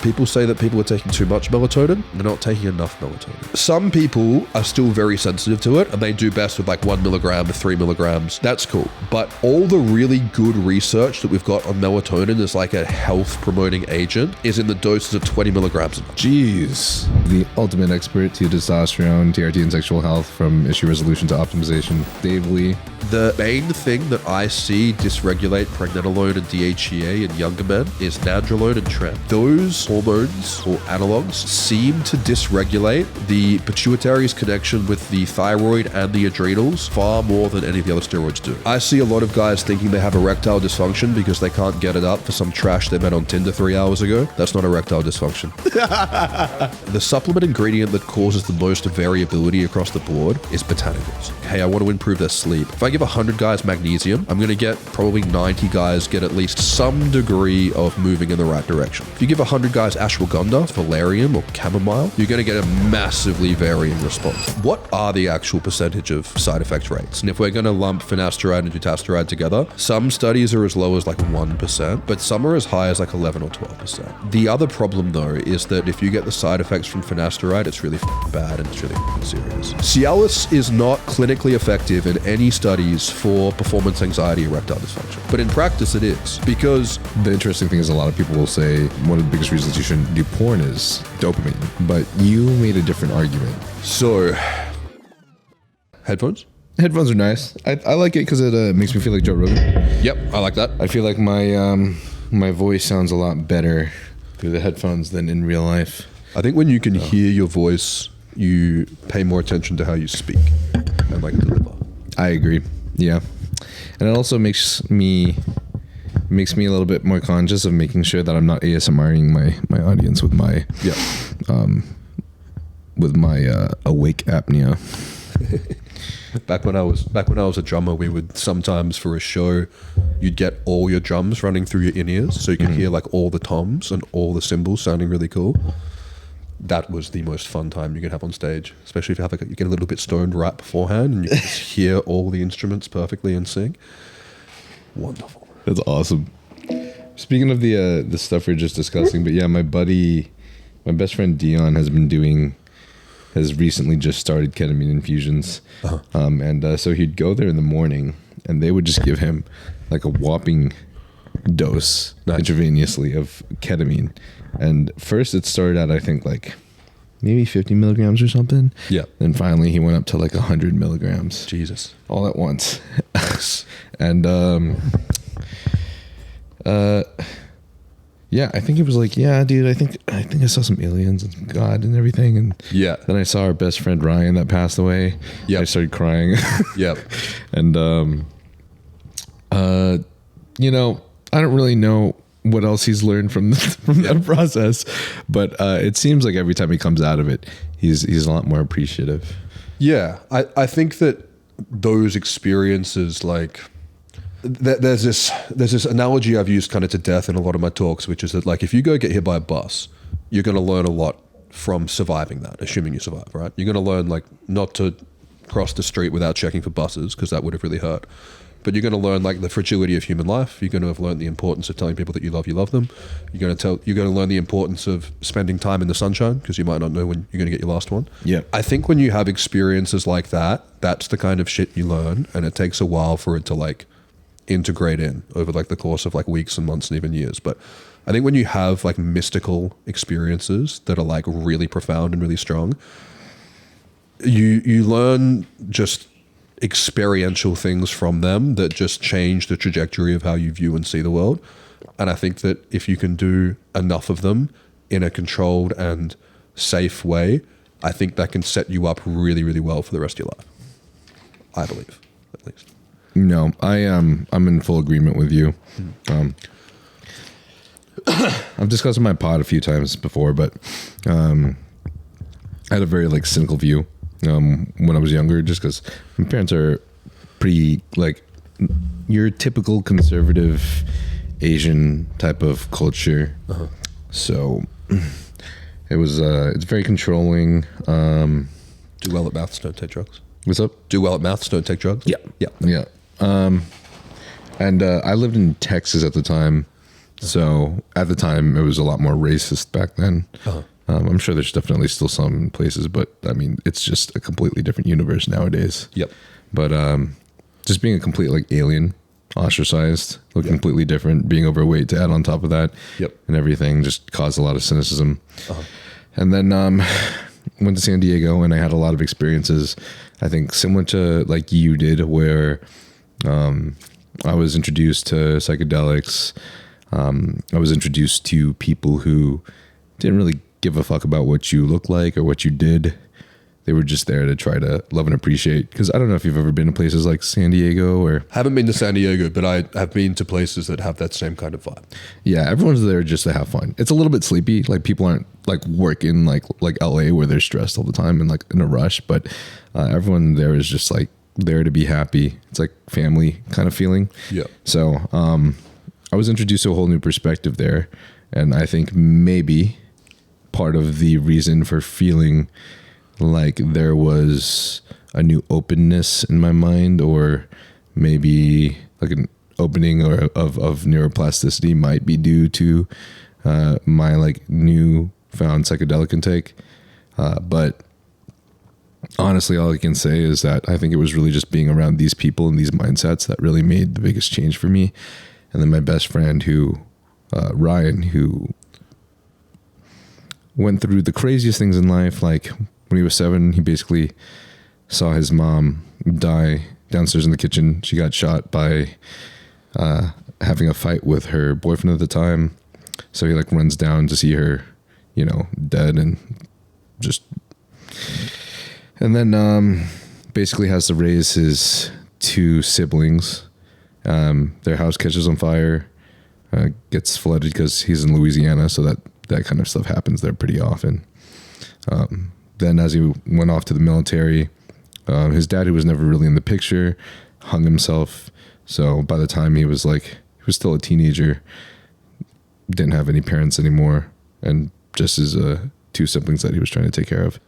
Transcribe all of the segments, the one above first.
People say that people are taking too much melatonin. They're not taking enough melatonin. Some people are still very sensitive to it and they do best with like 1 milligram to 3 milligrams. That's cool. But all the really good research that we've got on melatonin as like a health promoting agent is in the doses of 20 milligrams. Jeez. The ultimate expert to testosterone, TRT, and sexual health, from issue resolution to optimization, Dave Lee. The main thing that I see dysregulate pregnenolone and DHEA in younger men is nandrolone and tren. Those hormones or analogs seem to dysregulate the pituitary's connection with the thyroid and the adrenals far more than any of the other steroids do. I see a lot of guys thinking they have erectile dysfunction because they can't get it up for some trash they met on Tinder 3 hours ago. That's not erectile dysfunction. The supplement ingredient that causes the most variability across the board is botanicals. Hey, I want to improve their sleep. If I give 100 guys magnesium, I'm going to get probably 90 guys get at least some degree of moving in the right direction. If you give 100 guys ashwagandha, valerian, or chamomile, you're going to get a massively varying response. What are the actual percentage of side effect rates? And if we're going to lump finasteride and dutasteride together, some studies are as low as like 1%, but some are as high as like 11 or 12%. The other problem though is that if you get the side effects from finasteride, it's really bad and it's really serious. Cialis is not clinically effective in any studies for performance anxiety erectile dysfunction, but in practice it is, because the interesting thing is a lot of people will say one of the biggest reasons you shouldn't do porn is dopamine, but you made a different argument. So, headphones? Headphones are nice. I like it because it makes me feel like Joe Rogan. Yep, I like that. I feel like my voice sounds a lot better through the headphones than in real life. I think when you can hear your voice, you pay more attention to how you speak and like deliver. I agree. Yeah. And it also makes me a little bit more conscious of making sure that I'm not ASMRing my audience with my awake apnea. Back when I was a drummer, we would sometimes for a show, you'd get all your drums running through your in-ears so you could hear like all the toms and all the cymbals sounding really cool. That was the most fun time you could have on stage, especially if you have you get a little bit stoned right beforehand and you can just hear all the instruments perfectly in sync. Wonderful. That's awesome. Speaking of the stuff we were just discussing, but yeah, my best friend Dion has recently just started ketamine infusions. So he'd go there in the morning and they would just give him like a whopping dose intravenously of ketamine. And first it started out, I think, like maybe 50 milligrams or something. Yeah. Then finally he went up to like 100 milligrams. Jesus. All at once. And yeah, I think he was like, yeah, dude, I think I saw some aliens and some God and everything. And yeah. Then I saw our best friend Ryan that passed away. Yeah. I started crying. Yep. And I don't really know what else he's learned from that process, but it seems like every time he comes out of it, he's a lot more appreciative. Yeah, I think that those experiences, like there's this analogy I've used kind of to death in a lot of my talks, which is that like if you go get hit by a bus, you're going to learn a lot from surviving that, assuming you survive, right? You're going to learn like not to cross the street without checking for buses because that would have really hurt. But you're going to learn like the fragility of human life. You're going to have learned the importance of telling people that you love them. You're going to learn the importance of spending time in the sunshine because you might not know when you're going to get your last one. Yeah. I think when you have experiences like that, that's the kind of shit you learn, and it takes a while for it to like integrate in over like the course of like weeks and months and even years. But I think when you have like mystical experiences that are like really profound and really strong, you learn just experiential things from them that just change the trajectory of how you view and see the world. And I think that if you can do enough of them in a controlled and safe way, I think that can set you up really, really well for the rest of your life. I believe, at least. No, I'm in full agreement with you. I've discussed in my pod a few times before, but I had a very like cynical view when I was younger, just because my parents are pretty like your typical conservative Asian type of culture. So it was it's very controlling. Do well at maths, don't take drugs. What's up? Do well at maths, don't take drugs. Yeah. And I lived in Texas at the time, So at the time, it was a lot more racist back then. I'm sure there's definitely still some places, but I mean, it's just a completely different universe nowadays. Yep. But just being a complete like alien, ostracized, look completely different, being overweight to add on top of that, and everything just caused a lot of cynicism. And then went to San Diego, and I had a lot of experiences, I think similar to like you did, where I was introduced to psychedelics. I was introduced to people who didn't really give a fuck about what you look like or what you did. They were just there to try to love and appreciate. Because I don't know if you've ever been to places like San Diego or... Haven't been to San Diego, but I have been to places that have that same kind of vibe. Yeah, everyone's there just to have fun. It's a little bit sleepy. Like people aren't like working like LA where they're stressed all the time and like in a rush. But everyone there is just like there to be happy. It's like family kind of feeling. Yeah. So I was introduced to a whole new perspective there. And I think maybe part of the reason for feeling like there was a new openness in my mind, or maybe like an opening or of neuroplasticity, might be due to my like newfound psychedelic intake. But honestly, all I can say is that I think it was really just being around these people and these mindsets that really made the biggest change for me. And then my best friend Ryan, who went through the craziest things in life. Like when he was 7, he basically saw his mom die downstairs in the kitchen. She got shot by having a fight with her boyfriend at the time. So he like runs down to see her, you know, dead, and then basically has to raise his 2 siblings. Their house catches on fire, gets flooded because he's in Louisiana, so that kind of stuff happens there pretty often. Then as he went off to the military, his dad, who was never really in the picture, hung himself. So by the time he was still a teenager, didn't have any parents anymore, and just his 2 siblings that he was trying to take care of.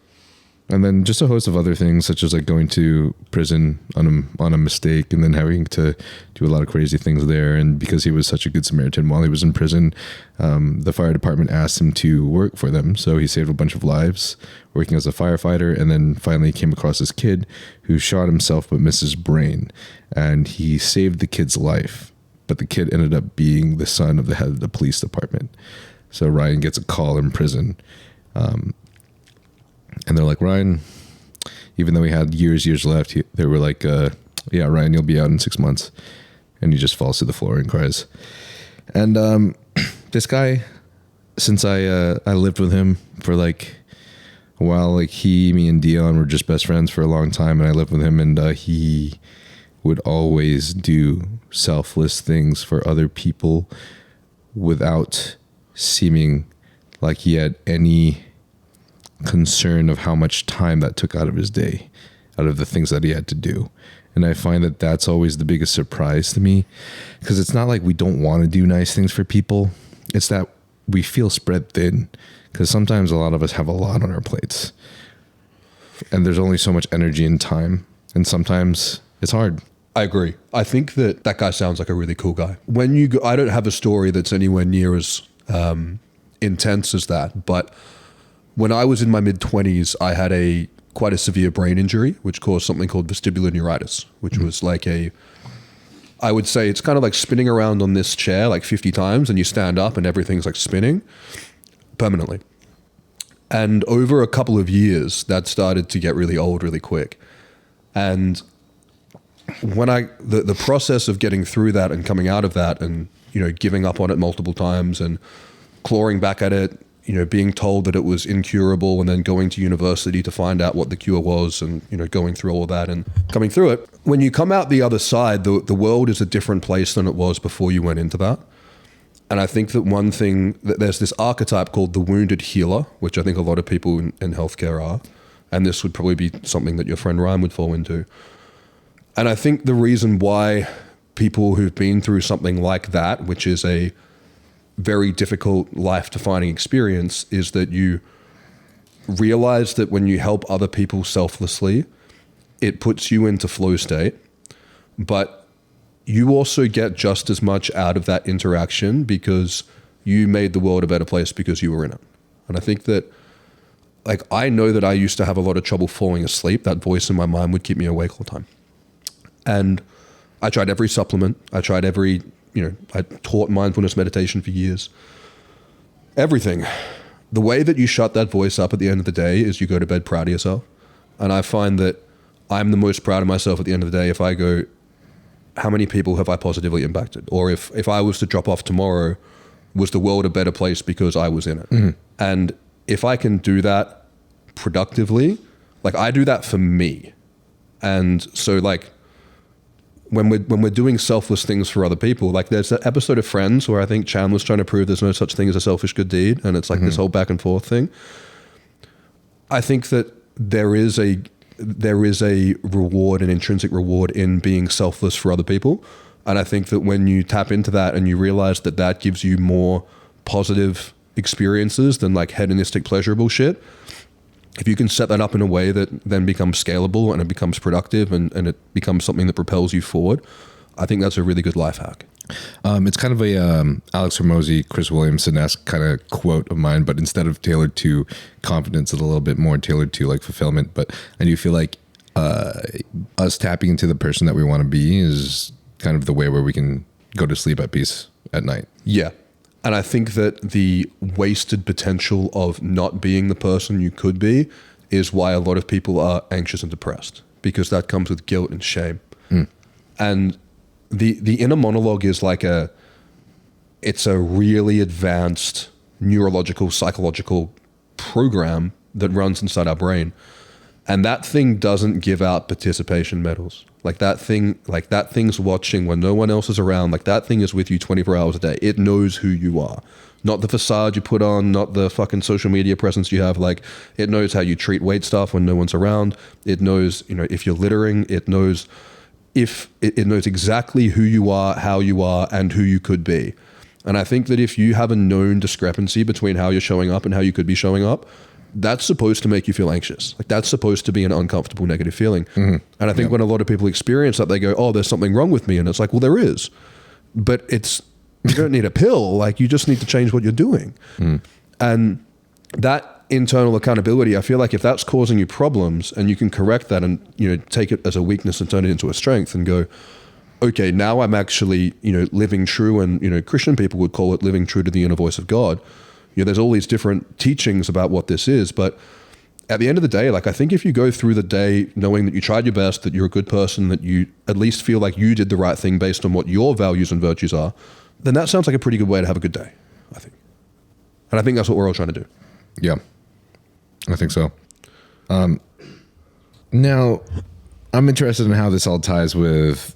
And then just a host of other things, such as like going to prison on a mistake, and then having to do a lot of crazy things there. And because he was such a good Samaritan while he was in prison, the fire department asked him to work for them. So he saved a bunch of lives working as a firefighter, and then finally came across this kid who shot himself but missed his brain. And he saved the kid's life, but the kid ended up being the son of the head of the police department. So Ryan gets a call in prison. And they're like, Ryan, even though he had years left, they were like, yeah, Ryan, you'll be out in 6 months. And he just falls to the floor and cries. And this guy, since I lived with him for like a while, like me and Dion were just best friends for a long time, and I lived with him, and he would always do selfless things for other people without seeming like he had any concern of how much time that took out of his day, out of the things that he had to do. And I find that that's always the biggest surprise to me, because it's not like we don't want to do nice things for people. It's that we feel spread thin, because sometimes a lot of us have a lot on our plates, and there's only so much energy and time, and sometimes it's hard. I agree. I think that guy sounds like a really cool guy. When you go, I don't have a story that's anywhere near as intense as that, but when I was in my mid-20s, I had quite a severe brain injury, which caused something called vestibular neuritis, which was like I would say it's kind of like spinning around on this chair like 50 times, and you stand up and everything's like spinning permanently. And over a couple of years, that started to get really old really quick. And when the process of getting through that and coming out of that, and, you know, giving up on it multiple times and clawing back at it, you know, being told that it was incurable, and then going to university to find out what the cure was, and, you know, going through all of that and coming through it. When you come out the other side, the world is a different place than it was before you went into that. And I think that one thing, that there's this archetype called the wounded healer, which I think a lot of people in healthcare are. And this would probably be something that your friend Ryan would fall into. And I think the reason why people who've been through something like that, which is a very difficult life-defining experience, is that you realize that when you help other people selflessly, it puts you into flow state, but you also get just as much out of that interaction because you made the world a better place because you were in it. And I think that, like, I know that I used to have a lot of trouble falling asleep. That voice in my mind would keep me awake all the time. And I tried every supplement. I tried every, I taught mindfulness meditation for years. Everything. The way that you shut that voice up at the end of the day is you go to bed proud of yourself. And I find that I'm the most proud of myself at the end of the day if I go, how many people have I positively impacted? Or if I was to drop off tomorrow, was the world a better place because I was in it? Mm-hmm. And if I can do that productively, like I do that for me. And so like when we're doing selfless things for other people, like there's that episode of Friends where I think Chandler's trying to prove there's no such thing as a selfish good deed. And it's like this whole back and forth thing. I think that there is a reward, an intrinsic reward in being selfless for other people. And I think that when you tap into that and you realize that that gives you more positive experiences than like hedonistic pleasurable shit, if you can set that up in a way that then becomes scalable and it becomes productive and it becomes something that propels you forward, I think that's a really good life hack. It's kind of a Alex Hormozy, Chris Williamson-esque kind of quote of mine, but instead of tailored to confidence, it's a little bit more tailored to like fulfillment. But I do feel like us tapping into the person that we want to be is kind of the way where we can go to sleep at peace at night. Yeah. And I think that the wasted potential of not being the person you could be is why a lot of people are anxious and depressed, because that comes with guilt and shame. And the inner monologue is like it's a really advanced neurological, psychological program that runs inside our brain. And that thing doesn't give out participation medals. Like that thing's watching when no one else is around. Like that thing is with you 24 hours a day. It knows who you are. Not the facade you put on, not the fucking social media presence you have. Like it knows how you treat weight stuff when no one's around. It knows, if you're littering, it knows it knows exactly who you are, how you are, and who you could be. And I think that if you have a known discrepancy between how you're showing up and how you could be showing up, that's supposed to make you feel anxious. Like that's supposed to be an uncomfortable negative feeling. And I think when a lot of people experience that, they go, oh, there's something wrong with me. And it's like, well, there is, but you don't need a pill. Like you just need to change what you're doing. And that internal accountability, I feel like if that's causing you problems and you can correct that and, take it as a weakness and turn it into a strength and go, okay, now I'm actually, living true. And, Christian people would call it living true to the inner voice of God. There's all these different teachings about what this is, but at the end of the day, like I think if you go through the day knowing that you tried your best, that you're a good person, that you at least feel like you did the right thing based on what your values and virtues are, then that sounds like a pretty good way to have a good day, I think. And I think that's what we're all trying to do. Yeah, I think so. Now, I'm interested in how this all ties with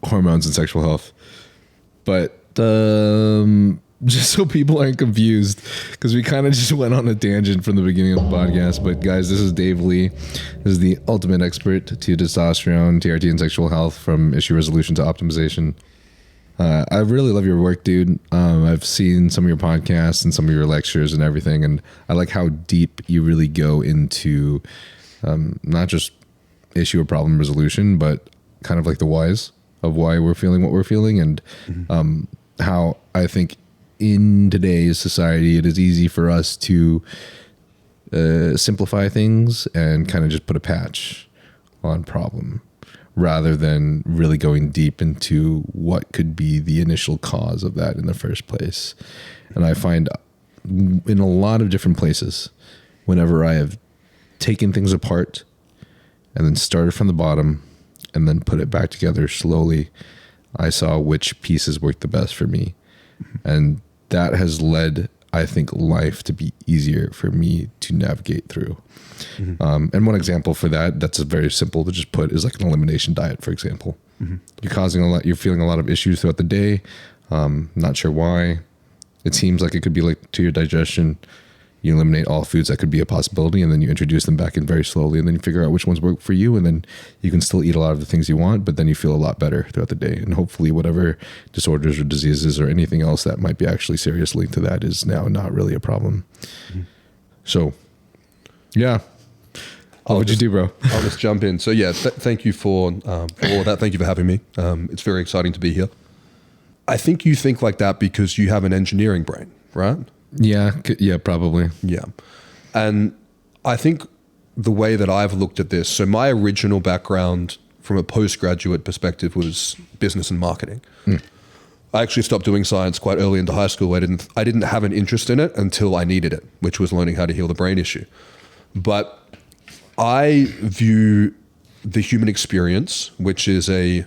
hormones and sexual health, but just so people aren't confused, because we kind of just went on a tangent from the beginning of the podcast. But guys, this is Dave Lee. This is the ultimate expert to testosterone, TRT, and sexual health, from issue resolution to optimization. I really love your work, dude. I've seen some of your podcasts and some of your lectures and everything, and I like how deep you really go into not just issue or problem resolution, but kind of like the whys of why we're feeling what we're feeling, and how I think in today's society, it is easy for us to simplify things and kind of just put a patch on problem rather than really going deep into what could be the initial cause of that in the first place. And I find in a lot of different places, whenever I have taken things apart and then started from the bottom and then put it back together slowly, I saw which pieces worked the best for me. And that has led, I think, life to be easier for me to navigate through. And one example for that's very simple to just put, is like an elimination diet, for example. You're feeling a lot of issues throughout the day. Not sure why. It seems like it could be like to your digestion. You eliminate all foods that could be a possibility, and then you introduce them back in very slowly, and then you figure out which ones work for you, and then you can still eat a lot of the things you want, but then you feel a lot better throughout the day. And hopefully whatever disorders or diseases or anything else that might be actually serious linked to that is now not really a problem. So, yeah. What would you do, bro? I'll just jump in. So yeah, thank you for all that. Thank you for having me. It's very exciting to be here. I think you think like that because you have an engineering brain, right? Yeah, probably. Yeah. And I think the way that I've looked at this, so my original background from a postgraduate perspective was business and marketing. I actually stopped doing science quite early into high school. I didn't have an interest in it until I needed it, which was learning how to heal the brain issue. But I view the human experience, which is a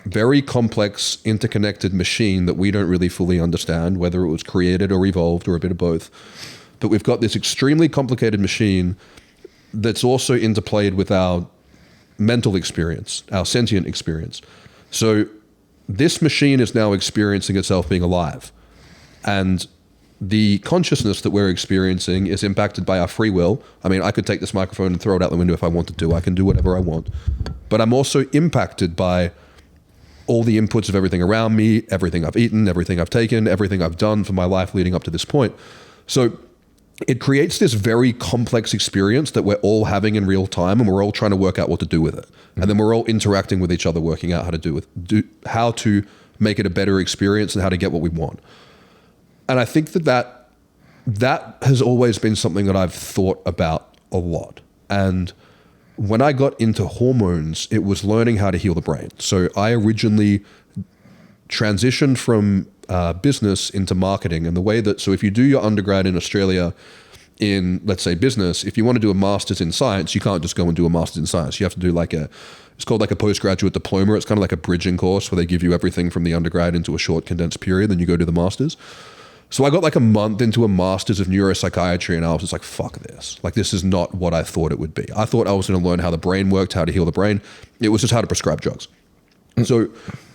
very complex, interconnected machine that we don't really fully understand, whether it was created or evolved or a bit of both. But we've got this extremely complicated machine that's also interplayed with our mental experience, our sentient experience. So this machine is now experiencing itself being alive. And the consciousness that we're experiencing is impacted by our free will. I mean, I could take this microphone and throw it out the window if I wanted to. I can do whatever I want. But I'm also impacted by all the inputs of everything around me, everything I've eaten, everything I've taken, everything I've done for my life leading up to this point. So it creates this very complex experience that we're all having in real time, and we're all trying to work out what to do with it. And then we're all interacting with each other, working out how to make it a better experience and how to get what we want. And I think that has always been something that I've thought about a lot. And when I got into hormones, it was learning how to heal the brain. So I originally transitioned from business into marketing, and the way that, so if you do your undergrad in Australia in, let's say, business, if you want to do a master's in science, you can't just go and do a master's in science. You have to do it's called like a postgraduate diploma. It's kind of like a bridging course where they give you everything from the undergrad into a short condensed period, then you go to the master's. So I got like a month into a master's of neuropsychiatry, and I was just like, fuck this. Like, this is not what I thought it would be. I thought I was going to learn how the brain worked, how to heal the brain. It was just how to prescribe drugs. So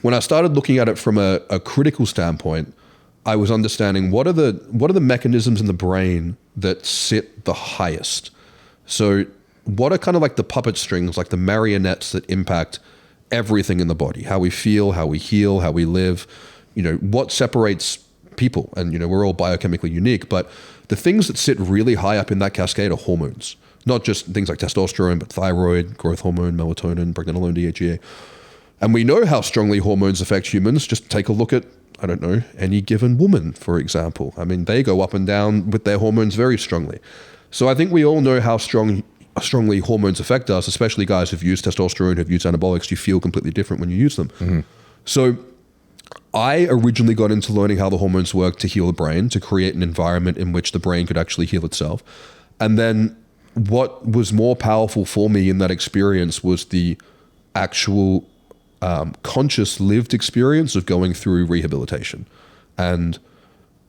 when I started looking at it from a critical standpoint, I was understanding what are the mechanisms in the brain that sit the highest. So what are kind of like the puppet strings, like the marionettes that impact everything in the body, how we feel, how we heal, how we live, what separates people. And, we're all biochemically unique, but the things that sit really high up in that cascade are hormones, not just things like testosterone, but thyroid, growth hormone, melatonin, pregnenolone, DHEA. And we know how strongly hormones affect humans. Just take a look at, I don't know, any given woman, for example. I mean, they go up and down with their hormones very strongly. So I think we all know how strongly hormones affect us, especially guys who've used testosterone, who've used anabolics. You feel completely different when you use them. Mm-hmm. So I originally got into learning how the hormones work to heal the brain, to create an environment in which the brain could actually heal itself. And then what was more powerful for me in that experience was the actual conscious lived experience of going through rehabilitation and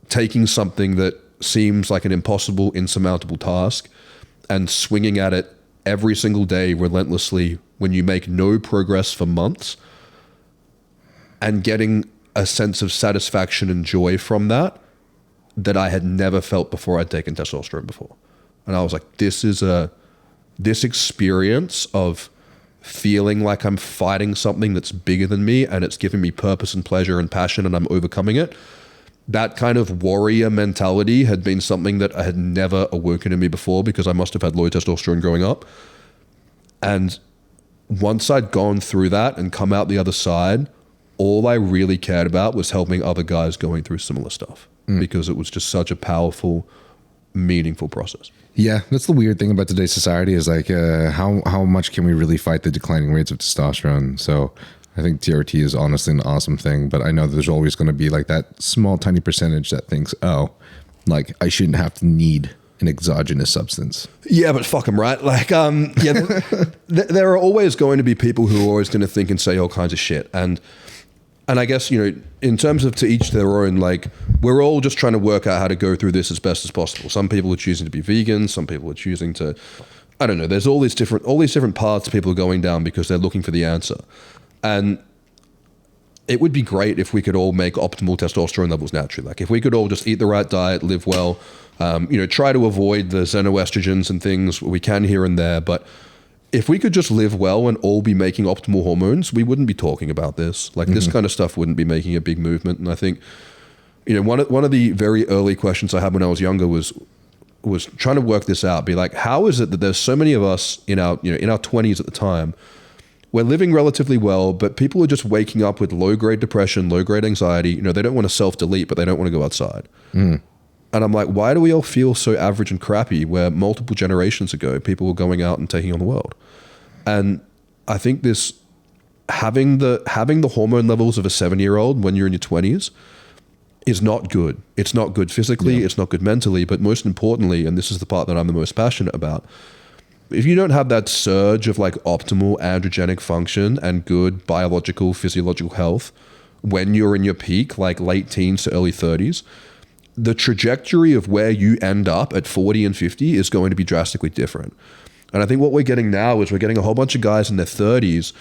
taking something that seems like an impossible, insurmountable task and swinging at it every single day relentlessly when you make no progress for months, and getting a sense of satisfaction and joy from that I had never felt before I'd taken testosterone before. And I was like, this experience of feeling like I'm fighting something that's bigger than me, and it's giving me purpose and pleasure and passion, and I'm overcoming it. That kind of warrior mentality had been something that I had never awoken in me before, because I must have had low testosterone growing up. And once I'd gone through that and come out the other side, all I really cared about was helping other guys going through similar stuff, because it was just such a powerful, meaningful process. Yeah, that's the weird thing about today's society is like how much can we really fight the declining rates of testosterone? So I think TRT is honestly an awesome thing, but I know there's always going to be like that small tiny percentage that thinks, oh, like I shouldn't have to need an exogenous substance. Yeah, but fuck them, right? Like, there are always going to be people who are always going to think and say all kinds of shit. And I guess, in terms of to each their own, like, we're all just trying to work out how to go through this as best as possible. Some people are choosing to be vegan. Some people are choosing to, I don't know. There's all these different paths people are going down because they're looking for the answer. And it would be great if we could all make optimal testosterone levels naturally. Like, if we could all just eat the right diet, live well, try to avoid the xenoestrogens and things we can here and there. But if we could just live well and all be making optimal hormones, we wouldn't be talking about this. Like, this kind of stuff wouldn't be making a big movement. And I think, one of the very early questions I had when I was younger was, was trying to work this out, be like, how is it that there's so many of us in our 20s at the time, we're living relatively well, but people are just waking up with low-grade depression, low-grade anxiety. They don't want to self-delete, but they don't want to go outside. And I'm like, why do we all feel so average and crappy where multiple generations ago, people were going out and taking on the world? And I think this, having the hormone levels of a 7-year-old when you're in your 20s is not good. It's not good physically, it's not good mentally, but most importantly, and this is the part that I'm the most passionate about, if you don't have that surge of like optimal androgenic function and good biological, physiological health when you're in your peak, like late teens to early 30s, the trajectory of where you end up at 40 and 50 is going to be drastically different. And I think what we're getting now is we're getting a whole bunch of guys in their 30s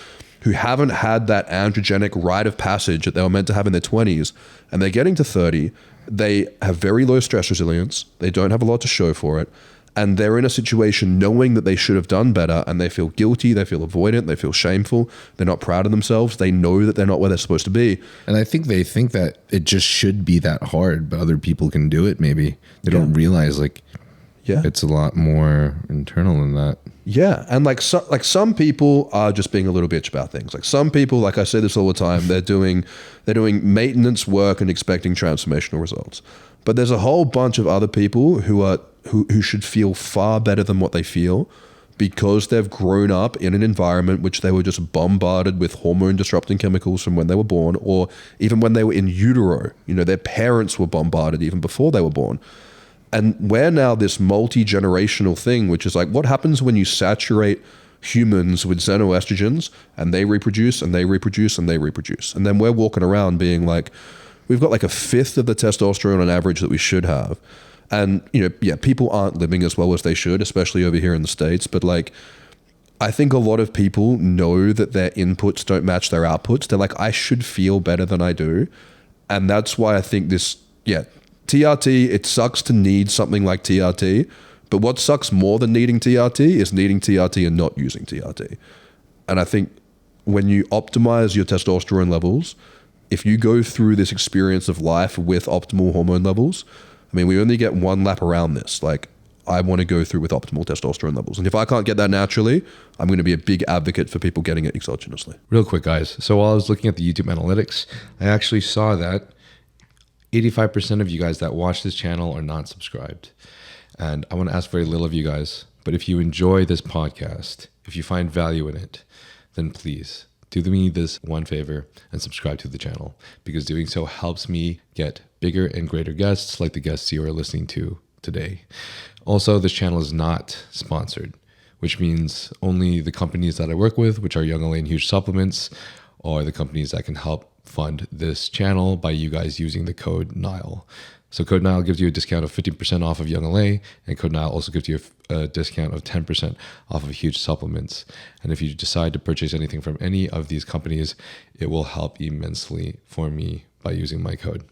who haven't had that androgenic rite of passage that they were meant to have in their 20s, and they're getting to 30, they have very low stress resilience, they don't have a lot to show for it, and they're in a situation knowing that they should have done better, and they feel guilty, they feel avoidant, they feel shameful, they're not proud of themselves, they know that they're not where they're supposed to be. And I think they think that it just should be that hard, but other people can do it maybe. They don't realize it's a lot more internal than that. Yeah, and like some people are just being a little bitch about things. Like some people, like I say this all the time, they're doing maintenance work and expecting transformational results. But there's a whole bunch of other people who should feel far better than what they feel because they've grown up in an environment which they were just bombarded with hormone disrupting chemicals from when they were born, or even when they were in utero. Their parents were bombarded even before they were born. And we're now this multi-generational thing, which is like, what happens when you saturate humans with xenoestrogens and they reproduce and they reproduce and they reproduce? And then we're walking around being like, we've got like a fifth of the testosterone on average that we should have. And, people aren't living as well as they should, especially over here in the States. But like, I think a lot of people know that their inputs don't match their outputs. They're like, I should feel better than I do. And that's why I think TRT, it sucks to need something like TRT, but what sucks more than needing TRT is needing TRT and not using TRT. And I think when you optimize your testosterone levels, if you go through this experience of life with optimal hormone levels, we only get one lap around this. Like, I want to go through with optimal testosterone levels. And if I can't get that naturally, I'm going to be a big advocate for people getting it exogenously. Real quick, guys. So while I was looking at the YouTube analytics, I actually saw that 85% of you guys that watch this channel are not subscribed. And I want to ask very little of you guys, but if you enjoy this podcast, if you find value in it, then please do me this one favor and subscribe to the channel, because doing so helps me get bigger and greater guests like the guests you are listening to today. Also, this channel is not sponsored, which means only the companies that I work with, which are Young LA and Huge Supplements, are the companies that can help fund this channel by you guys using the code NILE. So code NILE gives you a discount of 15% off of Young LA, and code NILE also gives you a discount of 10% off of Huge Supplements. And if you decide to purchase anything from any of these companies, it will help immensely for me by using my code.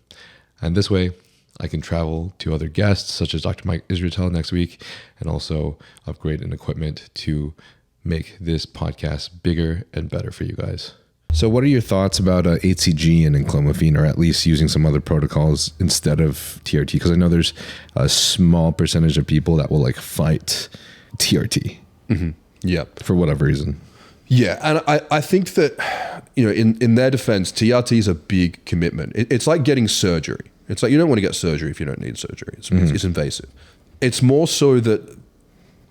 And this way, I can travel to other guests, such as Dr. Mike Israetel next week, and also upgrade in equipment to make this podcast bigger and better for you guys. So what are your thoughts about HCG and Clomofine, or at least using some other protocols instead of TRT? Because I know there's a small percentage of people that will fight TRT. Mm-hmm. Yeah. For whatever reason. Yeah. And I think that, in their defense, TRT is a big commitment. It's like getting surgery. It's like, you don't want to get surgery if you don't need surgery. It's invasive. It's more so that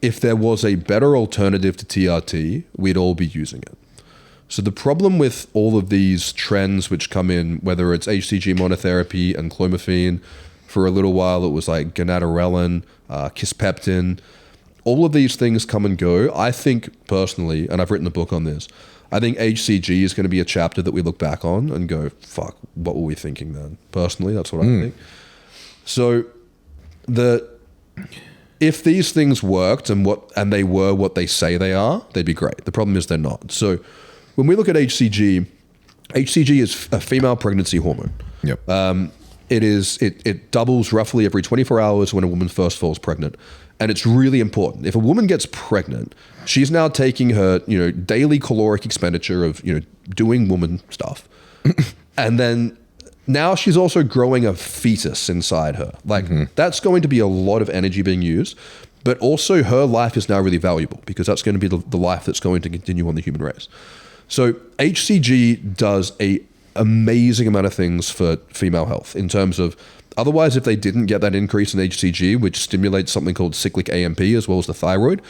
if there was a better alternative to TRT, we'd all be using it. So the problem with all of these trends which come in, whether it's HCG monotherapy and Clomofine, for a little while it was like Nandrolone, Kisspeptin, all of these things come and go. I think personally, and I've written a book on this, I think HCG is going to be a chapter that we look back on and go, fuck, what were we thinking then? Personally, that's what I think. So if these things worked and they were what they say they are, they'd be great. The problem is they're not. So when we look at HCG is a female pregnancy hormone. Yep. It doubles roughly every 24 hours when a woman first falls pregnant. And it's really important. If a woman gets pregnant, she's now taking her, daily caloric expenditure of, doing woman stuff. And then now she's also growing a fetus inside her. Like that's going to be a lot of energy being used, but also her life is now really valuable because that's going to be the life that's going to continue on the human race. So HCG does a amazing amount of things for female health in terms of, otherwise if they didn't get that increase in HCG, which stimulates something called cyclic AMP as well as the thyroid,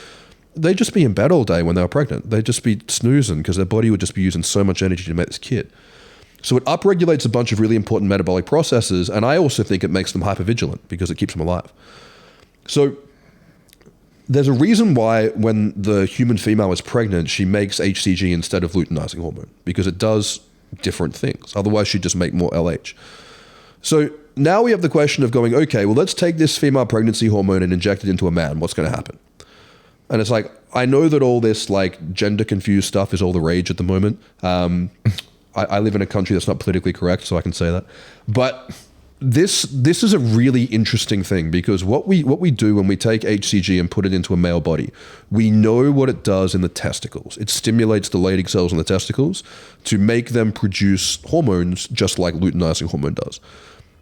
they'd just be in bed all day when they were pregnant. They'd just be snoozing because their body would just be using so much energy to make this kid. So it upregulates a bunch of really important metabolic processes, and I also think it makes them hypervigilant because it keeps them alive. So there's a reason why when the human female is pregnant, she makes HCG instead of luteinizing hormone, because it does different things. Otherwise, she'd just make more LH. So now we have the question of going, okay, well, let's take this female pregnancy hormone and inject it into a man. What's going to happen? And it's like, I know that all this like gender confused stuff is all the rage at the moment. I live in a country that's not politically correct, so I can say that. But this is a really interesting thing, because what we do when we take HCG and put it into a male body, we know what it does in the testicles. It stimulates the Leydig cells in the testicles to make them produce hormones just like luteinizing hormone does.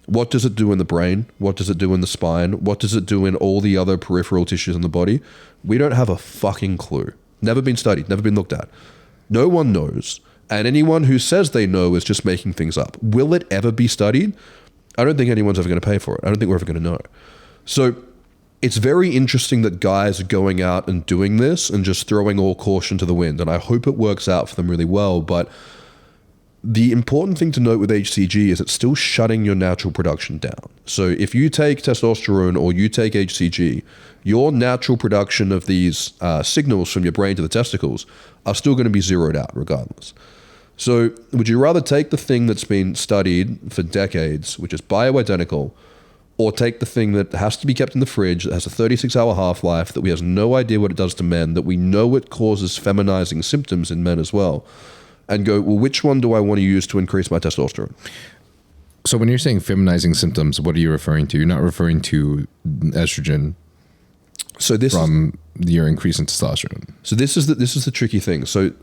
What does it do in the brain? What does it do in the spine? What does it do in all the other peripheral tissues in the body? We don't have a fucking clue. Never been studied, never been looked at. No one knows. And anyone who says they know is just making things up. Will it ever be studied? I don't think anyone's ever going to pay for it. I don't think we're ever going to know. So it's very interesting that guys are going out and doing this and just throwing all caution to the wind. And I hope it works out for them really well. But the important thing to note with HCG is it's still shutting your natural production down. So if you take testosterone or you take HCG, your natural production of these signals from your brain to the testicles are still going to be zeroed out regardless. So would you rather take the thing that's been studied for decades, which is bioidentical, or take the thing that has to be kept in the fridge, that has a 36-hour half-life, that we have no idea what it does to men, that we know it causes feminizing symptoms in men as well, and go, well, which one do I want to use to increase my testosterone? So when you're saying feminizing symptoms, what are you referring to? You're not referring to estrogen from your increase in testosterone. So this is the tricky thing. So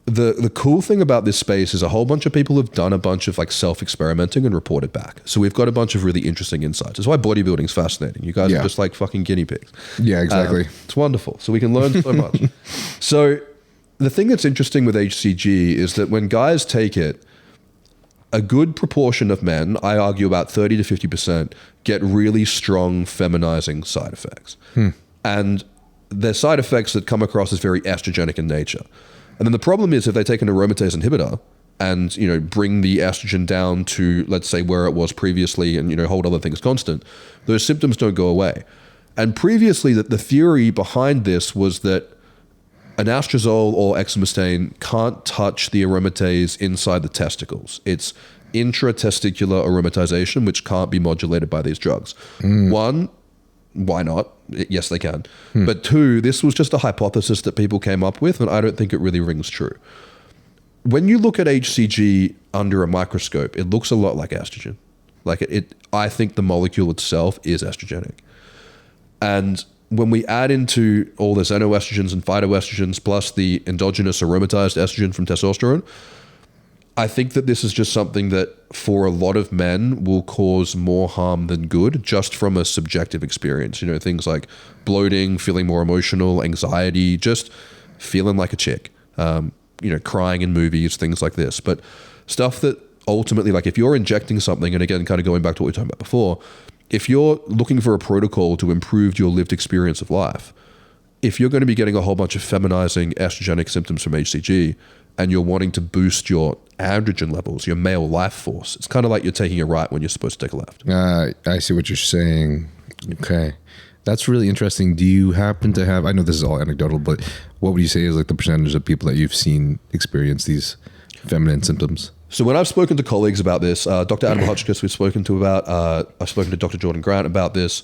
the cool thing about this space is a whole bunch of people have done a bunch of like self-experimenting and reported back. So we've got a bunch of really interesting insights. That's why bodybuilding is fascinating. You guys are just like fucking guinea pigs. Yeah, exactly. It's wonderful. So we can learn so much. So the thing that's interesting with HCG is that when guys take it, a good proportion of men, I argue about 30 to 50%, get really strong feminizing side effects. And they're side effects that come across as very estrogenic in nature. And then the problem is if they take an aromatase inhibitor and, you know, bring the estrogen down to, let's say, where it was previously and, you know, hold other things constant, those symptoms don't go away. And previously, the theory behind this was that anastrozole or exemestane can't touch the aromatase inside the testicles. It's intratesticular aromatization, which can't be modulated by these drugs. One, why not? Yes, they can. But two, this was just a hypothesis that people came up with, and I don't think it really rings true. When you look at HCG under a microscope, it looks a lot like estrogen. Like I think the molecule itself is estrogenic. And when we add into all the xenoestrogens and phytoestrogens plus the endogenous aromatized estrogen from testosterone, I think that this is just something that for a lot of men will cause more harm than good just from a subjective experience. You know, things like bloating, feeling more emotional, anxiety, just feeling like a chick, you know, crying in movies, things like this. But stuff that ultimately, like if you're injecting something, and again, kind of going back to what we were talking about before, if you're looking for a protocol to improve your lived experience of life, if you're going to be getting a whole bunch of feminizing estrogenic symptoms from HCG and you're wanting to boost your androgen levels, your male life force, it's kind of like you're taking a right when you're supposed to take a left. I see what you're saying. Okay. That's really interesting. Do you happen to have, I know this is all anecdotal, but what would you say is like the percentage of people that you've seen experience these feminine symptoms? So when I've spoken to colleagues about this, Dr. Adam Hotchkiss we've spoken to about, I've spoken to Dr. Jordan Grant about this,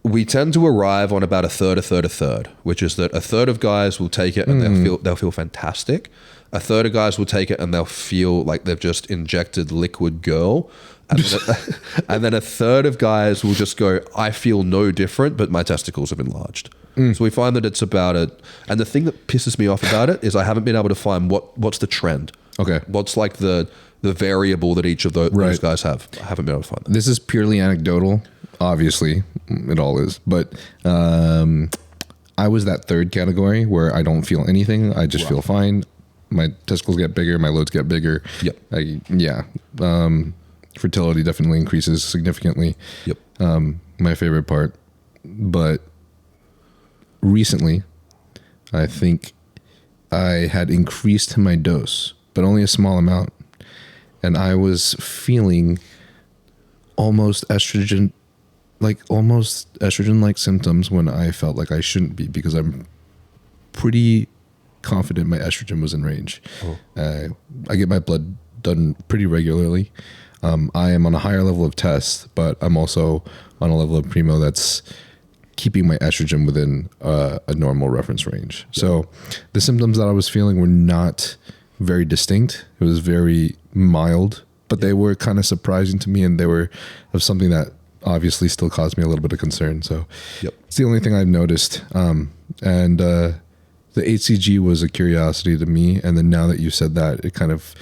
we tend to arrive on about a third, which is that a third of guys will take it and they'll feel fantastic. A third of guys will take it and they'll feel like they've just injected liquid girl. And then a third of guys will just go, I feel no different, but my testicles have enlarged. So we find that it's about it. And the thing that pisses me off about it is I haven't been able to find what's the trend. Okay. What's like the the variable that each of those guys have. I haven't been able to find that. This is purely anecdotal. Obviously, it all is. But I was that third category where I don't feel anything. I just feel fine. My testicles get bigger. My loads get bigger. Yep. Fertility definitely increases significantly. Yep. My favorite part. But recently, I think I had increased my dose, but only a small amount. And I was feeling almost estrogen-like symptoms when I felt like I shouldn't be, because I'm pretty confident my estrogen was in range. I get my blood done pretty regularly. I am on a higher level of test, but I'm also on a level of Primo that's keeping my estrogen within a normal reference range. Yeah. So the symptoms that I was feeling were not very distinct. It was very mild, but they were kind of surprising to me, and they were of something that obviously still caused me a little bit of concern. So it's the only thing I've noticed. The HCG was a curiosity to me. And then now that you said that, it kind of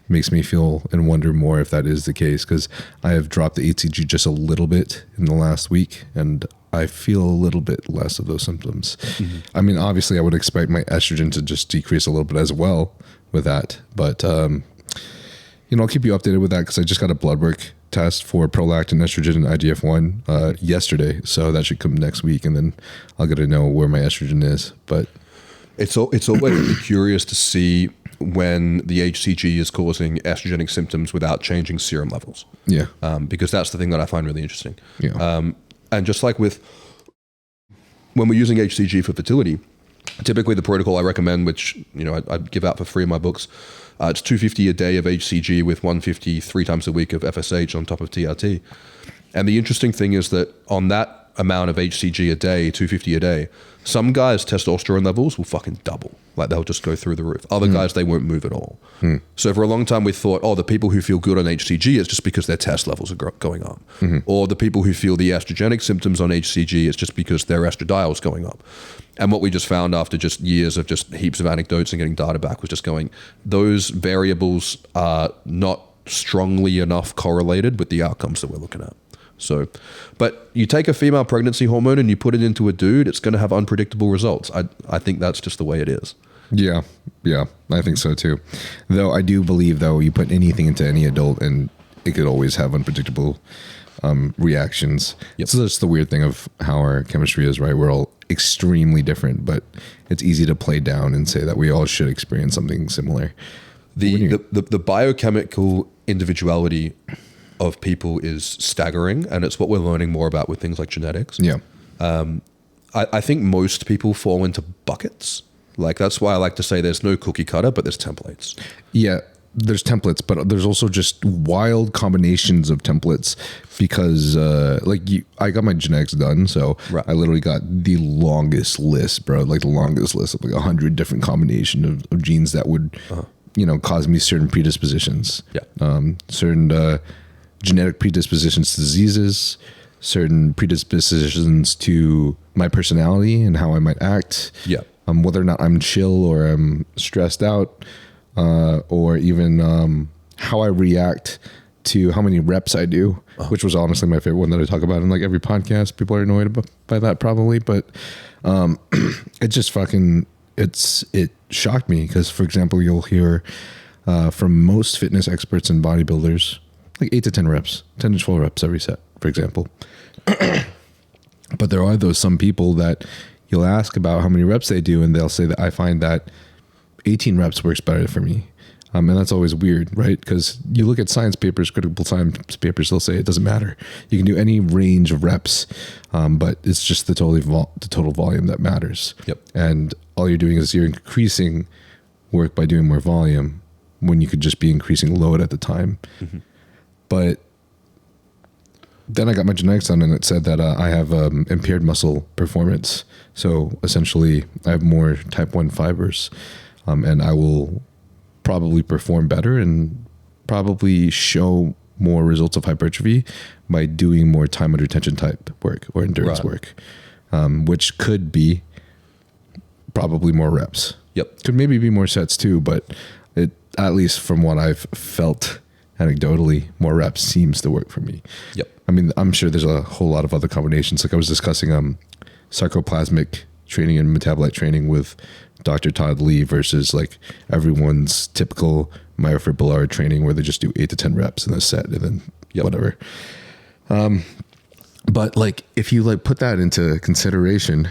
makes me feel and wonder more if that is the case, because I have dropped the HCG just a little bit in the last week, and I feel a little bit less of those symptoms. Mm-hmm. I mean, obviously I would expect my estrogen to just decrease a little bit as well with that. But, I'll keep you updated with that, because I just got a blood work test for prolactin, estrogen, and IGF-1 yesterday. So that should come next week, and then I'll get to know where my estrogen is. But it's always really curious to see when the HCG is causing estrogenic symptoms without changing serum levels. Yeah. Because that's the thing that I find really interesting. Yeah. And just like when we're using HCG for fertility, typically the protocol I recommend, which I give out for free in my books, it's 250 a day of HCG with 150 3 times a week of FSH on top of TRT. And the interesting thing is that on that amount of HCG a day, 250 a day, some guys' testosterone levels will fucking double. Like they'll just go through the roof. Other guys, they won't move at all. So for a long time we thought, the people who feel good on HCG, it's just because their test levels are going up. Or the people who feel the estrogenic symptoms on HCG, it's just because their estradiol is going up. And what we just found after just years of just heaps of anecdotes and getting data back was just going, those variables are not strongly enough correlated with the outcomes that we're looking at. So, but you take a female pregnancy hormone and you put it into a dude, it's going to have unpredictable results. I think that's just the way it is. Yeah, I think so too. Though I do believe, you put anything into any adult and it could always have unpredictable reactions. Yep. So that's the weird thing of how our chemistry is, right? We're all extremely different, but it's easy to play down and say that we all should experience something similar. The biochemical individuality of people is staggering, and it's what we're learning more about with things like genetics. Yeah. I think most people fall into buckets. Like that's why I like to say there's no cookie cutter, but there's templates. Yeah, there's templates, but there's also just wild combinations of templates, because I got my genetics done, so I literally got the longest list, bro. Like the longest list of like 100 different combinations of genes that would, cause me certain predispositions. Yeah. Certain genetic predispositions to diseases, certain predispositions to my personality and how I might act. Yeah. Whether or not I'm chill or I'm stressed out, or even how I react to how many reps I do, which was honestly my favorite one that I talk about in like every podcast. People are annoyed by that probably, but it just it shocked me, because, for example, you'll hear from most fitness experts and bodybuilders, like 8 to 10 reps, 10 to 12 reps every set, for example. But there are some people that you'll ask about how many reps they do, and they'll say that I find that 18 reps works better for me. And that's always weird, right? Because you look at science papers, critical science papers, they'll say it doesn't matter. You can do any range of reps, but it's just the total volume that matters. Yep. And all you're doing is you're increasing work by doing more volume, when you could just be increasing load at the time. Mm-hmm. But then I got my genetics done, and it said that I have impaired muscle performance. So essentially, I have more type 1 fibers, and I will probably perform better and probably show more results of hypertrophy by doing more time under tension type work or endurance work, which could be probably more reps. Yep. Could maybe be more sets too, but it, at least from what I've felt anecdotally, more reps seems to work for me. Yep. I mean, I'm sure there's a whole lot of other combinations. Like I was discussing sarcoplasmic training and metabolite training with Dr. Todd Lee versus like everyone's typical Myoford Ballard training where they just do 8 to 10 reps in a set and then whatever. But like if you like put that into consideration,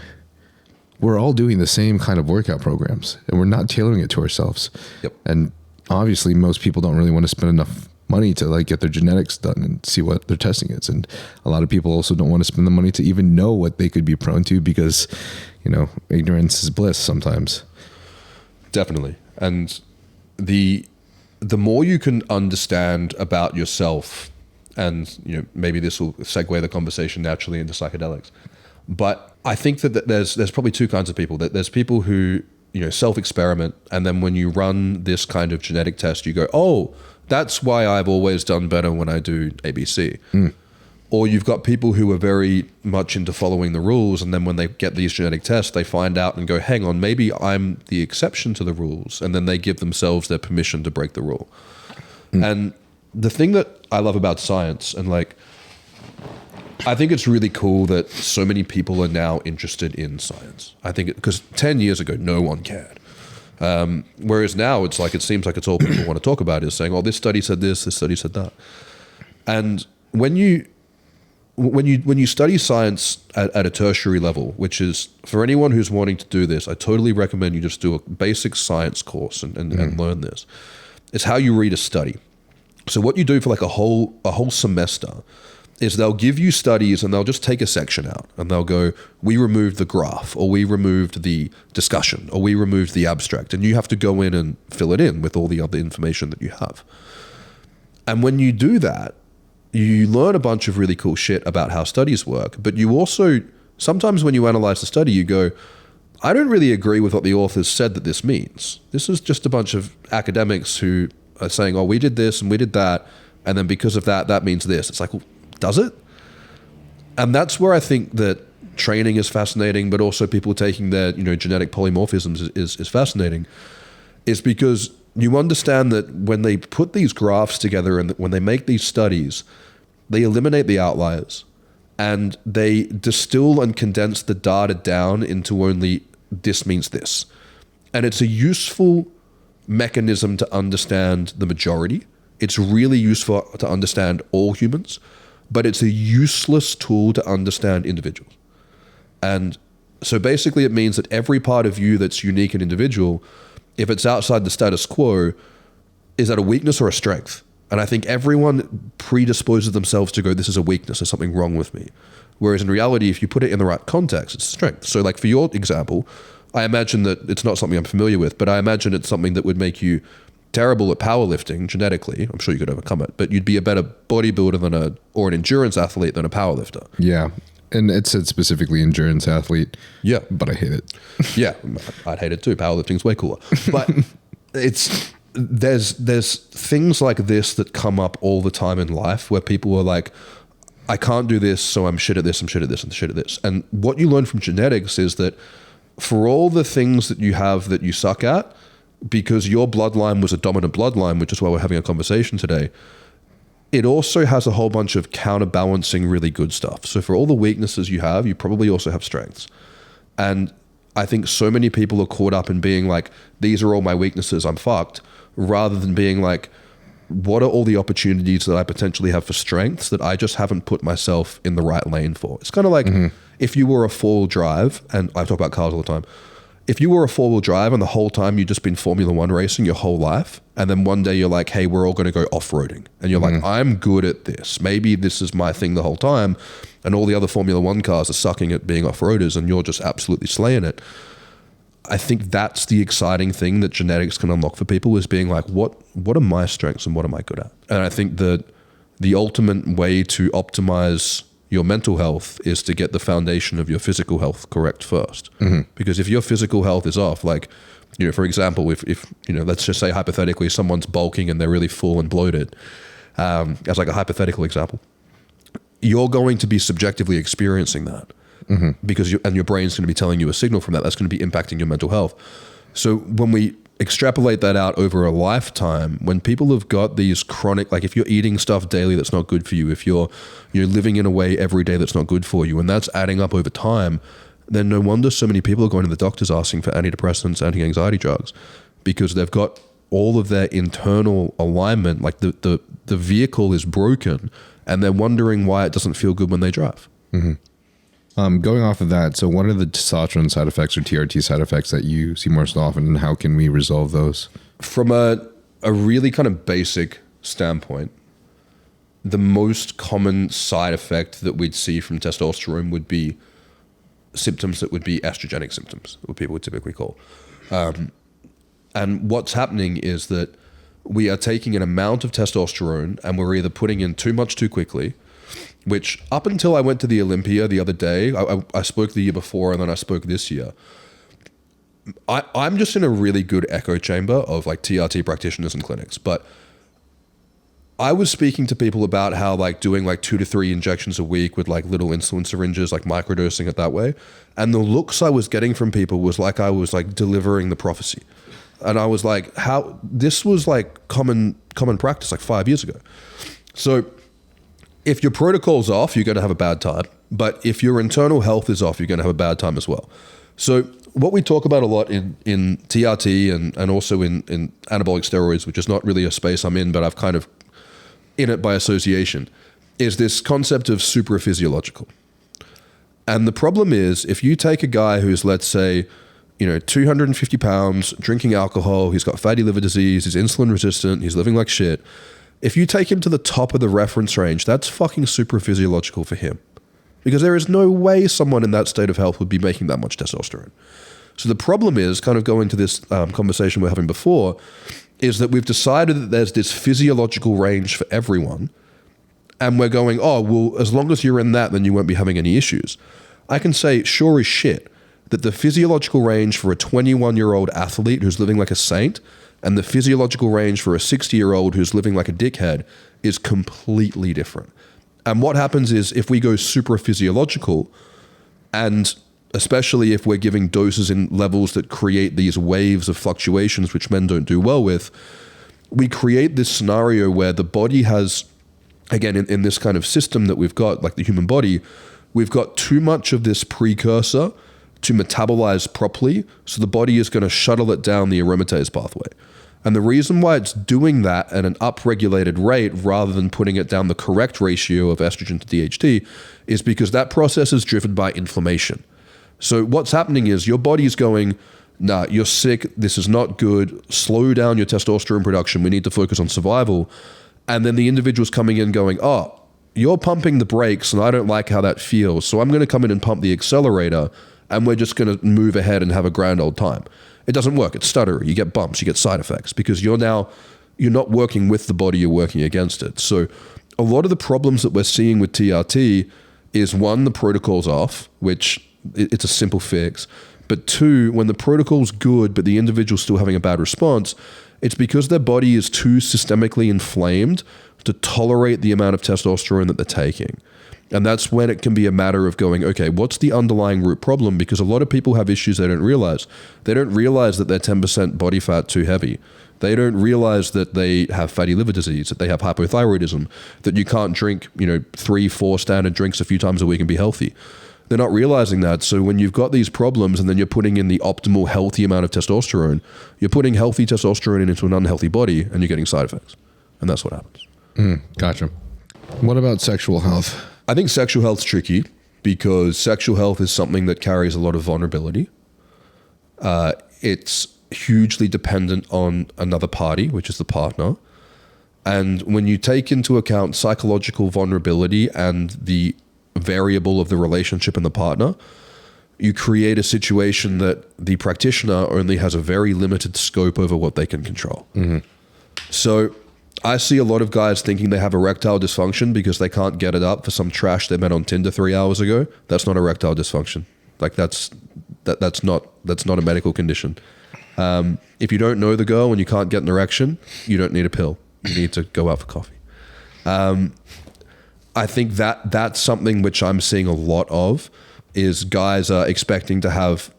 we're all doing the same kind of workout programs and we're not tailoring it to ourselves. Yep. And obviously most people don't really want to spend enough money to like get their genetics done and see what their testing is. And a lot of people also don't want to spend the money to even know what they could be prone to because, you know, ignorance is bliss sometimes. Definitely. And the more you can understand about yourself, and you know, maybe this will segue the conversation naturally into psychedelics. But I think that there's probably two kinds of people. That there's people who, you know, self-experiment, and then when you run this kind of genetic test, you go, oh, that's why I've always done better when I do ABC. Or you've got people who are very much into following the rules, and then when they get these genetic tests, they find out and go, hang on, maybe I'm the exception to the rules, and then they give themselves their permission to break the rule. And the thing that I love about science, and like, I think it's really cool that so many people are now interested in science. I think because 10 years ago, no one cared. Whereas now it's like, it seems like it's all people want to talk about is saying, oh, this study said this study said that. And when you study science at a tertiary level, which is for anyone who's wanting to do this, I totally recommend you just do a basic science course and learn this. It's how you read a study. So what you do for like a whole semester is they'll give you studies and they'll just take a section out and they'll go, we removed the graph, or we removed the discussion, or we removed the abstract. And you have to go in and fill it in with all the other information that you have. And when you do that, you learn a bunch of really cool shit about how studies work. But you also, sometimes when you analyze the study, you go, I don't really agree with what the authors said that this means. This is just a bunch of academics who are saying, oh, we did this and we did that. And then because of that, that means this. It's like, well, does it? And that's where I think that training is fascinating, but also people taking their, you know, genetic polymorphisms is fascinating, is because you understand that when they put these graphs together and when they make these studies, they eliminate the outliers and they distill and condense the data down into only this means this. And it's a useful mechanism to understand the majority. It's really useful to understand all humans, but it's a useless tool to understand individuals. And so basically it means that every part of you that's unique and individual, if it's outside the status quo, is that a weakness or a strength? And I think everyone predisposes themselves to go, this is a weakness, there's something wrong with me. Whereas in reality, if you put it in the right context, it's a strength. So like for your example, I imagine that it's not something I'm familiar with, but I imagine it's something that would make you terrible at powerlifting genetically. I'm sure you could overcome it, but you'd be a better bodybuilder or an endurance athlete than a powerlifter. Yeah. And it said specifically endurance athlete. Yeah. But I hate it. Yeah. I'd hate it too. Powerlifting's way cooler. But there's things like this that come up all the time in life where people are like, I can't do this, so I'm shit at this, I'm shit at this, and shit at this. And what you learn from genetics is that for all the things that you have that you suck at, because your bloodline was a dominant bloodline, which is why we're having a conversation today, it also has a whole bunch of counterbalancing really good stuff. So for all the weaknesses you have, you probably also have strengths. And I think so many people are caught up in being like, these are all my weaknesses, I'm fucked, rather than being like, what are all the opportunities that I potentially have for strengths that I just haven't put myself in the right lane for? It's kind of like if you were a four-wheel drive, and I talk about cars all the time, if you were a four-wheel drive and the whole time you've just been Formula One racing your whole life, and then one day you're like, hey, we're all going to go off-roading. And you're like, I'm good at this. Maybe this is my thing the whole time. And all the other Formula One cars are sucking at being off-roaders and you're just absolutely slaying it. I think that's the exciting thing that genetics can unlock for people, is being like, what are my strengths and what am I good at? And I think that the ultimate way to optimize your mental health is to get the foundation of your physical health correct first. Because if your physical health is off, like, you know, for example, if you know, let's just say hypothetically someone's bulking and they're really full and bloated, as like a hypothetical example, you're going to be subjectively experiencing that. Because your brain's going to be telling you a signal from that that's going to be impacting your mental health. So when we extrapolate that out over a lifetime, when people have got these chronic, like if you're eating stuff daily that's not good for you, if you're living in a way every day that's not good for you, and that's adding up over time, then no wonder so many people are going to the doctors asking for antidepressants, anti-anxiety drugs, because they've got all of their internal alignment, like the vehicle is broken, and they're wondering why it doesn't feel good when they drive. Going off of that, so what are the testosterone side effects or TRT side effects that you see most often, and how can we resolve those? From a really kind of basic standpoint, the most common side effect that we'd see from testosterone would be symptoms that would be estrogenic symptoms, what people would typically call. And what's happening is that we are taking an amount of testosterone and we're either putting in too much too quickly, which up until I went to the Olympia the other day, I spoke the year before and then I spoke this year. I'm just in a really good echo chamber of like TRT practitioners and clinics, but I was speaking to people about how like doing like 2 to 3 injections a week with like little insulin syringes, like microdosing it that way. And the looks I was getting from people was like I was like delivering the prophecy. And I was like, how this was like common practice like 5 years ago. So if your protocol's off, you're going to have a bad time. But if your internal health is off, you're going to have a bad time as well. So what we talk about a lot in TRT and also in anabolic steroids, which is not really a space I'm in, but I've kind of in it by association, is this concept of supraphysiological. And the problem is, if you take a guy who's, let's say, 250 pounds, drinking alcohol, he's got fatty liver disease, he's insulin resistant, he's living like shit. If you take him to the top of the reference range, that's fucking supraphysiological for him. Because there is no way someone in that state of health would be making that much testosterone. So the problem is, kind of going to this conversation we're having before, is that we've decided that there's this physiological range for everyone. And we're going, oh, well, as long as you're in that, then you won't be having any issues. I can say, sure as shit, that the physiological range for a 21-year-old athlete who's living like a saint and the physiological range for a 60-year-old who's living like a dickhead is completely different. And what happens is if we go super physiological, and especially if we're giving doses in levels that create these waves of fluctuations, which men don't do well with, we create this scenario where the body has, again, in this kind of system that we've got, like the human body, we've got too much of this precursor to metabolize properly, so the body is going to shuttle it down the aromatase pathway. And the reason why it's doing that at an upregulated rate rather than putting it down the correct ratio of estrogen to DHT is because that process is driven by inflammation. So what's happening is your body's going, nah, you're sick, this is not good, slow down your testosterone production, we need to focus on survival. And then the individual's coming in going, oh, you're pumping the brakes and I don't like how that feels, so I'm going to come in and pump the accelerator and we're just going to move ahead and have a grand old time. It doesn't work. It's stuttery. You get bumps. You get side effects because you're not working with the body, you're working against it. So a lot of the problems that we're seeing with TRT is, one, the protocol's off, which it's a simple fix. But two, when the protocol's good but the individual's still having a bad response, it's because their body is too systemically inflamed to tolerate the amount of testosterone that they're taking. And that's when it can be a matter of going, okay, what's the underlying root problem? Because a lot of people have issues they don't realize. They don't realize that they're 10% body fat too heavy. They don't realize that they have fatty liver disease, that they have hypothyroidism, that you can't drink, 3-4 standard drinks a few times a week and be healthy. They're not realizing that. So when you've got these problems and then you're putting in the optimal healthy amount of testosterone, you're putting healthy testosterone into an unhealthy body and you're getting side effects. And that's what happens. Gotcha. What about sexual health? I think sexual health's tricky because sexual health is something that carries a lot of vulnerability. It's hugely dependent on another party, which is the partner. And when you take into account psychological vulnerability and the variable of the relationship and the partner, you create a situation that the practitioner only has a very limited scope over what they can control. Mm-hmm. So I see a lot of guys thinking they have erectile dysfunction because they can't get it up for some trash they met on Tinder 3 hours ago. That's not erectile dysfunction. Like that's not a medical condition. If you don't know the girl and you can't get an erection, you don't need a pill. You need to go out for coffee. I think that's something which I'm seeing a lot of is guys are expecting to have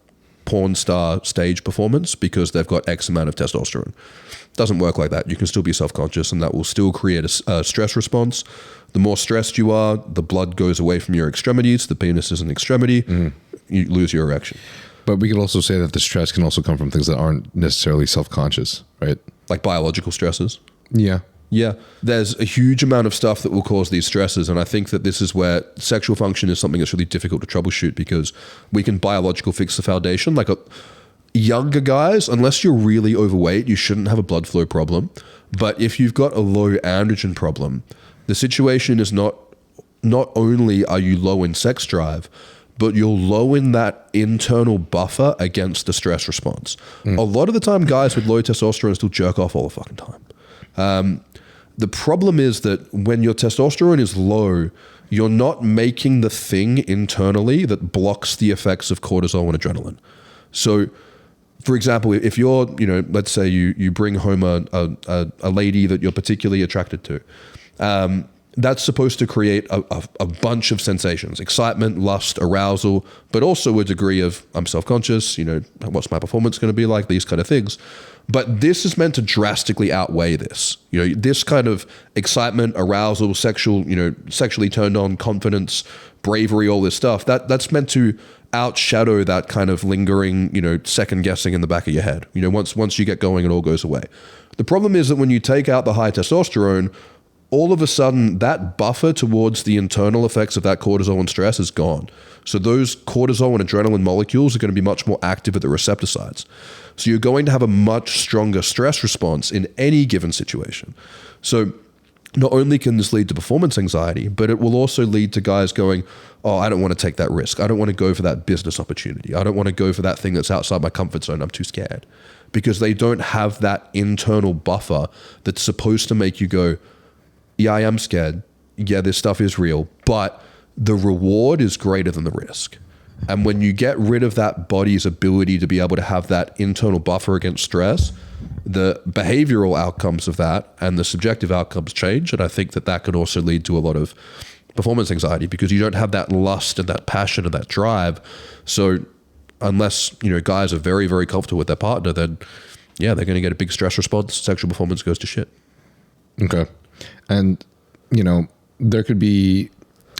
porn star stage performance because they've got X amount of testosterone. Doesn't work like that. You can still be self-conscious, and that will still create a stress response. The more stressed you are, the blood goes away from your extremities. The penis is an extremity. You lose your erection. But we could also say that the stress can also come from things that aren't necessarily self-conscious, right? Like biological stresses. Yeah. Yeah, there's a huge amount of stuff that will cause these stresses, and I think that this is where sexual function is something that's really difficult to troubleshoot, because we can biological fix the foundation. Like younger guys, unless you're really overweight, you shouldn't have a blood flow problem. But if you've got a low androgen problem, the situation is not only are you low in sex drive, but you're low in that internal buffer against the stress response. A lot of the time, guys with low testosterone still jerk off all the fucking time. The problem is that when your testosterone is low, you're not making the thing internally that blocks the effects of cortisol and adrenaline. So, for example, if you're, let's say you bring home a lady that you're particularly attracted to, that's supposed to create a bunch of sensations: excitement, lust, arousal, but also a degree of, I'm self-conscious, what's my performance going to be like, these kind of things. But this is meant to drastically outweigh this. This kind of excitement, arousal, sexually turned on, confidence, bravery, all this stuff, that's meant to outshadow that kind of lingering, second guessing in the back of your head. Once you get going, it all goes away. The problem is that when you take out the high testosterone, all of a sudden that buffer towards the internal effects of that cortisol and stress is gone. So those cortisol and adrenaline molecules are going to be much more active at the receptor sites. So you're going to have a much stronger stress response in any given situation. So not only can this lead to performance anxiety, but it will also lead to guys going, oh, I don't want to take that risk. I don't want to go for that business opportunity. I don't want to go for that thing that's outside my comfort zone. I'm too scared. Because they don't have that internal buffer that's supposed to make you go, yeah, I am scared. Yeah, this stuff is real, but the reward is greater than the risk. And when you get rid of that body's ability to be able to have that internal buffer against stress, the behavioral outcomes of that and the subjective outcomes change. And I think that could also lead to a lot of performance anxiety, because you don't have that lust and that passion and that drive. So unless, guys are very, very comfortable with their partner, then yeah, they're going to get a big stress response. Sexual performance goes to shit. Okay. And, there could be,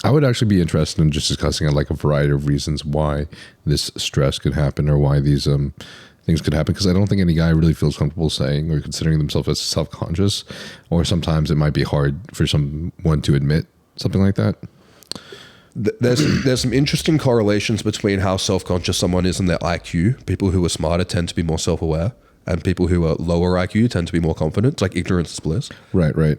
I would actually be interested in just discussing like a variety of reasons why this stress could happen, or why these things could happen. Because I don't think any guy really feels comfortable saying or considering themselves as self-conscious, or sometimes it might be hard for someone to admit something like that. There's some interesting correlations between how self-conscious someone is and their IQ. People who are smarter tend to be more self-aware, and people who are lower IQ tend to be more confident. It's like ignorance is bliss. Right.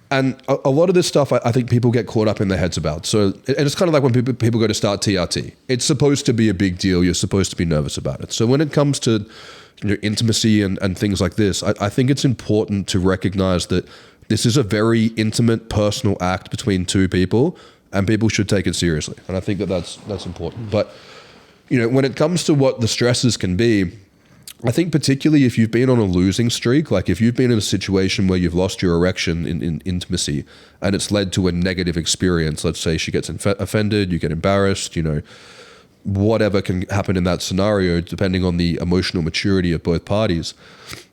And a lot of this stuff, I think people get caught up in their heads about. So, and it's kind of like when people go to start TRT. It's supposed to be a big deal. You're supposed to be nervous about it. So when it comes to intimacy and things like this, I think it's important to recognize that this is a very intimate, personal act between two people, and people should take it seriously. And I think that's important. But when it comes to what the stresses can be, I think particularly if you've been on a losing streak, like if you've been in a situation where you've lost your erection in intimacy and it's led to a negative experience, let's say she gets offended, you get embarrassed, whatever can happen in that scenario, depending on the emotional maturity of both parties.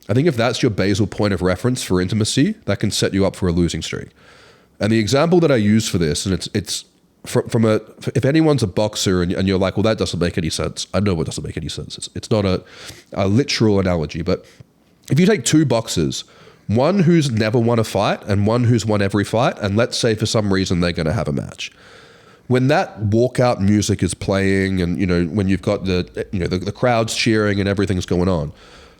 I think if that's your basal point of reference for intimacy, that can set you up for a losing streak. And the example that I use for this, and it's if anyone's a boxer and you're like, well, that doesn't make any sense. I know it doesn't make any sense. It's not a literal analogy, but if you take two boxers, one who's never won a fight and one who's won every fight, and let's say for some reason they're going to have a match. When that walkout music is playing, and when you've got the crowd's cheering and everything's going on,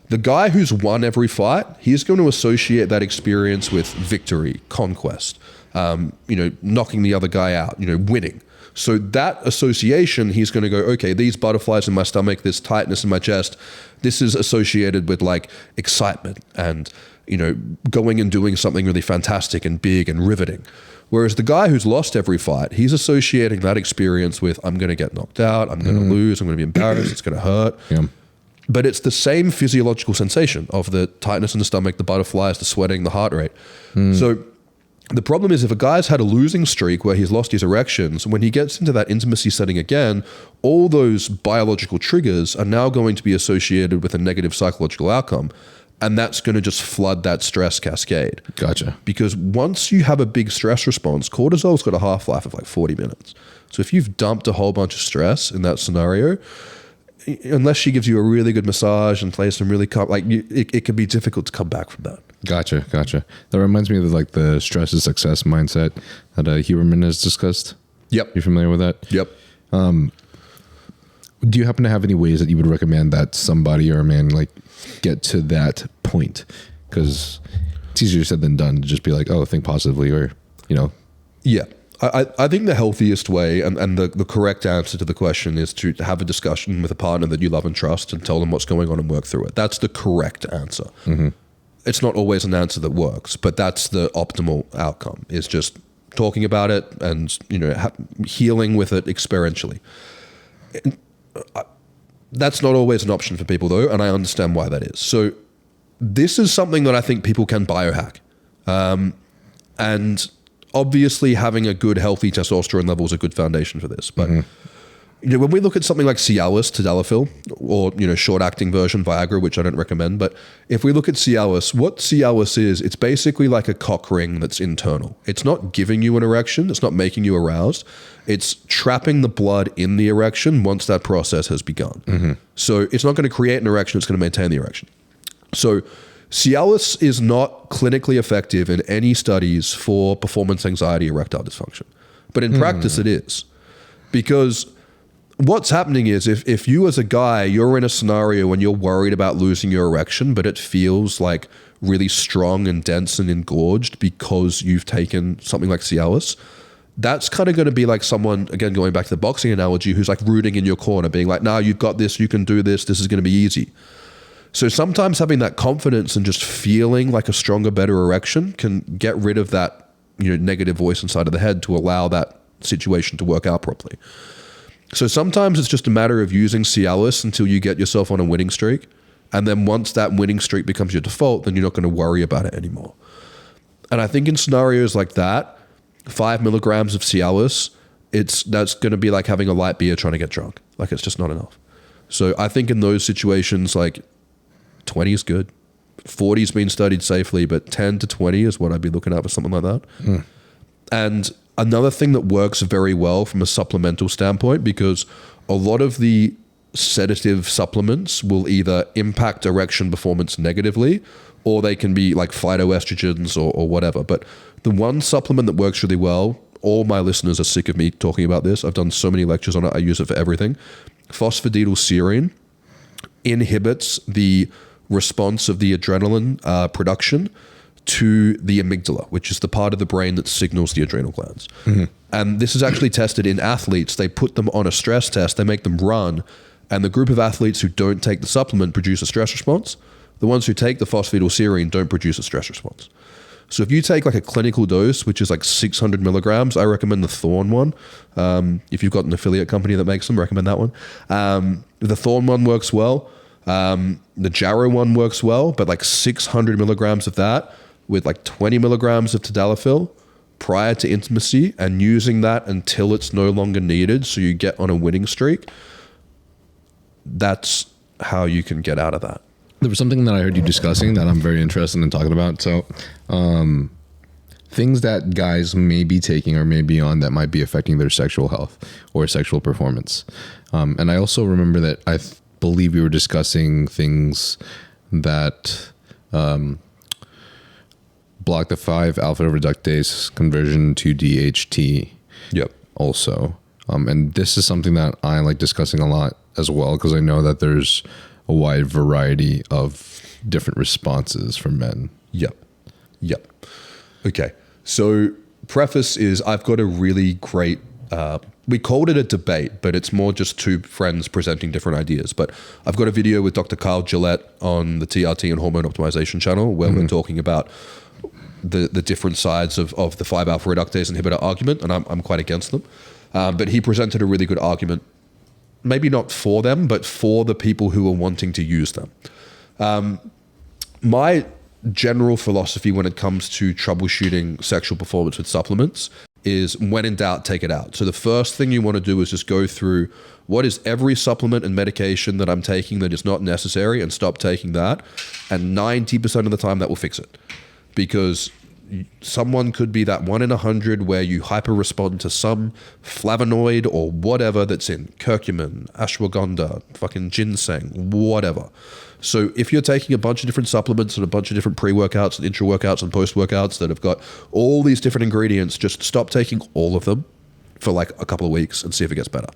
the guy who's won every fight, he's going to associate that experience with victory, conquest. Knocking the other guy out, winning. So that association, he's going to go, okay, these butterflies in my stomach, this tightness in my chest, this is associated with like excitement and, going and doing something really fantastic and big and riveting. Whereas the guy who's lost every fight, he's associating that experience with, I'm going to get knocked out, I'm going to lose, I'm going to be embarrassed, it's going to hurt. Yeah. But it's the same physiological sensation of the tightness in the stomach, the butterflies, the sweating, the heart rate. So The problem is if a guy's had a losing streak where he's lost his erections, when he gets into that intimacy setting again, all those biological triggers are now going to be associated with a negative psychological outcome. And that's going to just flood that stress cascade. Gotcha. Because once you have a big stress response, cortisol's got a half-life of like 40 minutes. So if you've dumped a whole bunch of stress in that scenario, unless she gives you a really good massage and plays some really it can be difficult to come back from that. Gotcha. That reminds me of like the stress is success mindset that Huberman has discussed. Yep. You familiar with that? Yep. Do you happen to have any ways that you would recommend that somebody or a man like get to that point? Because it's easier said than done to just be like, oh, think positively, or, you know. Yeah. I think the healthiest way and the correct answer to the question is to have a discussion with a partner that you love and trust and tell them what's going on and work through it. That's the correct answer. Mm-hmm. It's not always an answer that works, but that's the optimal outcome, is just talking about it and, you know, healing with it experientially. That's not always an option for people though, and I understand why that is. So this is something that I think people can biohack. And obviously having a good, healthy testosterone level is a good foundation for this. But you know, when we look at something like Cialis, tadalafil, or, you know, short-acting version Viagra, which I don't recommend, but if we look at Cialis, what Cialis is, it's basically like a cock ring that's internal. It's not giving you an erection. It's not making you aroused. It's trapping the blood in the erection once that process has begun. Mm-hmm. So it's not going to create an erection. It's going to maintain the erection. So Cialis is not clinically effective in any studies for performance anxiety, erectile dysfunction. But in practice, it is. Because what's happening is if you as a guy, you're in a scenario when you're worried about losing your erection, but it feels like really strong and dense and engorged because you've taken something like Cialis, that's kind of going to be like someone, again, going back to the boxing analogy, who's like rooting in your corner, being like, nah, you've got this, you can do this is going to be easy. So sometimes having that confidence and just feeling like a stronger, better erection can get rid of that, you know, negative voice inside of the head to allow that situation to work out properly. So sometimes it's just a matter of using Cialis until you get yourself on a winning streak. And then once that winning streak becomes your default, then you're not going to worry about it anymore. And I think in scenarios like that, 5 milligrams of Cialis, that's going to be like having a light beer trying to get drunk. Like, it's just not enough. So I think in those situations, like 20 is good. 40's been studied safely, but 10 to 20 is what I'd be looking at for something like that. And another thing that works very well from a supplemental standpoint, because a lot of the sedative supplements will either impact erection performance negatively, or they can be like phytoestrogens or whatever. But the one supplement that works really well, all my listeners are sick of me talking about this. I've done so many lectures on it. I use it for everything. Phosphatidylserine inhibits the response of the adrenaline production to the amygdala, which is the part of the brain that signals the adrenal glands. Mm-hmm. And this is actually tested in athletes. They put them on a stress test, they make them run, and the group of athletes who don't take the supplement produce a stress response. The ones who take the phosphatidylserine don't produce a stress response. So if you take like a clinical dose, which is like 600 milligrams, I recommend the Thorne one. If you've got an affiliate company that makes them, recommend that one. The Thorne one works well. The Jarrow one works well, but like 600 milligrams of that with like 20 milligrams of tadalafil prior to intimacy, and using that until it's no longer needed so you get on a winning streak, that's how you can get out of that. There was something that I heard you discussing that I'm very interested in talking about. So things that guys may be taking or may be on that might be affecting their sexual health or sexual performance. And I also remember that I believe we were discussing things that block the 5-alpha reductase conversion to DHT. Yep. Also. And this is something that I like discussing a lot as well, because I know that there's a wide variety of different responses from men. Yep. Okay. So preface is I've got a really great, we called it a debate, but it's more just two friends presenting different ideas. But I've got a video with Dr. Kyle Gillette on the TRT and hormone optimization channel where we're talking about the different sides of the 5-alpha reductase inhibitor argument, and I'm quite against them. But he presented a really good argument, maybe not for them, but for the people who are wanting to use them. My general philosophy when it comes to troubleshooting sexual performance with supplements is, when in doubt, take it out. So the first thing you want to do is just go through what is every supplement and medication that I'm taking that is not necessary, and stop taking that. And 90% of the time that will fix it. Because someone could be that 1 in 100 where you hyper respond to some flavonoid or whatever that's in curcumin, ashwagandha, fucking ginseng, whatever. So if you're taking a bunch of different supplements and a bunch of different pre-workouts and intra-workouts and post-workouts that have got all these different ingredients, just stop taking all of them for like a couple of weeks and see if it gets better.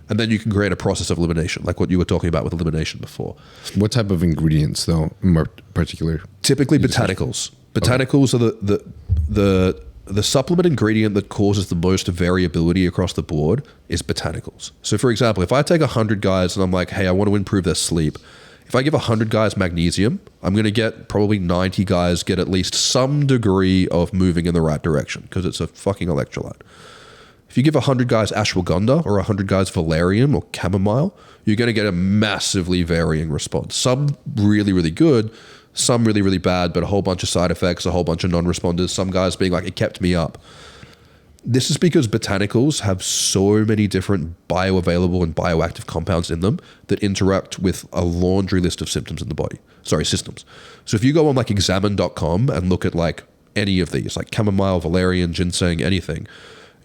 And then you can create a process of elimination, like what you were talking about with elimination before. What type of ingredients, though, in particular? Typically botanicals. Botanicals are the supplement ingredient that causes the most variability across the board is botanicals. So for example, if I take 100 guys and I'm like, hey, I want to improve their sleep. If I give 100 guys magnesium, I'm going to get probably 90 guys get at least some degree of moving in the right direction, because it's a fucking electrolyte. If you give 100 guys ashwagandha or 100 guys valerian or chamomile, you're going to get a massively varying response. Some really, really good, some really, really bad, but a whole bunch of side effects, a whole bunch of non-responders, some guys being like, it kept me up. This is because botanicals have so many different bioavailable and bioactive compounds in them that interact with a laundry list of systems in the body. Systems. So if you go on like examine.com and look at like any of these, like chamomile, valerian, ginseng, anything,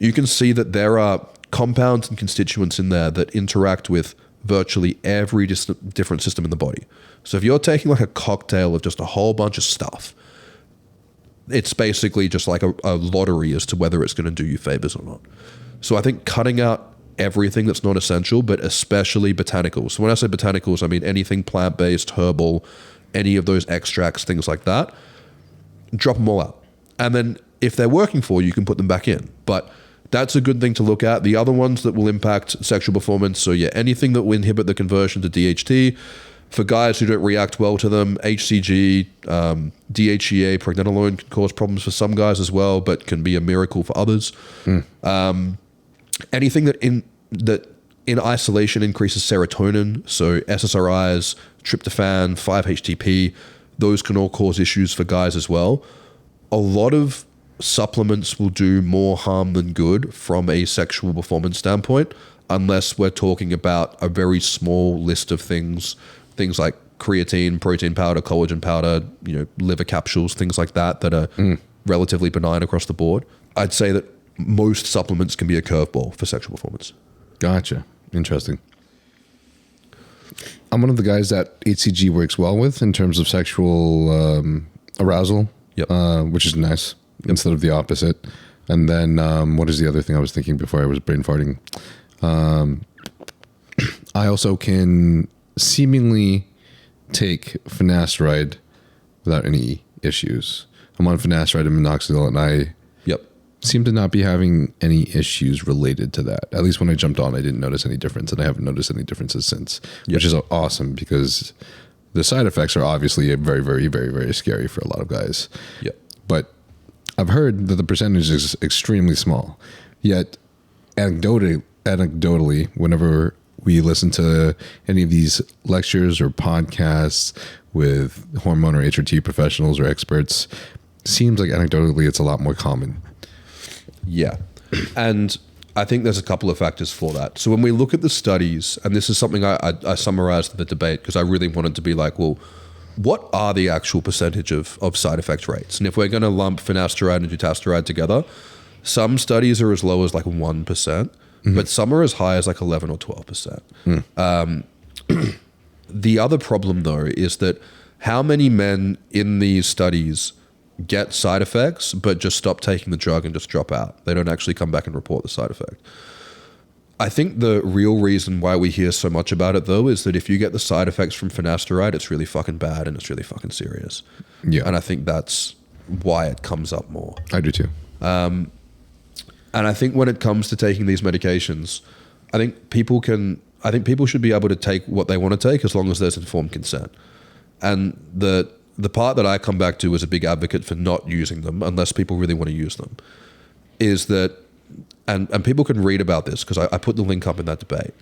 you can see that there are compounds and constituents in there that interact with virtually every different system in the body. So if you're taking like a cocktail of just a whole bunch of stuff, it's basically just like a lottery as to whether it's going to do you favors or not. So I think cutting out everything that's not essential, but especially botanicals. So when I say botanicals, I mean anything plant-based, herbal, any of those extracts, things like that, drop them all out. And then if they're working for you, you can put them back in. But that's a good thing to look at. The other ones that will impact sexual performance, so yeah, anything that will inhibit the conversion to DHT. For guys who don't react well to them, HCG, DHEA, Pregnenolone can cause problems for some guys as well, but can be a miracle for others. Anything that in isolation increases serotonin, so SSRIs, tryptophan, 5-HTP, those can all cause issues for guys as well. A lot of supplements will do more harm than good from a sexual performance standpoint, unless we're talking about a very small list of things like creatine, protein powder, collagen powder, liver capsules, things like that are relatively benign across the board. I'd say that most supplements can be a curveball for sexual performance. Gotcha. Interesting. I'm one of the guys that HCG works well with in terms of sexual arousal, which is nice, instead of the opposite. And then what is the other thing I was thinking before I was brain farting? I also can seemingly take Finasteride without any issues. I'm on Finasteride and minoxidil, and I seem to not be having any issues related to that. At least when I jumped on, I didn't notice any difference, and I haven't noticed any differences since, which is awesome, because the side effects are obviously very, very, very, very scary for a lot of guys. But I've heard that the percentage is extremely small. Yet, anecdotally, whenever we listen to any of these lectures or podcasts with hormone or HRT professionals or experts, seems like anecdotally it's a lot more common. Yeah. And I think there's a couple of factors for that. So when we look at the studies, and this is something I summarized in the debate because I really wanted to be like, well, what are the actual percentage of side effect rates? And if we're going to lump finasteride and dutasteride together, some studies are as low as like 1%. But some are as high as like 11 or 12%. The other problem, though, is that how many men in these studies get side effects but just stop taking the drug and just drop out? They don't actually come back and report the side effect. I think the real reason why we hear so much about it, though, is that if you get the side effects from finasteride, it's really fucking bad and it's really fucking serious. And I think that's why it comes up more. I do too. And I think when it comes to taking these medications, I think people should be able to take what they want to take as long as there's informed consent. And the part that I come back to as a big advocate for not using them, unless people really want to use them, is that, and people can read about this because I put the link up in that debate.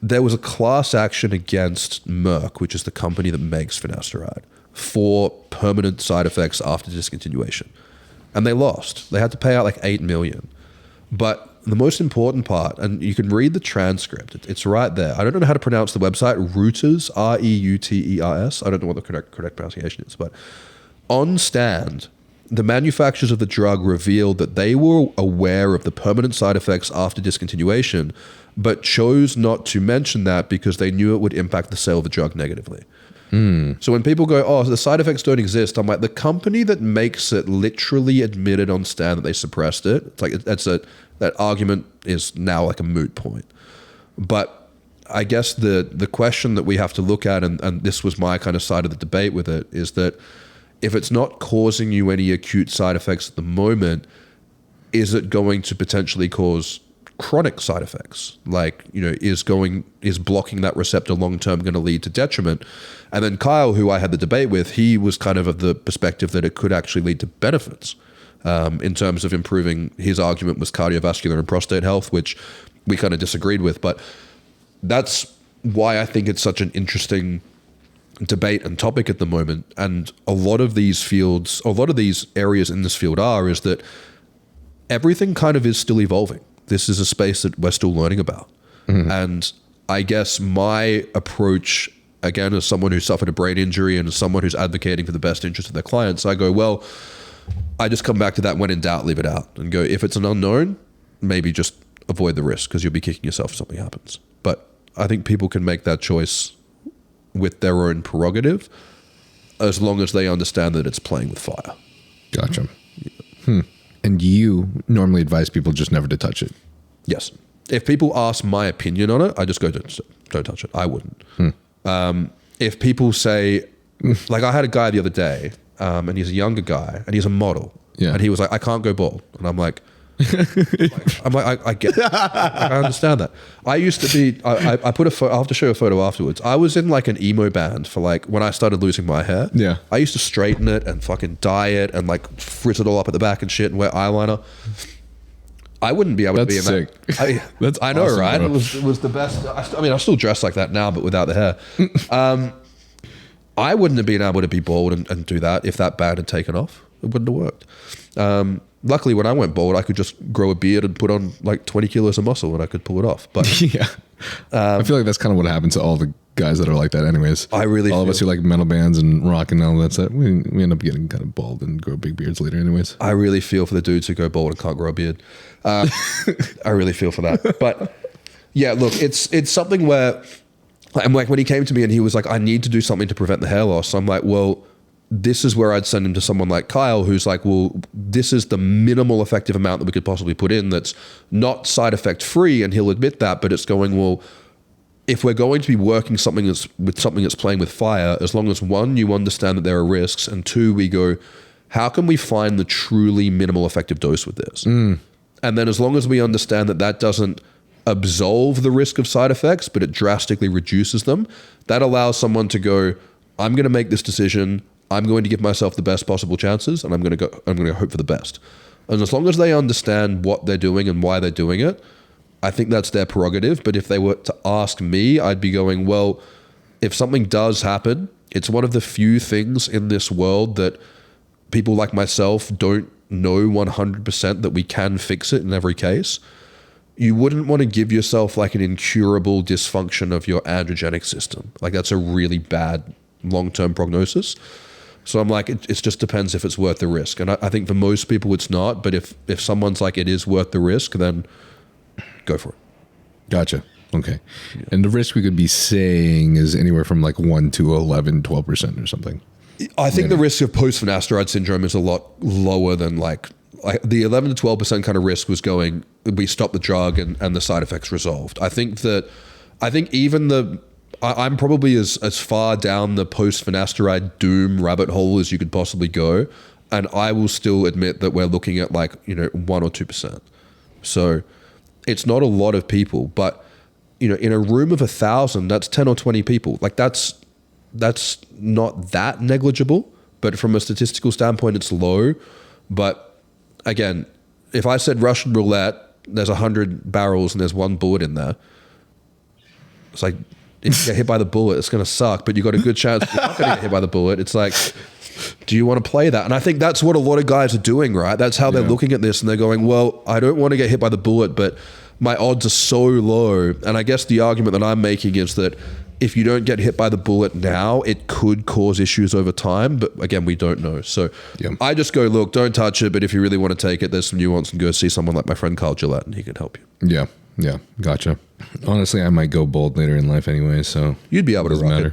There was a class action against Merck, which is the company that makes finasteride, for permanent side effects after discontinuation. And they lost. They had to pay out like $8 million. But the most important part, and you can read the transcript, it's right there. I don't know how to pronounce the website, Reuters, Reuters. I don't know what the correct pronunciation is, but on stand, the manufacturers of the drug revealed that they were aware of the permanent side effects after discontinuation, but chose not to mention that because they knew it would impact the sale of the drug negatively. So when people go, oh, the side effects don't exist, I'm like, the company that makes it literally admitted on stand that they suppressed it. It's like, that argument is now like a moot point. But I guess the question that we have to look at, and this was my kind of side of the debate with it, is that if it's not causing you any acute side effects at the moment, is it going to potentially cause chronic side effects? Like, is blocking that receptor long-term going to lead to detriment? And then Kyle, who I had the debate with, he was kind of the perspective that it could actually lead to benefits in terms of improving. His argument was cardiovascular and prostate health, which we kind of disagreed with. But that's why I think it's such an interesting debate and topic at the moment. And a lot of these areas in this field is that everything kind of is still evolving. This is a space that we're still learning about. And I guess my approach, again, as someone who suffered a brain injury and as someone who's advocating for the best interest of their clients, I go, well, I just come back to that when in doubt, leave it out and go, if it's an unknown, maybe just avoid the risk because you'll be kicking yourself if something happens. But I think people can make that choice with their own prerogative as long as they understand that it's playing with fire. Gotcha. And you normally advise people just never to touch it? Yes. If people ask my opinion on it, I just go, don't touch it. I wouldn't. If people say, like I had a guy the other day, and he's a younger guy, and he's a model. Yeah. And he was like, I can't go bald. And I'm like, I get it. I understand that. I used to be, I put a photo, I'll have to show you a photo afterwards. I was in like an emo band for like, when I started losing my hair. Yeah. I used to straighten it and fucking dye it and like frizz it all up at the back and shit and wear eyeliner. I wouldn't be able to be in that. That's I know, awesome, right? Bro. It was the best. I mean, I still dress like that now, but without the hair. I wouldn't have been able to be bald and do that if that band had taken off. It wouldn't have worked. Luckily, when I went bald, I could just grow a beard and put on like 20 kilos of muscle and I could pull it off. But yeah, I feel like that's kind of what happens to all the guys that are like that anyways. I really all of us who like metal bands and rock and all that stuff, we end up getting kind of bald and grow big beards later anyways. I really feel for the dudes who go bald and can't grow a beard. I really feel for that. But yeah, look, it's something where I'm like, when he came to me and he was like, I need to do something to prevent the hair loss. I'm like, well, this is where I'd send him to someone like Kyle, who's like, well, this is the minimal effective amount that we could possibly put in that's not side effect free. And he'll admit that, but it's going, well, if we're going to be working something that's playing with fire, as long as one, you understand that there are risks, and two, we go, how can we find the truly minimal effective dose with this? And then as long as we understand that that doesn't absolve the risk of side effects, but it drastically reduces them, that allows someone to go, I'm going to make this decision. I'm going to give myself the best possible chances, and I'm going to hope for the best. And as long as they understand what they're doing and why they're doing it, I think that's their prerogative. But if they were to ask me, I'd be going, well, if something does happen, it's one of the few things in this world that people like myself don't know 100% that we can fix it in every case. You wouldn't want to give yourself like an incurable dysfunction of your androgenic system. Like that's a really bad long-term prognosis. So I'm like, it just depends if it's worth the risk. And I think for most people it's not, but if someone's like, it is worth the risk, then go for it. Gotcha. Okay. Yeah. And the risk we could be saying is anywhere from like 1 to 11, 12% or something. I think the risk of post-finasteride syndrome is a lot lower than like the 11 to 12% kind of risk was going, we stop the drug and the side effects resolved. I think even I'm probably as far down the post-finasteride doom rabbit hole as you could possibly go. And I will still admit that we're looking at like, 1 or 2%. So it's not a lot of people, but in a room of 1,000, that's 10 or 20 people. Like that's not that negligible, but from a statistical standpoint, it's low. But again, if I said Russian roulette, there's 100 barrels and there's one bullet in there. It's like, if you get hit by the bullet, it's going to suck, but you got a good chance you're not going to get hit by the bullet. It's like, do you want to play that? And I think that's what a lot of guys are doing, right? That's how they're looking at this, and they're going, well, I don't want to get hit by the bullet, but my odds are so low. And I guess the argument that I'm making is that if you don't get hit by the bullet now, it could cause issues over time. But again, we don't know. So I just go, look, don't touch it. But if you really want to take it, there's some nuance, and go see someone like my friend Carl Gillette, and he can help you. Yeah. Yeah. Gotcha. Honestly, I might go bald later in life anyway. So you'd be able to rock it.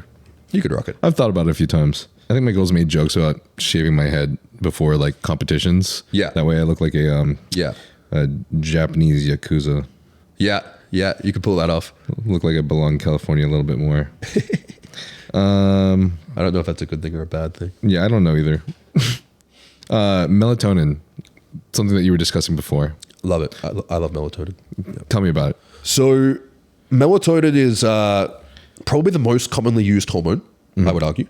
You could rock it. I've thought about it a few times. I think my girls made jokes about shaving my head before like competitions. Yeah. That way I look like a Japanese Yakuza. Yeah. Yeah. You could pull that off. Look like I belong in California a little bit more. I don't know if that's a good thing or a bad thing. Yeah, I don't know either. Melatonin, something that you were discussing before. Love it. I love melatonin. Yeah. Tell me about it. So melatonin is probably the most commonly used hormone, I would argue.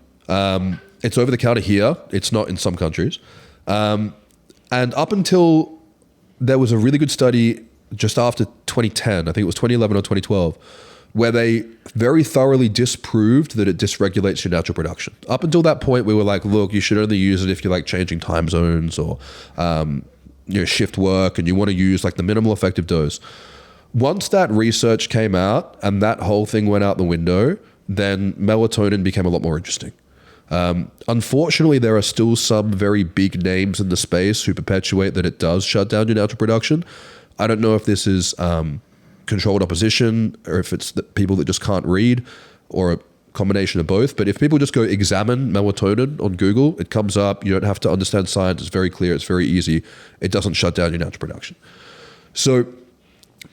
It's over the counter here. It's not in some countries. And up until there was a really good study just after 2010, I think it was 2011 or 2012, where they very thoroughly disproved that it dysregulates your natural production. Up until that point, we were like, look, you should only use it if you're like changing time zones or shift work, and you want to use like the minimal effective dose. Once that research came out and that whole thing went out the window, then melatonin became a lot more interesting. Unfortunately, there are still some very big names in the space who perpetuate that it does shut down your natural production. I don't know if this is controlled opposition or if it's the people that just can't read or a combination of both. But if people just go examine melatonin on Google, it comes up. You don't have to understand science. It's very clear. It's very easy. It doesn't shut down your natural production. So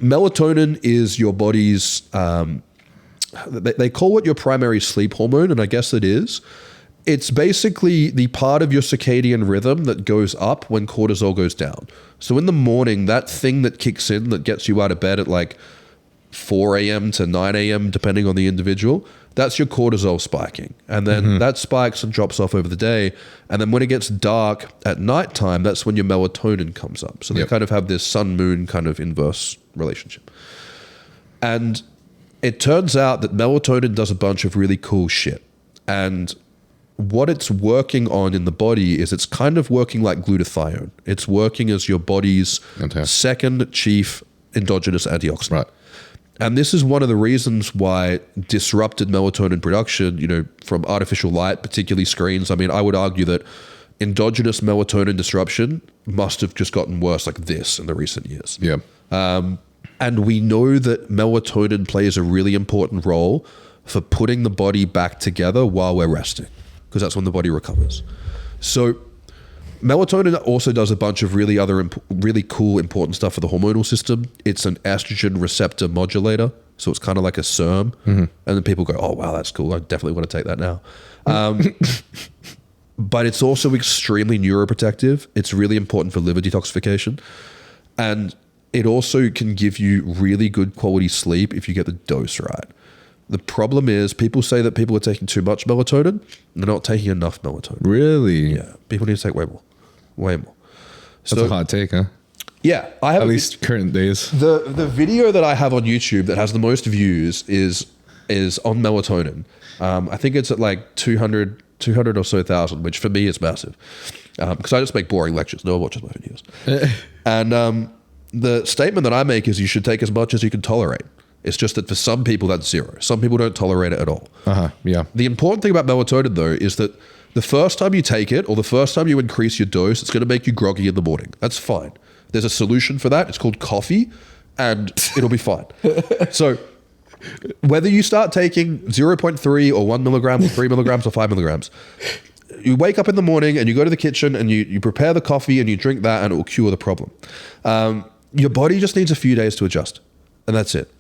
melatonin is your body's, they call it your primary sleep hormone, and I guess it is. It's basically the part of your circadian rhythm that goes up when cortisol goes down. So in the morning, that thing that kicks in that gets you out of bed at like 4 a.m. to 9 a.m., depending on the individual, that's your cortisol spiking. And then that spikes and drops off over the day. And then when it gets dark at nighttime, that's when your melatonin comes up. So they kind of have this sun-moon kind of inverse relationship. And it turns out that melatonin does a bunch of really cool shit. And what it's working on in the body is it's kind of working like glutathione. It's working as your body's second chief endogenous antioxidant. Right. And this is one of the reasons why disrupted melatonin production, from artificial light, particularly screens. I mean, I would argue that endogenous melatonin disruption must have just gotten worse like this in the recent years. Yeah. And we know that melatonin plays a really important role for putting the body back together while we're resting, because that's when the body recovers. So melatonin also does a bunch of really cool, important stuff for the hormonal system. It's an estrogen receptor modulator. So it's kind of like a SERM. And then people go, oh, wow, that's cool. I definitely want to take that now. But it's also extremely neuroprotective. It's really important for liver detoxification. And it also can give you really good quality sleep if you get the dose right. The problem is people say that people are taking too much melatonin. They're not taking enough melatonin. Really? Yeah. People need to take way more. Way more. That's a hot take, huh? Yeah. I have at least current days. The video that I have on YouTube that has the most views is on melatonin. I think it's at like 200 or so thousand, which for me is massive. Because I just make boring lectures. No one watches my videos. And the statement that I make is you should take as much as you can tolerate. It's just that for some people, that's zero. Some people don't tolerate it at all. Yeah. The important thing about melatonin, though, is that the first time you take it or the first time you increase your dose, it's going to make you groggy in the morning. That's fine. There's a solution for that. It's called coffee, and it'll be fine. So whether you start taking 0.3 or 1 milligram or 3 milligrams or 5 milligrams, you wake up in the morning and you go to the kitchen and you prepare the coffee and you drink that, and it will cure the problem. Your body just needs a few days to adjust, and that's it.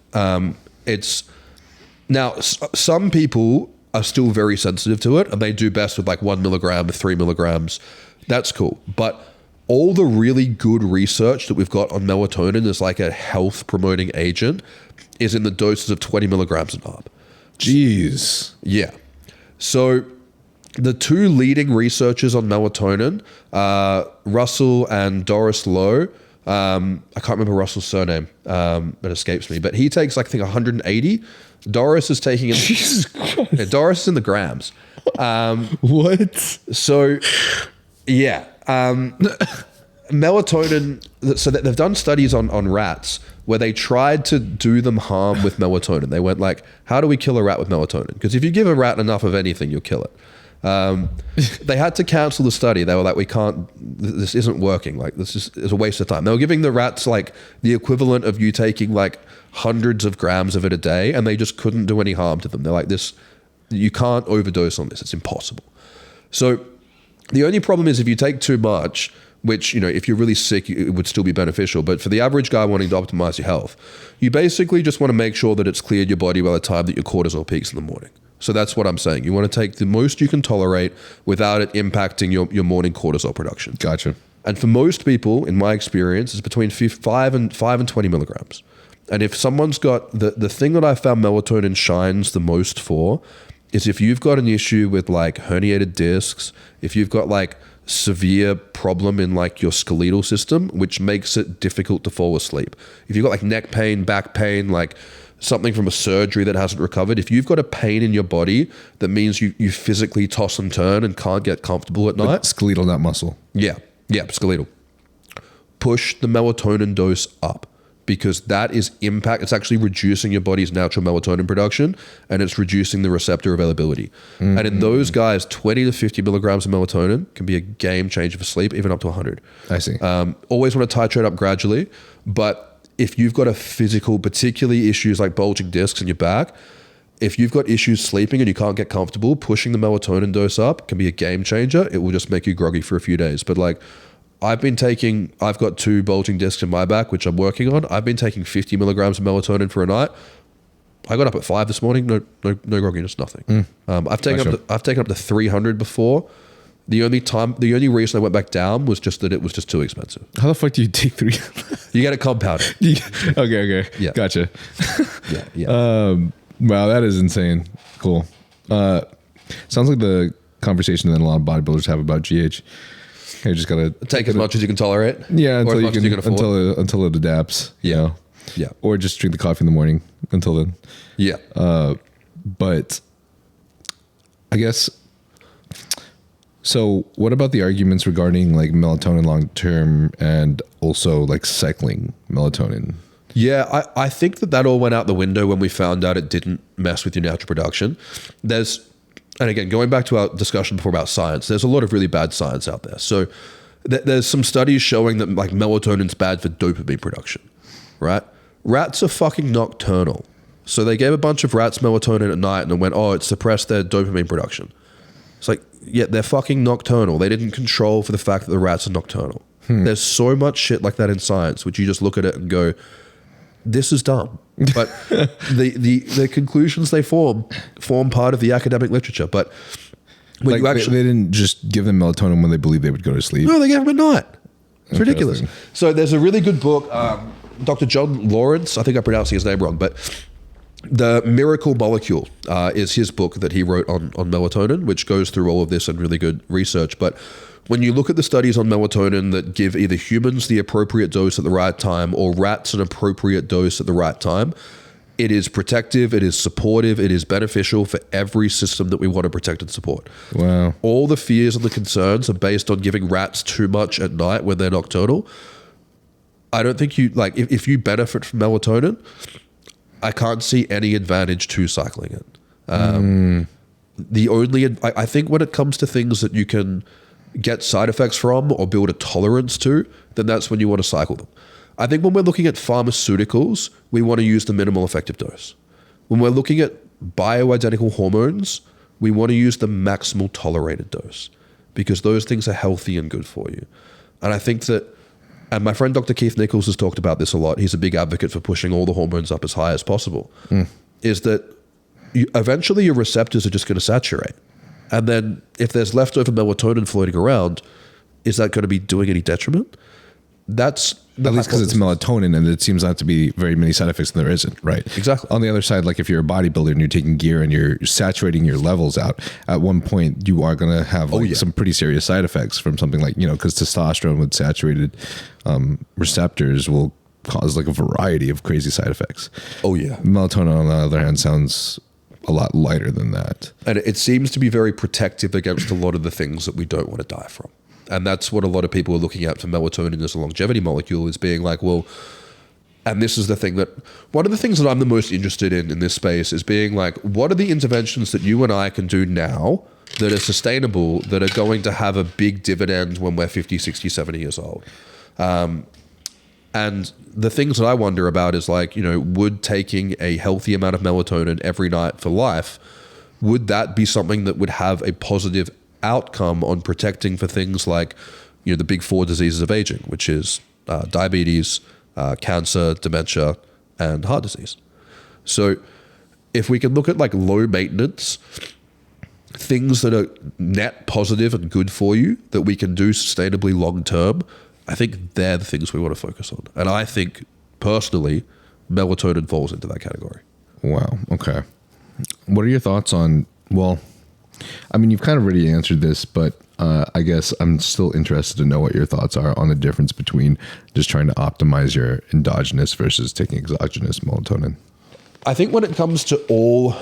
Some people are still very sensitive to it, and they do best with like 1 milligram, 3 milligrams. That's cool. But all the really good research that we've got on melatonin as like a health promoting agent is in the doses of 20 milligrams and up. Jeez. Yeah. So the two leading researchers on melatonin, Russell and Doris Lowe, I can't remember Russell's surname. It escapes me. But he takes, like, I think 180 Doris is taking it. Jesus Christ. Yeah, Doris is in the grams. What? So, yeah. Melatonin, so they've done studies on rats where they tried to do them harm with melatonin. They went like, how do we kill a rat with melatonin? Because if you give a rat enough of anything, you'll kill it. They had to cancel the study. They were like, this isn't working. Like, this is a waste of time. They were giving the rats like the equivalent of you taking like hundreds of grams of it a day, and they just couldn't do any harm to them. They're like, you can't overdose on this. It's impossible. So the only problem is if you take too much, which, if you're really sick, it would still be beneficial. But for the average guy wanting to optimize your health, you basically just want to make sure that it's cleared your body by the time that your cortisol peaks in the morning. So that's what I'm saying. You want to take the most you can tolerate without it impacting your morning cortisol production. Gotcha. And for most people, in my experience, it's between 5 and 20 milligrams. And if someone's got the thing that I found melatonin shines the most for is if you've got an issue with like herniated discs, if you've got like severe problem in like your skeletal system, which makes it difficult to fall asleep. If you've got like neck pain, back pain, like something from a surgery that hasn't recovered, if you've got a pain in your body that means you physically toss and turn and can't get comfortable at night. But skeletal, not muscle. Yeah, skeletal. Push the melatonin dose up, because that is it's actually reducing your body's natural melatonin production, and it's reducing the receptor availability. Mm-hmm. And in those guys, 20 to 50 milligrams of melatonin can be a game changer for sleep, even up to 100. I see. Always want to titrate up gradually, but if you've got a physical, particularly issues like bulging discs in your back, if you've got issues sleeping and you can't get comfortable, pushing the melatonin dose up can be a game changer. It will just make you groggy for a few days. But like, I've got 2 bulging discs in my back, which I'm working on. I've been taking 50 milligrams of melatonin for a night. I got up at 5 this morning. No grogginess, nothing. I've taken up to 300 before. The only reason I went back down was just that it was just too expensive. How the fuck do you take 3? You get it compounded. Okay. Yeah. Gotcha. Yeah. Wow, that is insane. Cool. Sounds like the conversation that a lot of bodybuilders have about GH. You just gotta take as much as you can tolerate. Yeah, until you can afford. until it adapts. Yeah. Or just drink the coffee in the morning until then. Yeah. But I guess. So what about the arguments regarding like melatonin long term and also like cycling melatonin? Yeah, I think that all went out the window when we found out it didn't mess with your natural production. And again, going back to our discussion before about science, there's a lot of really bad science out there. So there's some studies showing that like melatonin's bad for dopamine production, right? Rats are fucking nocturnal. So they gave a bunch of rats melatonin at night and then went, it suppressed their dopamine production. It's like, yeah, they're fucking nocturnal. They didn't control for the fact that the rats are nocturnal. There's so much shit like that in science, which you just look at it and go, this is dumb. But the conclusions they form part of the academic literature. But when like they didn't just give them melatonin when they believed they would go to sleep. No, they gave them at night. It's ridiculous. So there's a really good book, Dr. John Lawrence, I think I'm pronouncing his name wrong, but The Miracle Molecule is his book that he wrote on melatonin, which goes through all of this and really good research. But when you look at the studies on melatonin that give either humans the appropriate dose at the right time or rats an appropriate dose at the right time, it is protective, it is supportive, it is beneficial for every system that we want to protect and support. Wow. All the fears and the concerns are based on giving rats too much at night when they're nocturnal. I don't think if you benefit from melatonin, I can't see any advantage to cycling it. I think when it comes to things that you can get side effects from or build a tolerance to, then that's when you want to cycle them. I think when we're looking at pharmaceuticals, we want to use the minimal effective dose. When we're looking at bioidentical hormones, we want to use the maximal tolerated dose because those things are healthy and good for you. And I think that, and my friend Dr. Keith Nichols has talked about this a lot, he's a big advocate for pushing all the hormones up as high as possible, is that eventually your receptors are just going to saturate. And then if there's leftover melatonin floating around, is that going to be doing any detriment? That's at least because it's melatonin and it seems not to be very many side effects and there isn't, right? Exactly. On the other side, like if you're a bodybuilder and you're taking gear and you're saturating your levels out, at one point you are going to have some pretty serious side effects from something like, because testosterone with saturated receptors will cause like a variety of crazy side effects. Oh yeah. Melatonin, on the other hand, sounds a lot lighter than that. And it seems to be very protective against a lot of the things that we don't want to die from. And that's what a lot of people are looking at for melatonin as a longevity molecule, is being like, well, and this is the thing that, one of the things that I'm the most interested in this space is being like, what are the interventions that you and I can do now that are sustainable, that are going to have a big dividend when we're 50, 60, 70 years old? And the things that I wonder about is like, you know, would taking a healthy amount of melatonin every night for life, would that be something that would have a positive outcome on protecting for things like, you know, the big 4 diseases of aging, which is diabetes, cancer, dementia, and heart disease. So if we can look at like low maintenance, things that are net positive and good for you that we can do sustainably long term, I think they're the things we want to focus on. And I think personally, melatonin falls into that category. Wow. Okay. What are your thoughts on, well, I mean, you've kind of already answered this, but I guess I'm still interested to know what your thoughts are on the difference between just trying to optimize your endogenous versus taking exogenous melatonin. I think when it comes to all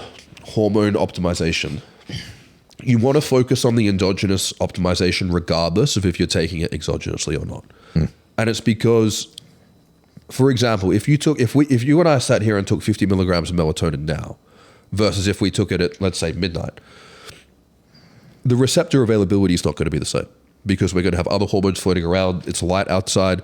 hormone optimization, you want to focus on the endogenous optimization regardless of if you're taking it exogenously or not. And it's because, for example, if you and I sat here and took 50 milligrams of melatonin now versus if we took it at, let's say, midnight, the receptor availability is not going to be the same because we're going to have other hormones floating around. It's light outside.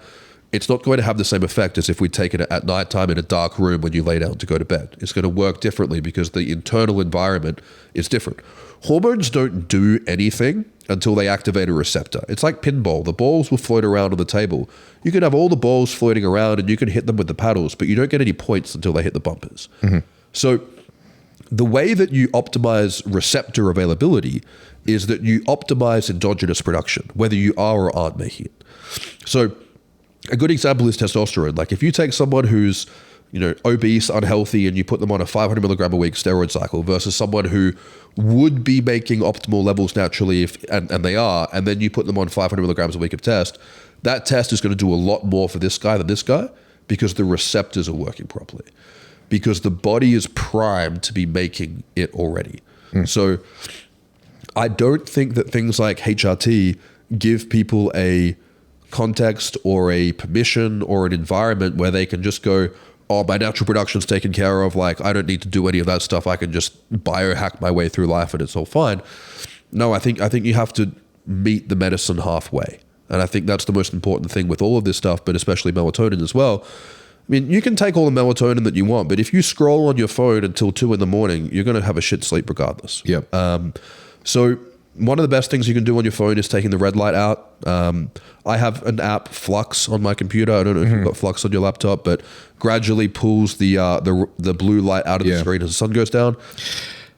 It's not going to have the same effect as if we'd taken it at nighttime in a dark room when you lay down to go to bed. It's going to work differently because the internal environment is different. Hormones don't do anything until they activate a receptor. It's like pinball. The balls will float around on the table. You can have all the balls floating around and you can hit them with the paddles, but you don't get any points until they hit the bumpers. So the way that you optimize receptor availability is that you optimize endogenous production, whether you are or aren't making it. So a good example is testosterone. Like if you take someone who's, you know, obese, unhealthy, and you put them on a 500 milligram a week steroid cycle versus someone who would be making optimal levels naturally, and they are, and then you put them on 500 milligrams a week of test, that test is going to do a lot more for this guy than this guy because the receptors are working properly, because the body is primed to be making it already. So I don't think that things like HRT give people a context or a permission or an environment where they can just go, oh, my natural production's taken care of. Like, I don't need to do any of that stuff. I can just biohack my way through life and it's all fine. No, I think you have to meet the medicine halfway. And I think that's the most important thing with all of this stuff, but especially melatonin as well. I mean, you can take all the melatonin that you want, but if you scroll on your phone until 2 a.m, you're going to have a shit sleep regardless. Yep. So one of the best things you can do on your phone is taking the red light out. I have an app, Flux, on my computer. I don't know if you've got Flux on your laptop, but gradually pulls the blue light out of the screen as the sun goes down.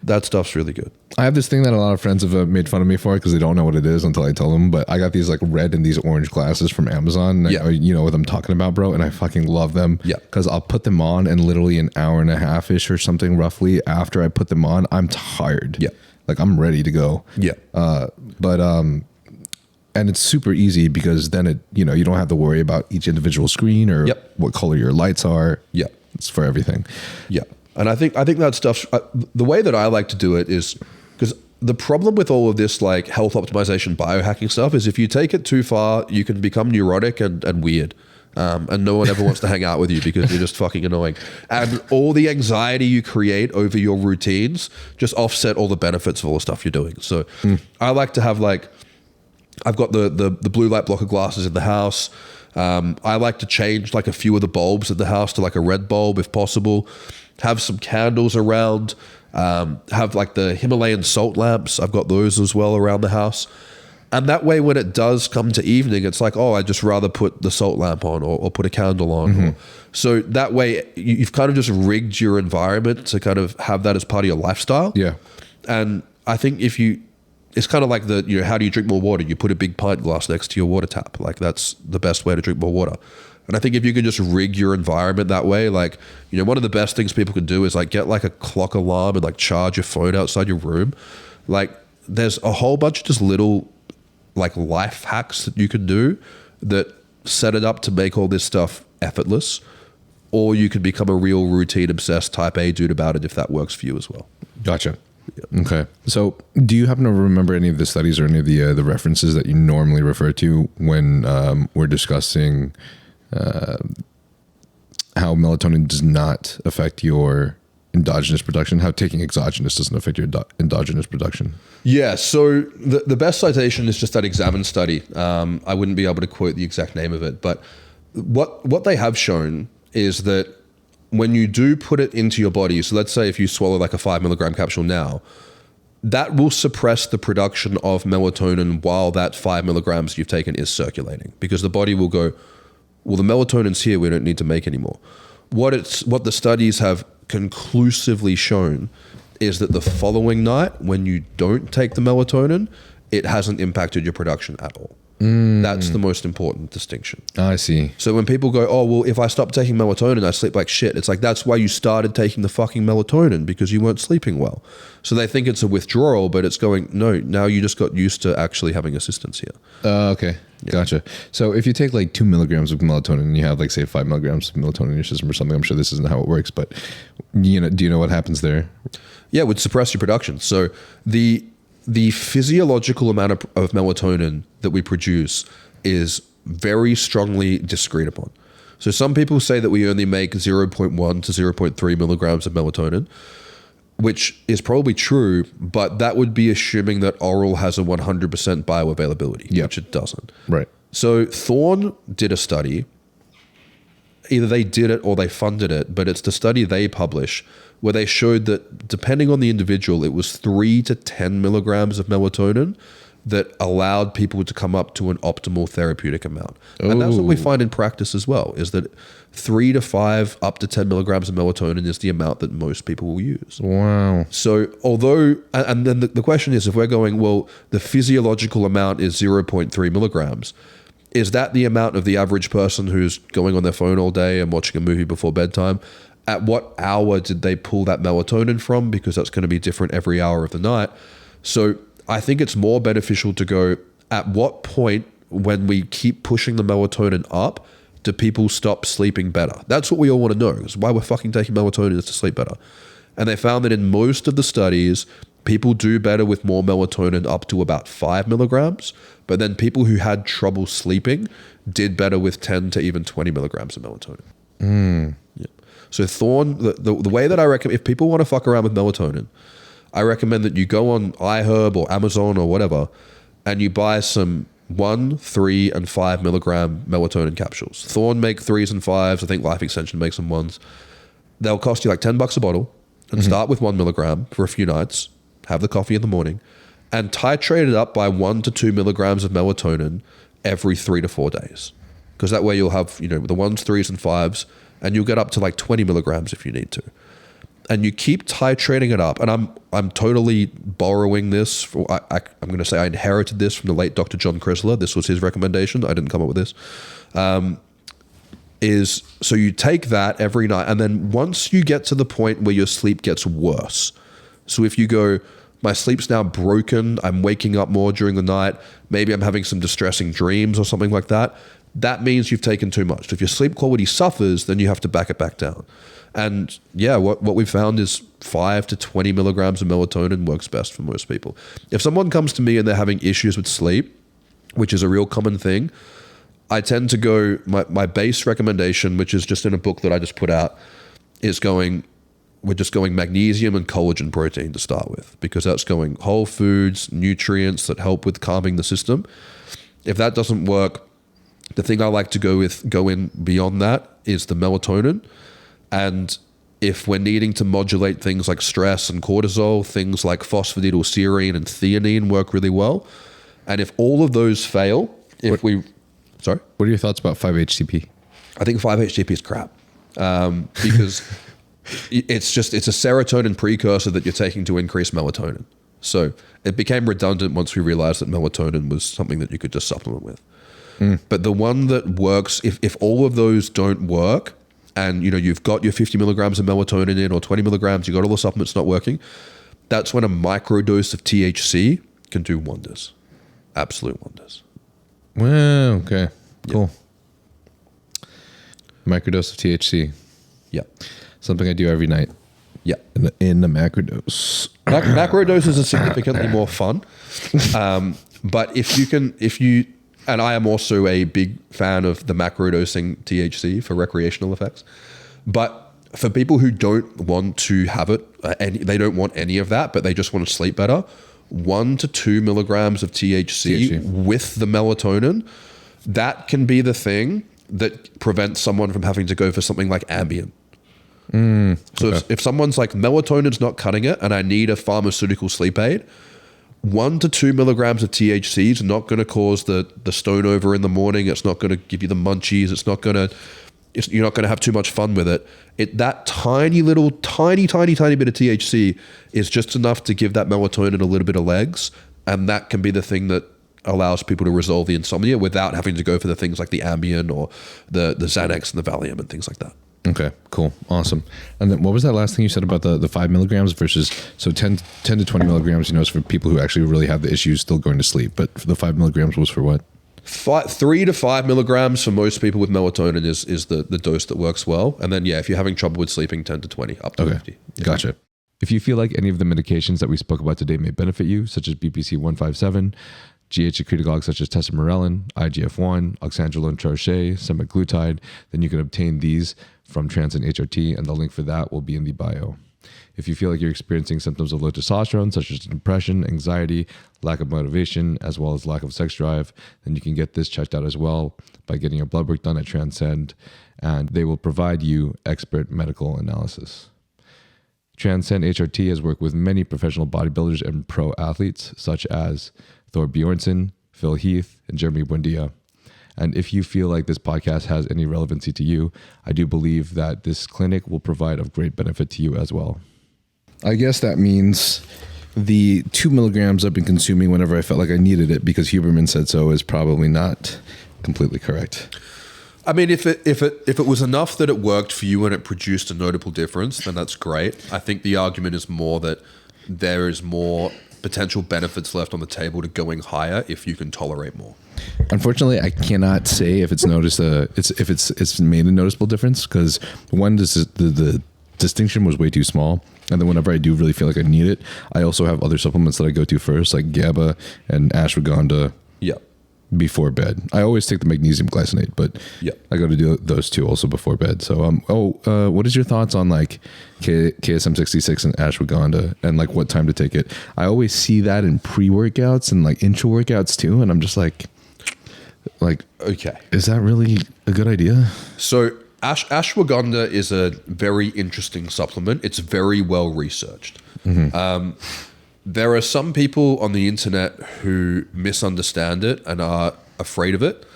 That stuff's really good. I have this thing that a lot of friends have made fun of me for because they don't know what it is until I tell them. But I got these like red and these orange glasses from Amazon. You know what I'm talking about, bro? And I fucking love them. Yeah. Because I'll put them on and literally an hour and a half-ish or something roughly after I put them on, I'm tired. Yeah. Like I'm ready to go. Yeah. And it's super easy because then you don't have to worry about each individual screen or what color your lights are. Yeah. It's for everything. Yeah. And I think that stuff, the way that I like to do it is, because the problem with all of this like health optimization biohacking stuff is if you take it too far, you can become neurotic and weird. And no one ever wants to hang out with you because you're just fucking annoying. And all the anxiety you create over your routines just offset all the benefits of all the stuff you're doing. So I like to have like, I've got the blue light blocker glasses in the house. I like to change like a few of the bulbs in the house to like a red bulb if possible. Have some candles around. Have like the Himalayan salt lamps. I've got those as well around the house. And that way, when it does come to evening, it's like, oh, I'd just rather put the salt lamp on or put a candle on. So that way, you've kind of just rigged your environment to kind of have that as part of your lifestyle. Yeah. And I think it's kind of like how do you drink more water? You put a big pint glass next to your water tap. Like that's the best way to drink more water. And I think if you can just rig your environment that way, like, one of the best things people can do is like get like a clock alarm and like charge your phone outside your room. Like there's a whole bunch of just little like life hacks that you can do that set it up to make all this stuff effortless, or you can become a real routine obsessed type A dude about it if that works for you as well. Gotcha. Yeah. Okay. So do you happen to remember any of the studies or any of the references that you normally refer to when we're discussing how melatonin does not affect your endogenous production, how taking exogenous doesn't affect your endogenous production? Yeah, so the best citation is just that Examine study. I wouldn't be able to quote the exact name of it, but what they have shown is that when you do put it into your body, so let's say if you swallow like a 5 milligram capsule now, that will suppress the production of melatonin while that 5 milligrams you've taken is circulating, because the body will go, well, the melatonin's here, we don't need to make anymore. What the studies have conclusively shown is that the following night, when you don't take the melatonin, it hasn't impacted your production at all. That's the most important distinction. I see. So when people go, oh, well, if I stop taking melatonin, I sleep like shit. It's like, that's why you started taking the fucking melatonin, because you weren't sleeping well. So they think it's a withdrawal, but it's going, no, now you just got used to actually having assistance here. Okay. Yeah. Gotcha. So if you take like 2 milligrams of melatonin and you have like, say, 5 milligrams of melatonin in your system or something, I'm sure this isn't how it works, but do you know what happens there? Yeah, it would suppress your production. So the physiological amount of melatonin that we produce is very strongly disagreed upon. So some people say that we only make 0.1 to 0.3 milligrams of melatonin, which is probably true, but that would be assuming that oral has a 100% bioavailability, which it doesn't. Right. So Thorne did a study. Either they did it or they funded it, but it's the study they publish where they showed that depending on the individual, it was 3 to 10 milligrams of melatonin that allowed people to come up to an optimal therapeutic amount. Ooh. And that's what we find in practice as well, is that 3 to 5 up to 10 milligrams of melatonin is the amount that most people will use. Wow. So although, and then the question is, if we're going, well, the physiological amount is 0.3 milligrams, is that the amount of the average person who's going on their phone all day and watching a movie before bedtime? At what hour did they pull that melatonin from? Because that's going to be different every hour of the night. So I think it's more beneficial to go, at what point when we keep pushing the melatonin up, do people stop sleeping better? That's what we all want to know, is why we're fucking taking melatonin is to sleep better. And they found that in most of the studies, people do better with more melatonin up to about 5 milligrams, but then people who had trouble sleeping did better with 10 to even 20 milligrams of melatonin. Yeah. So Thorne, the way that I recommend, if people want to fuck around with melatonin, I recommend that you go on iHerb or Amazon or whatever, and you buy some 1, 3, and 5 milligram melatonin capsules. Thorne make 3s and 5s. I think Life Extension makes some 1s. They'll cost you like $10 a bottle, and start with 1 milligram for a few nights, have the coffee in the morning, and titrate it up by 1 to 2 milligrams of melatonin every 3 to 4 days. Because that way you'll have, the 1s, 3s, and 5s, and you'll get up to like 20 milligrams if you need to. And you keep titrating it up. And I'm totally borrowing this. I'm going to say I inherited this from the late Dr. John Chrysler. This was his recommendation. I didn't come up with this. So you take that every night, and then once you get to the point where your sleep gets worse, so if you go, my sleep's now broken, I'm waking up more during the night, maybe I'm having some distressing dreams or something like that, that means you've taken too much. If your sleep quality suffers, then you have to back it back down. And yeah, what we've found is 5 to 20 milligrams of melatonin works best for most people. If someone comes to me and they're having issues with sleep, which is a real common thing, I tend to go, my base recommendation, which is just in a book that I just put out, is we're just going magnesium and collagen protein to start with, because that's going whole foods, nutrients that help with calming the system. If that doesn't work, the thing I like to go in beyond that is the melatonin. And if we're needing to modulate things like stress and cortisol, things like phosphatidylserine and theanine work really well. And if all of those fail, Sorry? What are your thoughts about 5-HTP? I think 5-HTP is crap, because it's a serotonin precursor that you're taking to increase melatonin. So it became redundant once we realized that melatonin was something that you could just supplement with. But the one that works, if all of those don't work, and you've got your 50 milligrams of melatonin in or 20 milligrams, you've got all the supplements not working, that's when a microdose of THC can do wonders. Absolute wonders. Well, okay. Cool. Microdose of THC. Yeah. Something I do every night. Yeah. In the macrodose. Macro doses are significantly more fun. But and I am also a big fan of the macro dosing THC for recreational effects. But for people who don't want to have it, they don't want any of that, but they just want to sleep better, 1 to 2 milligrams of THC with the melatonin, that can be the thing that prevents someone from having to go for something like Ambien. So if someone's like, melatonin's not cutting it and I need a pharmaceutical sleep aid, 1 to 2 milligrams of THC is not going to cause the stone over in the morning. It's not going to give you the munchies. You're not going to have too much fun with it. That tiny bit of THC is just enough to give that melatonin a little bit of legs. And that can be the thing that allows people to resolve the insomnia without having to go for the things like the Ambien or the Xanax and the Valium and things like that. Okay, cool. Awesome. And then what was that last thing you said about the 5 milligrams versus, so 10 to 20 milligrams, is for people who actually really have the issues still going to sleep, but the 5 milligrams was for what? 3 to 5 milligrams for most people with melatonin is the dose that works well. And then, if you're having trouble with sleeping, 10 to 20, up to 50. Yeah. Gotcha. If you feel like any of the medications that we spoke about today may benefit you, such as BPC 157, GH secretagogues such as Tesamorelin, IGF-1, oxandrolone troche, Semaglutide, then you can obtain these from Trensparent HRT, and the link for that will be in the bio. If you feel like you're experiencing symptoms of low testosterone, such as depression, anxiety, lack of motivation, as well as lack of sex drive, then you can get this checked out as well by getting your blood work done at Transcend, and they will provide you expert medical analysis. Transcend HRT has worked with many professional bodybuilders and pro athletes, such as Thor Bjornsson, Phil Heath, and Jeremy Buendia. And if you feel like this podcast has any relevancy to you, I do believe that this clinic will provide of great benefit to you as well. I guess that means the 2 milligrams I've been consuming whenever I felt like I needed it because Huberman said so is probably not completely correct. I mean, if it was enough that it worked for you and it produced a notable difference, then that's great. I think the argument is more that there is more potential benefits left on the table to going higher if you can tolerate more. Unfortunately, I cannot say if it's it's made a noticeable difference because one, the distinction was way too small, and then whenever I do really feel like I need it, I also have other supplements that I go to first, like GABA and Ashwagandha. Yeah. Before bed. I always take the magnesium glycinate, but I go to do those two also before bed. So, what is your thoughts on like KSM 66 and ashwagandha and like what time to take it? I always see that in pre-workouts and like intra workouts too, and I'm just like, okay, is that really a good idea? So ashwagandha is a very interesting supplement. It's very well researched. Mm-hmm. There are some people on the internet who misunderstand it and are afraid of it.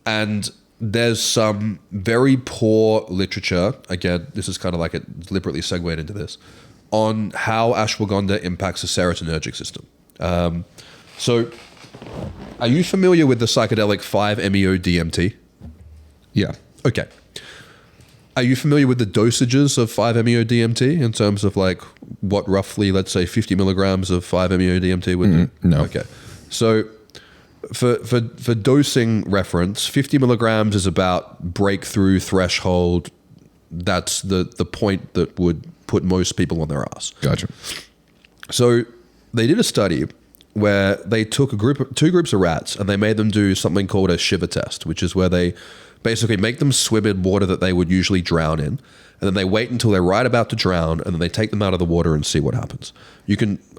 And there's some very poor literature, again, this is kind of like it deliberately segued into this, on how ashwagandha impacts the serotonergic system. So are you familiar with the psychedelic 5-MeO-DMT? Yeah. Okay. Are you familiar with the dosages of 5-MeO-DMT in terms of like what roughly, let's say 50 milligrams of 5-MeO-DMT would do? No. Okay. So for dosing reference, 50 milligrams is about breakthrough threshold. That's the point that would put most people on their ass. Gotcha. So they did a study where they took two groups of rats and they made them do something called a shiver test, which is where they basically make them swim in water that they would usually drown in. And then they wait until they're right about to drown, and then they take them out of the water and see what happens.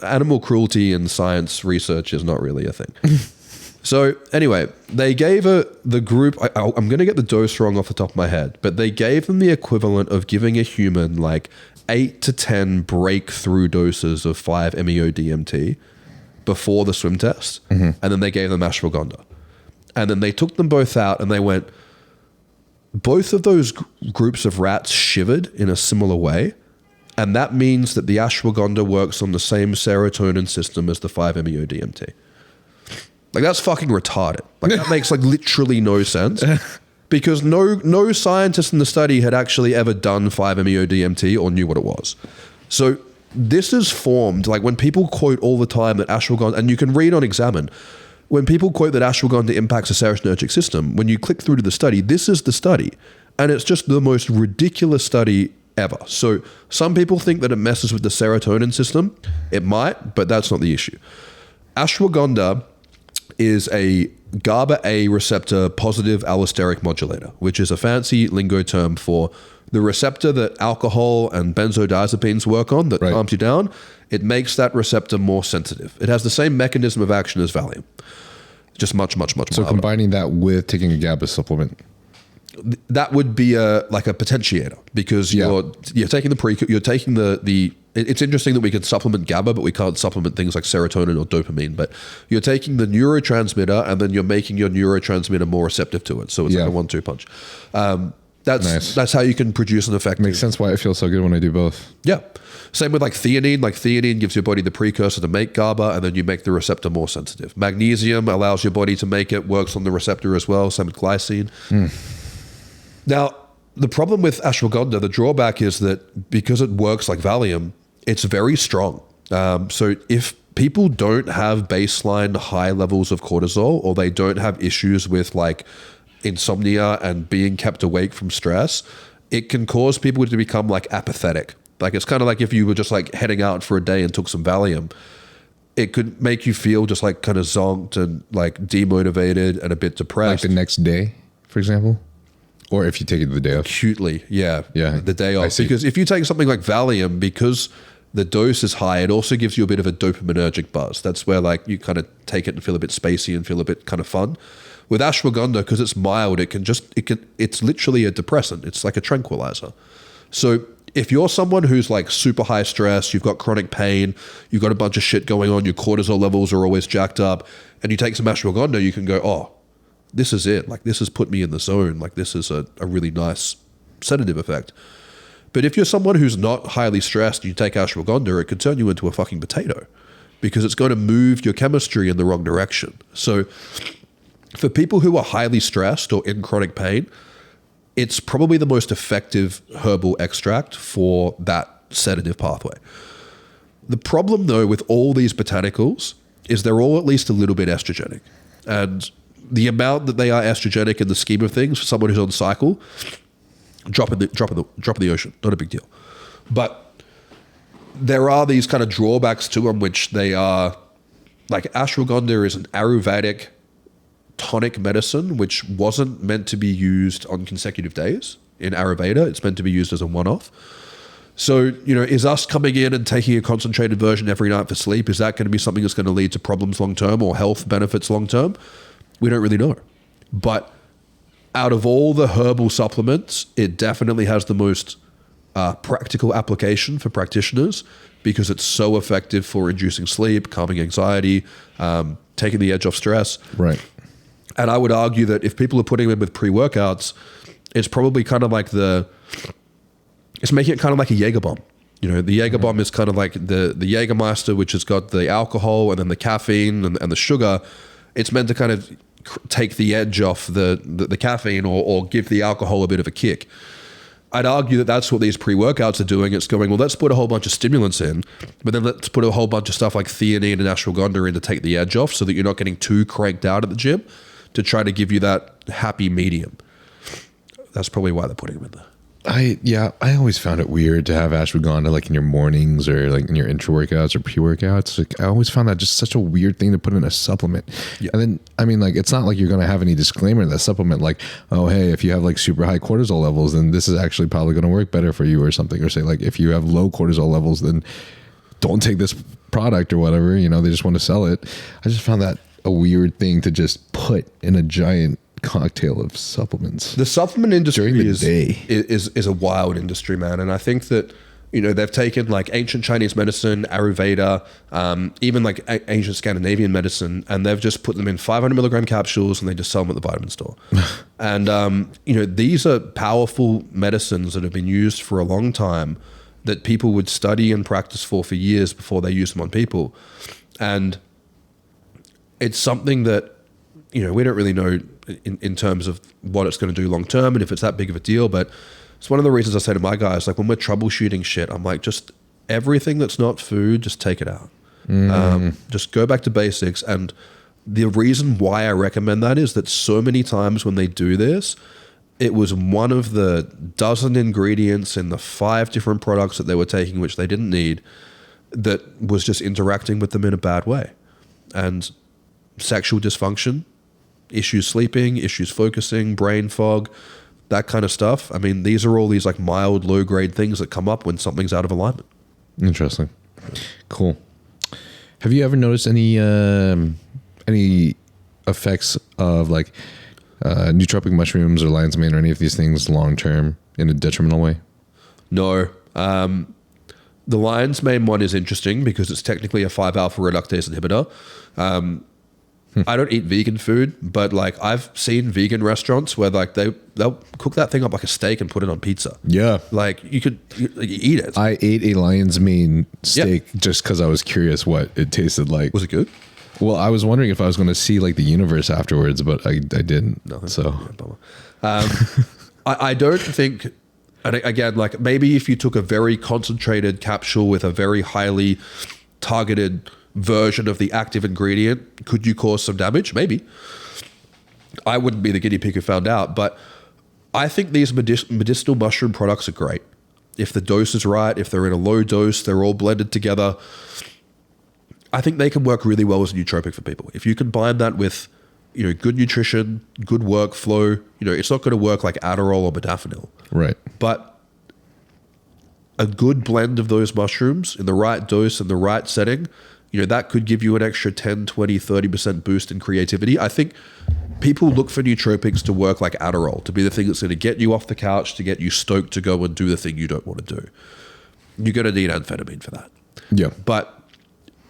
Animal cruelty and science research is not really a thing. So anyway, they gave the group, I'm going to get the dose wrong off the top of my head, but they gave them the equivalent of giving a human like 8 to 10 breakthrough doses of 5-MeO-DMT before the swim test. Mm-hmm. And then they gave them ashwagandha. And then they took them both out and they went, both of those groups of rats shivered in a similar way. And that means that the ashwagandha works on the same serotonin system as the 5-MeO-DMT. Like, that's fucking retarded. Like, that makes like literally no sense. Because no scientist in the study had actually ever done 5-MeO-DMT or knew what it was. So this is formed, like when people quote all the time that ashwagandha, and you can read on Examine, when people quote that ashwagandha impacts the serotonergic system, when you click through to the study, this is the study. And it's just the most ridiculous study ever. So some people think that it messes with the serotonin system. It might, but that's not the issue. Ashwagandha is a GABA A receptor positive allosteric modulator, which is a fancy lingo term for the receptor that alcohol and benzodiazepines work on that calms you down. It makes that receptor more sensitive. It has the same mechanism of action as Valium, just much milder. So combining that with taking a GABA supplement, that would be like a potentiator, because you're taking it's interesting that we can supplement GABA, but we can't supplement things like serotonin or dopamine. But you're taking the neurotransmitter and then you're making your neurotransmitter more receptive to it. So it's like a 1-2 punch. That's how you can produce an effect. Makes sense why it feels so good when I do both. Yeah. Same with like theanine. Like theanine gives your body the precursor to make GABA, and then you make the receptor more sensitive. Magnesium allows your body to make it, works on the receptor as well. Same with glycine. Now, the problem with ashwagandha, the drawback is that because it works like Valium, it's very strong. So if people don't have baseline high levels of cortisol, or they don't have issues with like insomnia and being kept awake from stress, it can cause people to become like apathetic. Like it's kind of like if you were just like heading out for a day and took some Valium, it could make you feel just like kind of zonked and like demotivated and a bit depressed. Like the next day, for example? Or if you take it the day off? Acutely, yeah. The day off. Because if you take something like Valium, because the dose is high, it also gives you a bit of a dopaminergic buzz. That's where like you kind of take it and feel a bit spacey and feel a bit kind of fun. With ashwagandha, because it's mild, it's literally a depressant. It's like a tranquilizer. So if you're someone who's like super high stress, you've got chronic pain, you've got a bunch of shit going on, your cortisol levels are always jacked up, and you take some ashwagandha, you can go, oh, this is it. Like this has put me in the zone. Like this is a really nice sedative effect. But if you're someone who's not highly stressed, you take ashwagandha, it could turn you into a fucking potato, because it's going to move your chemistry in the wrong direction. So for people who are highly stressed or in chronic pain, it's probably the most effective herbal extract for that sedative pathway. The problem though with all these botanicals is they're all at least a little bit estrogenic. And the amount that they are estrogenic in the scheme of things for someone who's on cycle, drop in the ocean, not a big deal. But there are these kind of drawbacks to them, which they are like ashwagandha is an Ayurvedic tonic medicine, which wasn't meant to be used on consecutive days in Ayurveda. It's meant to be used as a one-off. So, is us coming in and taking a concentrated version every night for sleep, is that going to be something that's going to lead to problems long-term or health benefits long-term? We don't really know. But out of all the herbal supplements, it definitely has the most practical application for practitioners, because it's so effective for inducing sleep, calming anxiety, taking the edge off stress. Right. And I would argue that if people are putting them with pre-workouts, it's probably kind of like it's making it kind of like a Jaeger bomb. The Jaeger bomb is kind of like the Jägermeister, which has got the alcohol and then the caffeine and the sugar. It's meant to kind of take the edge off the caffeine or give the alcohol a bit of a kick. I'd argue that that's what these pre-workouts are doing. It's going, well, let's put a whole bunch of stimulants in, but then let's put a whole bunch of stuff like theanine and ashwagandha in to take the edge off so that you're not getting too cranked out at the gym, to try to give you that happy medium. That's probably why they're putting them in there. I always found it weird to have ashwagandha like in your mornings or like in your intra workouts or pre-workouts. Like I always found that just such a weird thing to put in a supplement. Yeah. And then, I mean, like, it's not like you're going to have any disclaimer in that supplement, like, oh, hey, if you have like super high cortisol levels, then this is actually probably going to work better for you or something. Or say like, if you have low cortisol levels, then don't take this product or whatever, they just want to sell it. I just found that a weird thing to just put in a giant cocktail of supplements. The supplement industry during the day is a wild industry, man. And I think that, they've taken like ancient Chinese medicine, Ayurveda, even like ancient Scandinavian medicine, and they've just put them in 500 milligram capsules and they just sell them at the vitamin store. And, these are powerful medicines that have been used for a long time, that people would study and practice for years before they use them on people. And it's something that, we don't really know in terms of what it's going to do long term and if it's that big of a deal. But it's one of the reasons I say to my guys, like when we're troubleshooting shit, I'm like, just everything that's not food, just take it out. Just go back to basics. And the reason why I recommend that is that so many times when they do this, it was one of the dozen ingredients in the 5 different products that they were taking, which they didn't need, that was just interacting with them in a bad way. And sexual dysfunction, issues sleeping, issues focusing, brain fog, that kind of stuff. I mean, these are all these like mild, low-grade things that come up when something's out of alignment. Interesting. Cool. Have you ever noticed any effects of like nootropic mushrooms or lion's mane or any of these things long term in a detrimental way? No. The lion's mane one is interesting because it's technically a 5-alpha reductase inhibitor. I don't eat vegan food, but like I've seen vegan restaurants where like they'll cook that thing up like a steak and put it on pizza. Yeah. Like you eat it. I ate a lion's mane steak just because I was curious what it tasted like. Was it good? Well, I was wondering if I was going to see like the universe afterwards, but I didn't. Nothing. So I don't think, and again, like maybe if you took a very concentrated capsule with a very highly targeted version of the active ingredient, could you cause some damage? Maybe. I wouldn't be the guinea pig who found out, but I think these medicinal mushroom products are great. If the dose is right, if they're in a low dose, they're all blended together, I think they can work really well as a nootropic for people. If you combine that with, good nutrition, good workflow, it's not going to work like Adderall or modafinil. Right. But a good blend of those mushrooms in the right dose and the right setting, that could give you an extra 10, 20, 30% boost in creativity. I think people look for nootropics to work like Adderall, to be the thing that's going to get you off the couch, to get you stoked to go and do the thing you don't want to do. You're going to need amphetamine for that. Yeah. But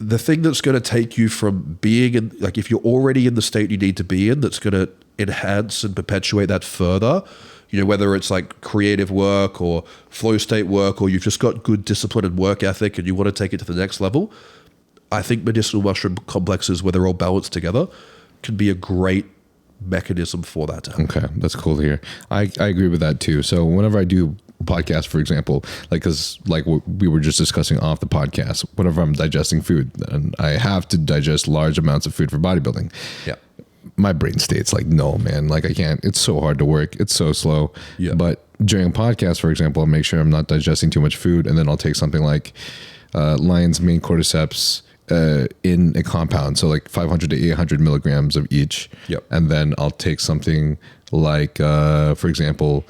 the thing that's going to take you from being in, like if you're already in the state you need to be in, that's going to enhance and perpetuate that further, whether it's like creative work or flow state work, or you've just got good discipline and work ethic and you want to take it to the next level, I think medicinal mushroom complexes where they're all balanced together can be a great mechanism for that to happen. Okay, that's cool to hear. I agree with that too. So whenever I do podcast, for example, because like we were just discussing off the podcast, whenever I'm digesting food and I have to digest large amounts of food for bodybuilding, my brain states like, no, man, like I can't, it's so hard to work. It's so slow. Yeah. But during a podcast, for example, I'll make sure I'm not digesting too much food. And then I'll take something like lion's mane cordyceps in a compound. So like 500 to 800 milligrams of each. Yep. And then I'll take something like, for example,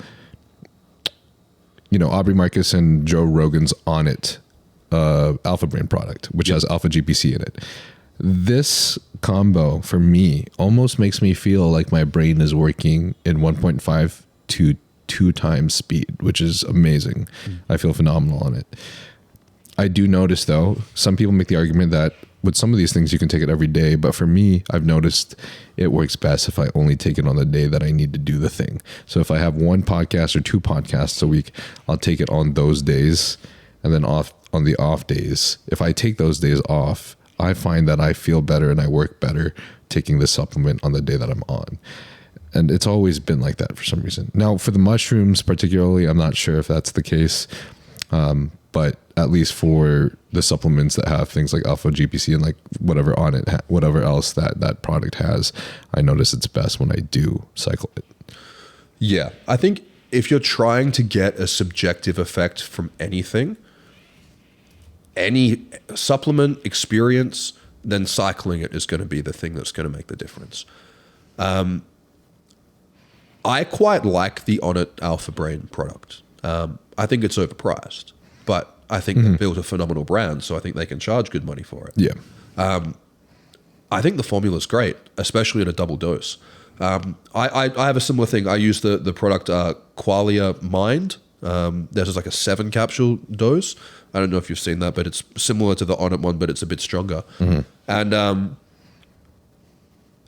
Aubrey Marcus and Joe Rogan's On It Alpha Brain product, which has alpha GPC in it. This combo for me almost makes me feel like my brain is working in 1.5 to 2 times speed, which is amazing. I feel phenomenal on it. I do notice though, some people make the argument that with some of these things you can take it every day, but for me, I've noticed it works best if I only take it on the day that I need to do the thing. So if I have 1 podcast or 2 podcasts a week, I'll take it on those days, and then off on the off days. If I take those days off, I find that I feel better and I work better taking the supplement on the day that I'm on. And it's always been like that for some reason. Now for the mushrooms particularly, I'm not sure if that's the case. But at least for the supplements that have things like alpha GPC and like whatever on it, whatever else that product has, I notice it's best when I do cycle it. Yeah. I think if you're trying to get a subjective effect from anything, any supplement experience, then cycling it is going to be the thing that's going to make the difference. I quite like the On It Alpha Brain product. I think it's overpriced. But I think they've built a phenomenal brand, so I think they can charge good money for it. Yeah. I think the formula is great, especially in a double dose. I have a similar thing. I use the product Qualia Mind. There's like a 7 capsule dose. I don't know if you've seen that, but it's similar to the On It one, but it's a bit stronger. And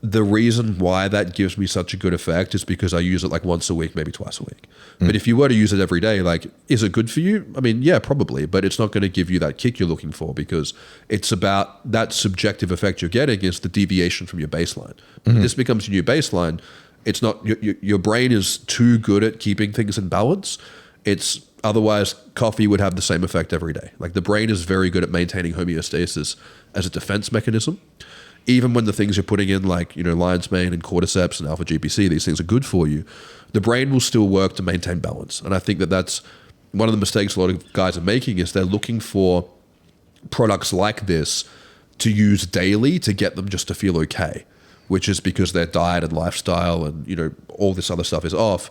the reason why that gives me such a good effect is because I use it like once a week, maybe twice a week. But if you were to use it every day, like, is it good for you? I mean, yeah, probably, but it's not going to give you that kick you're looking for, because it's about that subjective effect you're getting is the deviation from your baseline. When this becomes your new baseline, it's not, your brain is too good at keeping things in balance. It's otherwise coffee would have the same effect every day. Like the brain is very good at maintaining homeostasis as a defense mechanism. even when the things you're putting in, like, lion's mane and cordyceps and alpha GPC, these things are good for you, the brain will still work to maintain balance. And I think that that's one of the mistakes a lot of guys are making, is they're looking for products like this to use daily to get them just to feel okay, which is because their diet and lifestyle and, all this other stuff is off.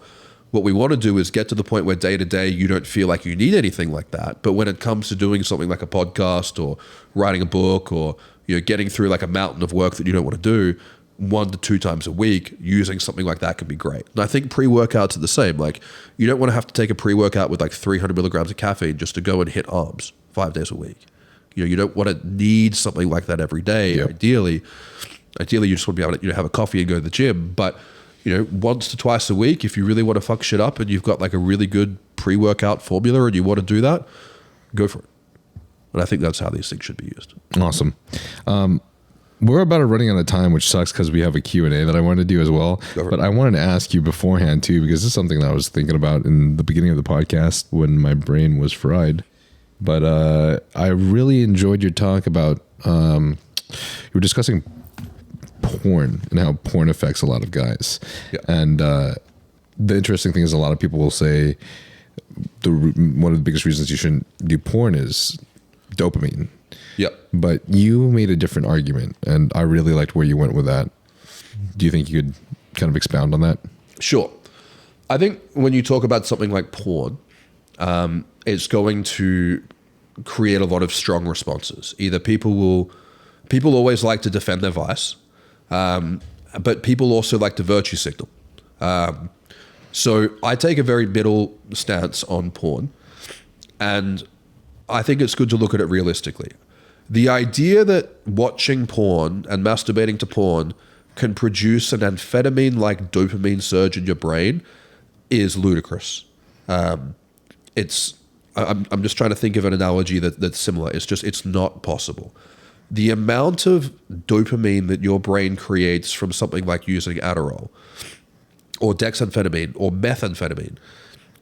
What we want to do is get to the point where day to day you don't feel like you need anything like that. But when it comes to doing something like a podcast or writing a book or getting through like a mountain of work that you don't want to do 1 to 2 times a week, using something like that can be great. And I think pre-workouts are the same. Like, you don't want to have to take a pre-workout with like 300 milligrams of caffeine just to go and hit arms 5 days a week. You don't want to need something like that every day. Yep. Ideally, you just want to be able to have a coffee and go to the gym. But once to twice a week, if you really want to fuck shit up and you've got like a really good pre-workout formula and you want to do that, go for it. And I think that's how these things should be used. Awesome. We're about running out of time, which sucks because we have a Q&A that I wanted to do as well. But I wanted to ask you beforehand too, because this is something that I was thinking about in the beginning of the podcast when my brain was fried. But I really enjoyed your talk about, you were discussing porn and how porn affects a lot of guys. Yeah. And the interesting thing is a lot of people will say one of the biggest reasons you shouldn't do porn is dopamine. Yep. But you made a different argument, and I really liked where you went with that. Do you think you could kind of expound on that? Sure. I think when you talk about something like porn, it's going to create a lot of strong responses. Either people always like to defend their vice, but people also like to virtue signal. So I take a very middle stance on porn, and I think it's good to look at it realistically. The idea that watching porn and masturbating to porn can produce an amphetamine-like dopamine surge in your brain is ludicrous. I'm just trying to think of an analogy that's similar. It's not possible. The amount of dopamine that your brain creates from something like using Adderall or dexamphetamine or methamphetamine,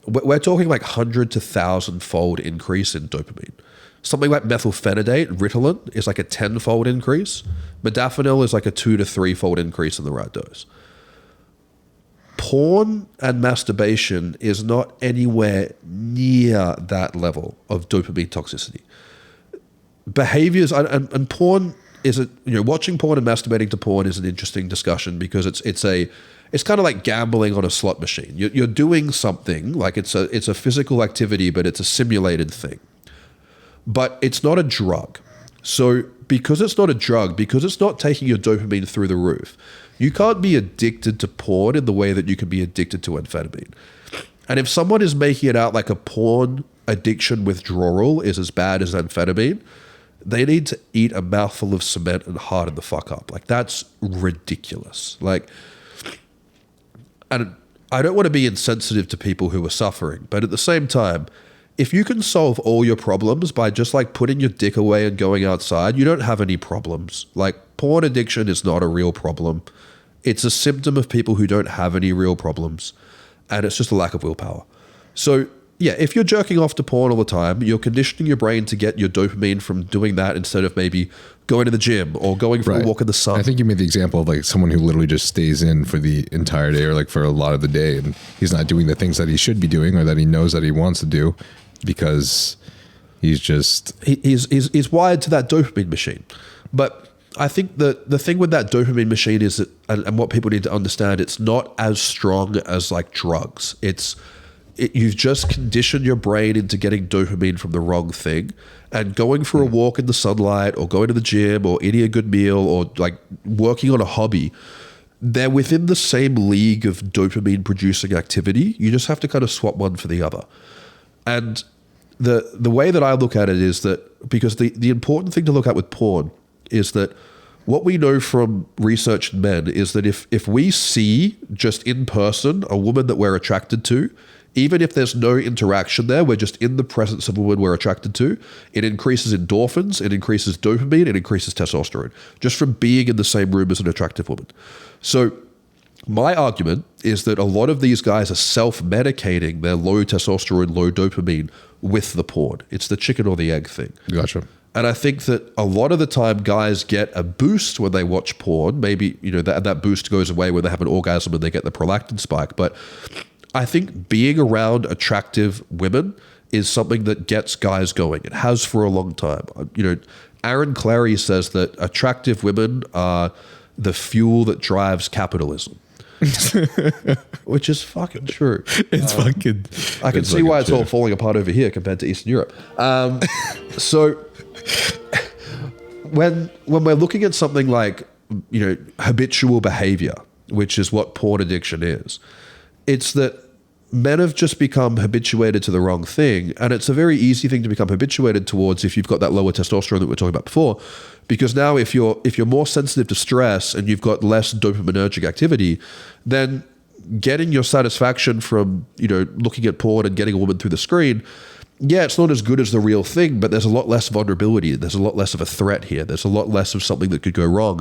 we're talking like 100 to 1,000-fold increase in dopamine. Something like methylphenidate, Ritalin, is like a 10-fold increase. Modafinil is like a 2 to 3-fold increase in the right dose. Porn and masturbation is not anywhere near that level of dopamine toxicity. Behaviors and porn is watching porn and masturbating to porn is an interesting discussion because it's kind of like gambling on a slot machine. You're doing something like it's a physical activity, but it's a simulated thing. But it's not a drug. So because it's not a drug, because it's not taking your dopamine through the roof, you can't be addicted to porn in the way that you can be addicted to amphetamine. And if someone is making it out like a porn addiction withdrawal is as bad as amphetamine, they need to eat a mouthful of cement and harden the fuck up. Like, that's ridiculous. And I don't want to be insensitive to people who are suffering, but at the same time, if you can solve all your problems by just like putting your dick away and going outside, you don't have any problems. Like, porn addiction is not a real problem. It's a symptom of people who don't have any real problems, and it's just a lack of willpower. So yeah, if you're jerking off to porn all the time, you're conditioning your brain to get your dopamine from doing that instead of maybe going to the gym or going for a walk in the sun. I think you made the example of like someone who literally just stays in for the entire day or like for a lot of the day, and he's not doing the things that he should be doing or that he knows that he wants to do because he's just... He's wired to that dopamine machine. But I think that the thing with that dopamine machine is that, and what people need to understand, it's not as strong as like drugs. You've just conditioned your brain into getting dopamine from the wrong thing, and going for a walk in the sunlight or going to the gym or eating a good meal or like working on a hobby, they're within the same league of dopamine producing activity. You just have to kind of swap one for the other. And the way that I look at it is that, because the important thing to look at with porn is that what we know from research in men is that if we see just in person a woman that we're attracted to, even if there's no interaction there, we're just in the presence of a woman we're attracted to, it increases endorphins, it increases dopamine, it increases testosterone, just from being in the same room as an attractive woman. So my argument is that a lot of these guys are self-medicating their low testosterone, low dopamine with the porn. It's the chicken or the egg thing. Gotcha. And I think that a lot of the time guys get a boost when they watch porn. Maybe, that boost goes away when they have an orgasm and they get the prolactin spike. But I think being around attractive women is something that gets guys going. It has for a long time. Aaron Clarey says that attractive women are the fuel that drives capitalism. Which is fucking true. It's fucking. I can see why it's all falling apart over here compared to Eastern Europe. So when we're looking at something like habitual behavior, which is what porn addiction is, it's that men have just become habituated to the wrong thing, and it's a very easy thing to become habituated towards if you've got that lower testosterone that we were talking about before. Because now if you're more sensitive to stress and you've got less dopaminergic activity, then getting your satisfaction from looking at porn and getting a woman through the screen, yeah, it's not as good as the real thing, but there's a lot less vulnerability. There's a lot less of a threat here. There's a lot less of something that could go wrong.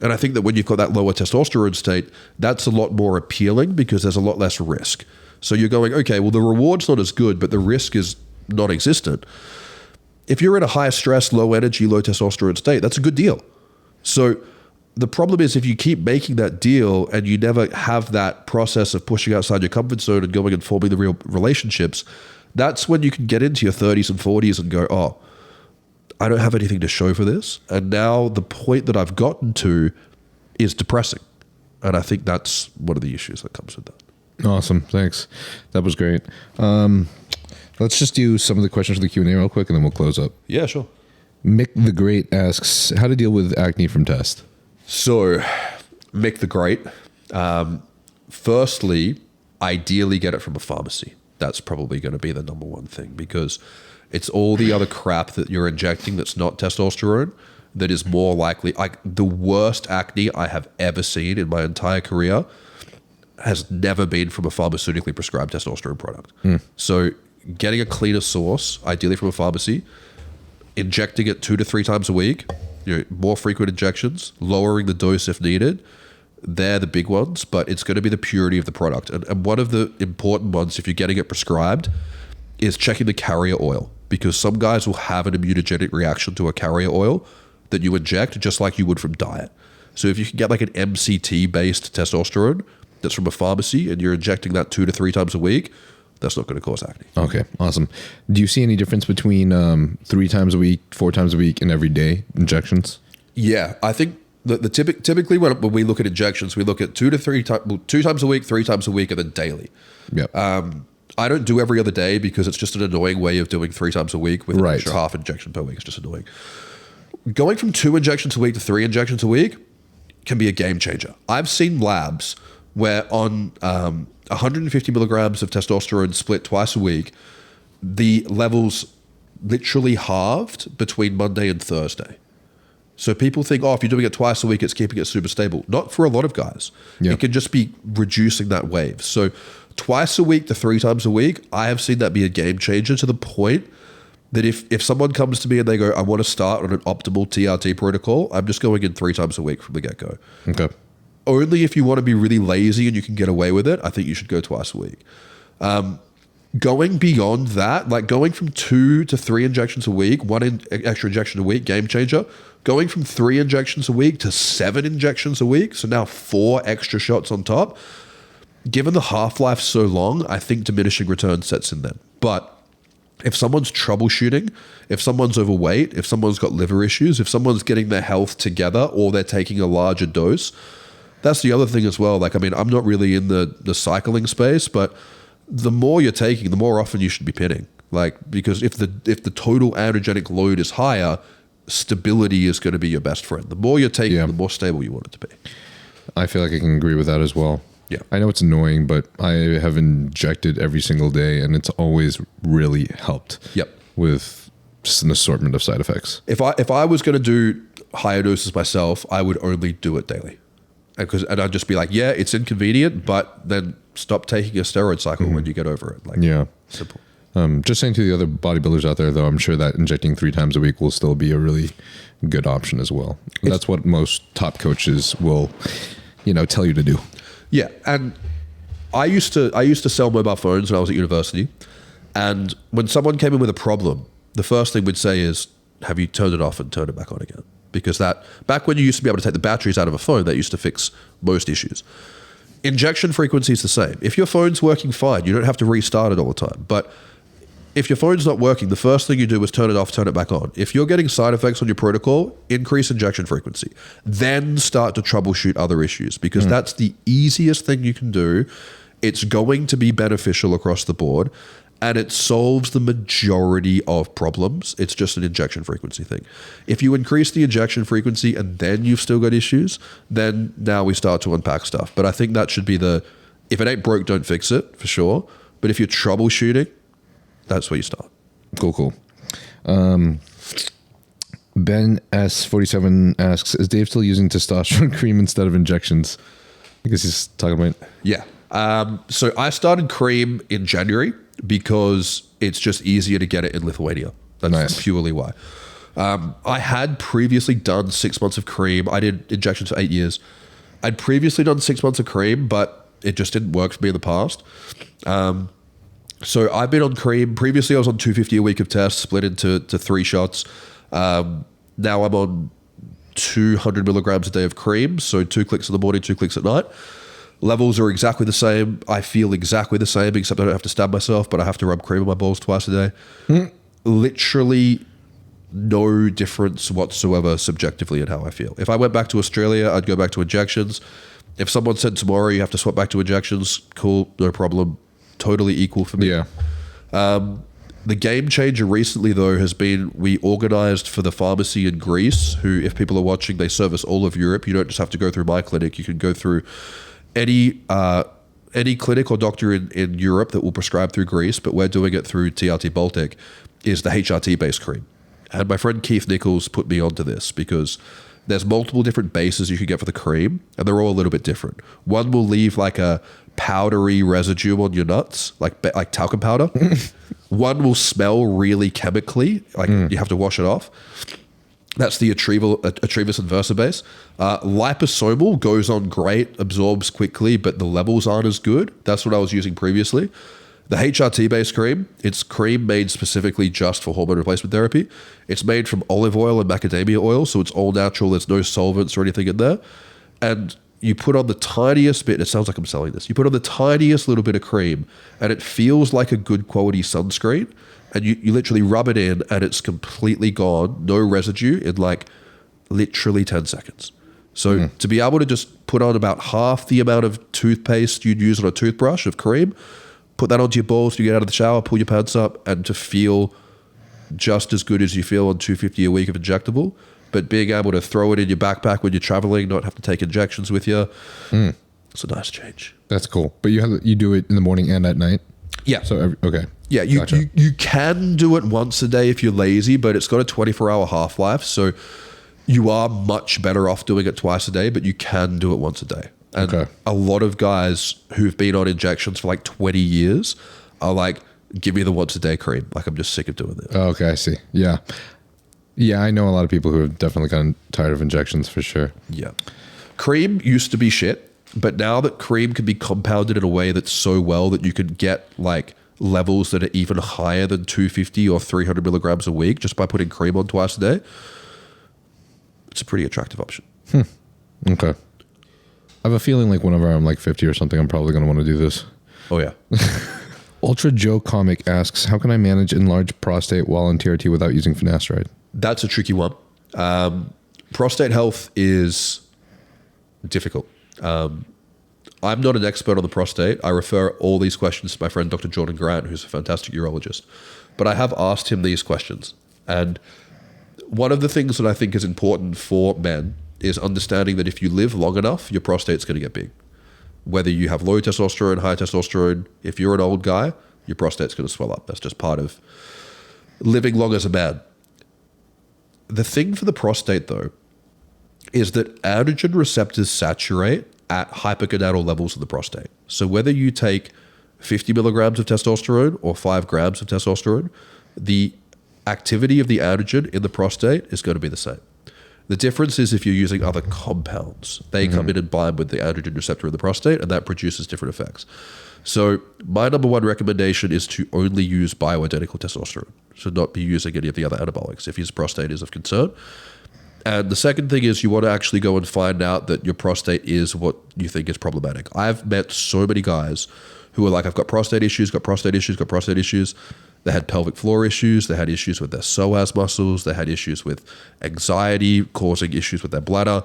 And I think that when you've got that lower testosterone state, that's a lot more appealing because there's a lot less risk. So you're going, okay, well, the reward's not as good, but the risk is non-existent. If you're in a high stress, low energy, low testosterone state, that's a good deal. So the problem is if you keep making that deal and you never have that process of pushing outside your comfort zone and going and forming the real relationships, that's when you can get into your 30s and 40s and go, oh, I don't have anything to show for this. And now the point that I've gotten to is depressing. And I think that's one of the issues that comes with that. Awesome. Thanks. That was great. Let's just do some of the questions for the Q&A real quick, and then we'll close up. Yeah, sure. Mick the Great asks, how to deal with acne from test? So, Mick the Great, firstly, ideally get it from a pharmacy. That's probably going to be the number one thing, because it's all the other crap that you're injecting that's not testosterone that is more likely. The worst acne I have ever seen in my entire career has never been from a pharmaceutically prescribed testosterone product. So getting a cleaner source, ideally from a pharmacy, injecting it 2 to 3 times a week, more frequent injections, lowering the dose if needed, they're the big ones, but it's going to be the purity of the product. And one of the important ones, if you're getting it prescribed, is checking the carrier oil, because some guys will have an immunogenic reaction to a carrier oil that you inject just like you would from diet. So if you can get like an MCT-based testosterone that's from a pharmacy and you're injecting that 2 to 3 times a week, that's not going to cause acne. Okay, awesome. Do you see any difference between 3 times a week, 4 times a week, and everyday injections? Yeah, I think typically when we look at injections, we look at 2 times a week, 3 times a week, and then daily. Yep. I don't do every other day because it's just an annoying way of doing 3 times a week with an extra half injection per week. It's just annoying. Going from 2 injections a week to 3 injections a week can be a game changer. I've seen labs where on 150 milligrams of testosterone split twice a week, the levels literally halved between Monday and Thursday. So people think, oh, if you're doing it twice a week, it's keeping it super stable. Not for a lot of guys. Yep. It can just be reducing that wave. So twice a week to 3 times a week, I have seen that be a game changer, to the point that if someone comes to me and they go, I want to start on an optimal TRT protocol, I'm just going in 3 times a week from the get-go. Okay. Only if you want to be really lazy and you can get away with it, I think you should go twice a week. Going beyond that, like going from 2 to 3 injections a week, 1 extra injection a week, game changer. Going from 3 injections a week to 7 injections a week, so now 4 extra shots on top. Given the half-life so long, I think diminishing return sets in then. But if someone's troubleshooting, if someone's overweight, if someone's got liver issues, if someone's getting their health together or they're taking a larger dose, that's the other thing as well. Like, I mean, I'm not really in the cycling space, but the more you're taking, the more often you should be pitting. Like, because if the total androgenic load is higher, stability is going to be your best friend. The more you're taking, the more stable you want it to be. I feel like I can agree with that as well. Yeah. I know it's annoying, but I have injected every single day and it's always really helped. Yep. With just an assortment of side effects. If I was going to do higher doses myself, I would only do it daily. And I'd just be like, yeah, it's inconvenient, but then stop taking a steroid cycle when you get over it. Like, yeah. Simple. Just saying to the other bodybuilders out there, though, I'm sure that injecting 3 times a week will still be a really good option as well. That's what most top coaches will, tell you to do. Yeah, and I used to sell mobile phones when I was at university, and when someone came in with a problem, the first thing we'd say is, have you turned it off and turned it back on again? Because back when you used to be able to take the batteries out of a phone, that used to fix most issues. Injection frequency is the same. If your phone's working fine, you don't have to restart it all the time. But if your phone's not working, the first thing you do is turn it off, turn it back on. If you're getting side effects on your protocol, increase injection frequency. Then start to troubleshoot other issues, because that's the easiest thing you can do. It's going to be beneficial across the board, and it solves the majority of problems. It's just an injection frequency thing. If you increase the injection frequency and then you've still got issues, then now we start to unpack stuff. But I think that should be if it ain't broke, don't fix it, for sure. But if you're troubleshooting, that's where you start. Cool. Ben S47 asks, is Dave still using testosterone cream instead of injections? I guess he's talking about... Yeah. So I started cream in January because it's just easier to get it in Lithuania. That's purely why. I had previously done 6 months of cream. I did injections for 8 years. I'd previously done 6 months of cream, but it just didn't work for me in the past. So I've been on cream. Previously, I was on 250 a week of tests, split into 3 shots. Now I'm on 200 milligrams a day of cream. So 2 clicks in the morning, 2 clicks at night. Levels are exactly the same. I feel exactly the same, except I don't have to stab myself, but I have to rub cream on my balls twice a day. Literally no difference whatsoever subjectively in how I feel. If I went back to Australia, I'd go back to injections. If someone said tomorrow you have to swap back to injections, cool, no problem. Totally equal for me. Yeah. The game changer recently, though, has been we organized for the pharmacy in Greece, who, if people are watching, they service all of Europe. You don't just have to go through my clinic. You can go through any clinic or doctor in Europe that will prescribe through Greece, but we're doing it through TRT Baltic, is the HRT-based cream. And my friend Keith Nichols put me onto this because there's multiple different bases you can get for the cream, and they're all a little bit different. One will leave like a powdery residue on your nuts, like talcum powder. One will smell really chemically, like you have to wash it off. That's the Atrevus Inversa base. Liposomal goes on great, absorbs quickly, but the levels aren't as good. That's what I was using previously. The HRT-based cream, it's cream made specifically just for hormone replacement therapy. It's made from olive oil and macadamia oil, so it's all natural. There's no solvents or anything in there. And you put on the tiniest bit, it sounds like I'm selling this, you put on the tiniest little bit of cream, and it feels like a good quality sunscreen. And you literally rub it in and it's completely gone, no residue, in like literally 10 seconds. So to be able to just put on about half the amount of toothpaste you'd use on a toothbrush of cream, put that onto your balls, you get out of the shower, pull your pants up, and to feel just as good as you feel on 250 a week of injectable, but being able to throw it in your backpack when you're traveling, not have to take injections with you, it's a nice change. That's cool. But you do it in the morning and at night? Yeah. So, okay. Yeah, you can do it once a day if you're lazy, but it's got a 24-hour half-life, so you are much better off doing it twice a day, but you can do it once a day. And a lot of guys who've been on injections for like 20 years are like, give me the once-a-day cream. Like, I'm just sick of doing this. Oh, okay, I see. Yeah. Yeah, I know a lot of people who have definitely gotten tired of injections for sure. Yeah. Cream used to be shit, but now that cream can be compounded in a way that's so well that you can get like levels that are even higher than 250 or 300 milligrams a week just by putting cream on twice a day, it's a pretty attractive option. Okay. I have a feeling like whenever I'm like 50 or something, I'm probably going to want to do this. Oh, yeah. Ultra Joe Comic asks, how can I manage enlarged prostate while on TRT without using finasteride? That's a tricky one. Prostate health is difficult. I'm not an expert on the prostate. I refer all these questions to my friend Dr. Jordan Grant, who's a fantastic urologist. But I have asked him these questions. And one of the things that I think is important for men is understanding that if you live long enough, your prostate's going to get big. Whether you have low testosterone, high testosterone, if you're an old guy, your prostate's going to swell up. That's just part of living long as a man. The thing for the prostate, though, is that androgen receptors saturate at hypergonadal levels of the prostate. So whether you take 50 milligrams of testosterone or 5 grams of testosterone, the activity of the androgen in the prostate is going to be the same. The difference is if you're using other compounds. They come in and bind with the androgen receptor in the prostate, and that produces different effects. So my number one recommendation is to only use bioidentical testosterone. So not be using any of the other anabolics if his prostate is of concern. And the second thing is you want to actually go and find out that your prostate is what you think is problematic. I've met so many guys who are like, I've got prostate issues, got prostate issues, got prostate issues. They had pelvic floor issues. They had issues with their psoas muscles. They had issues with anxiety causing issues with their bladder.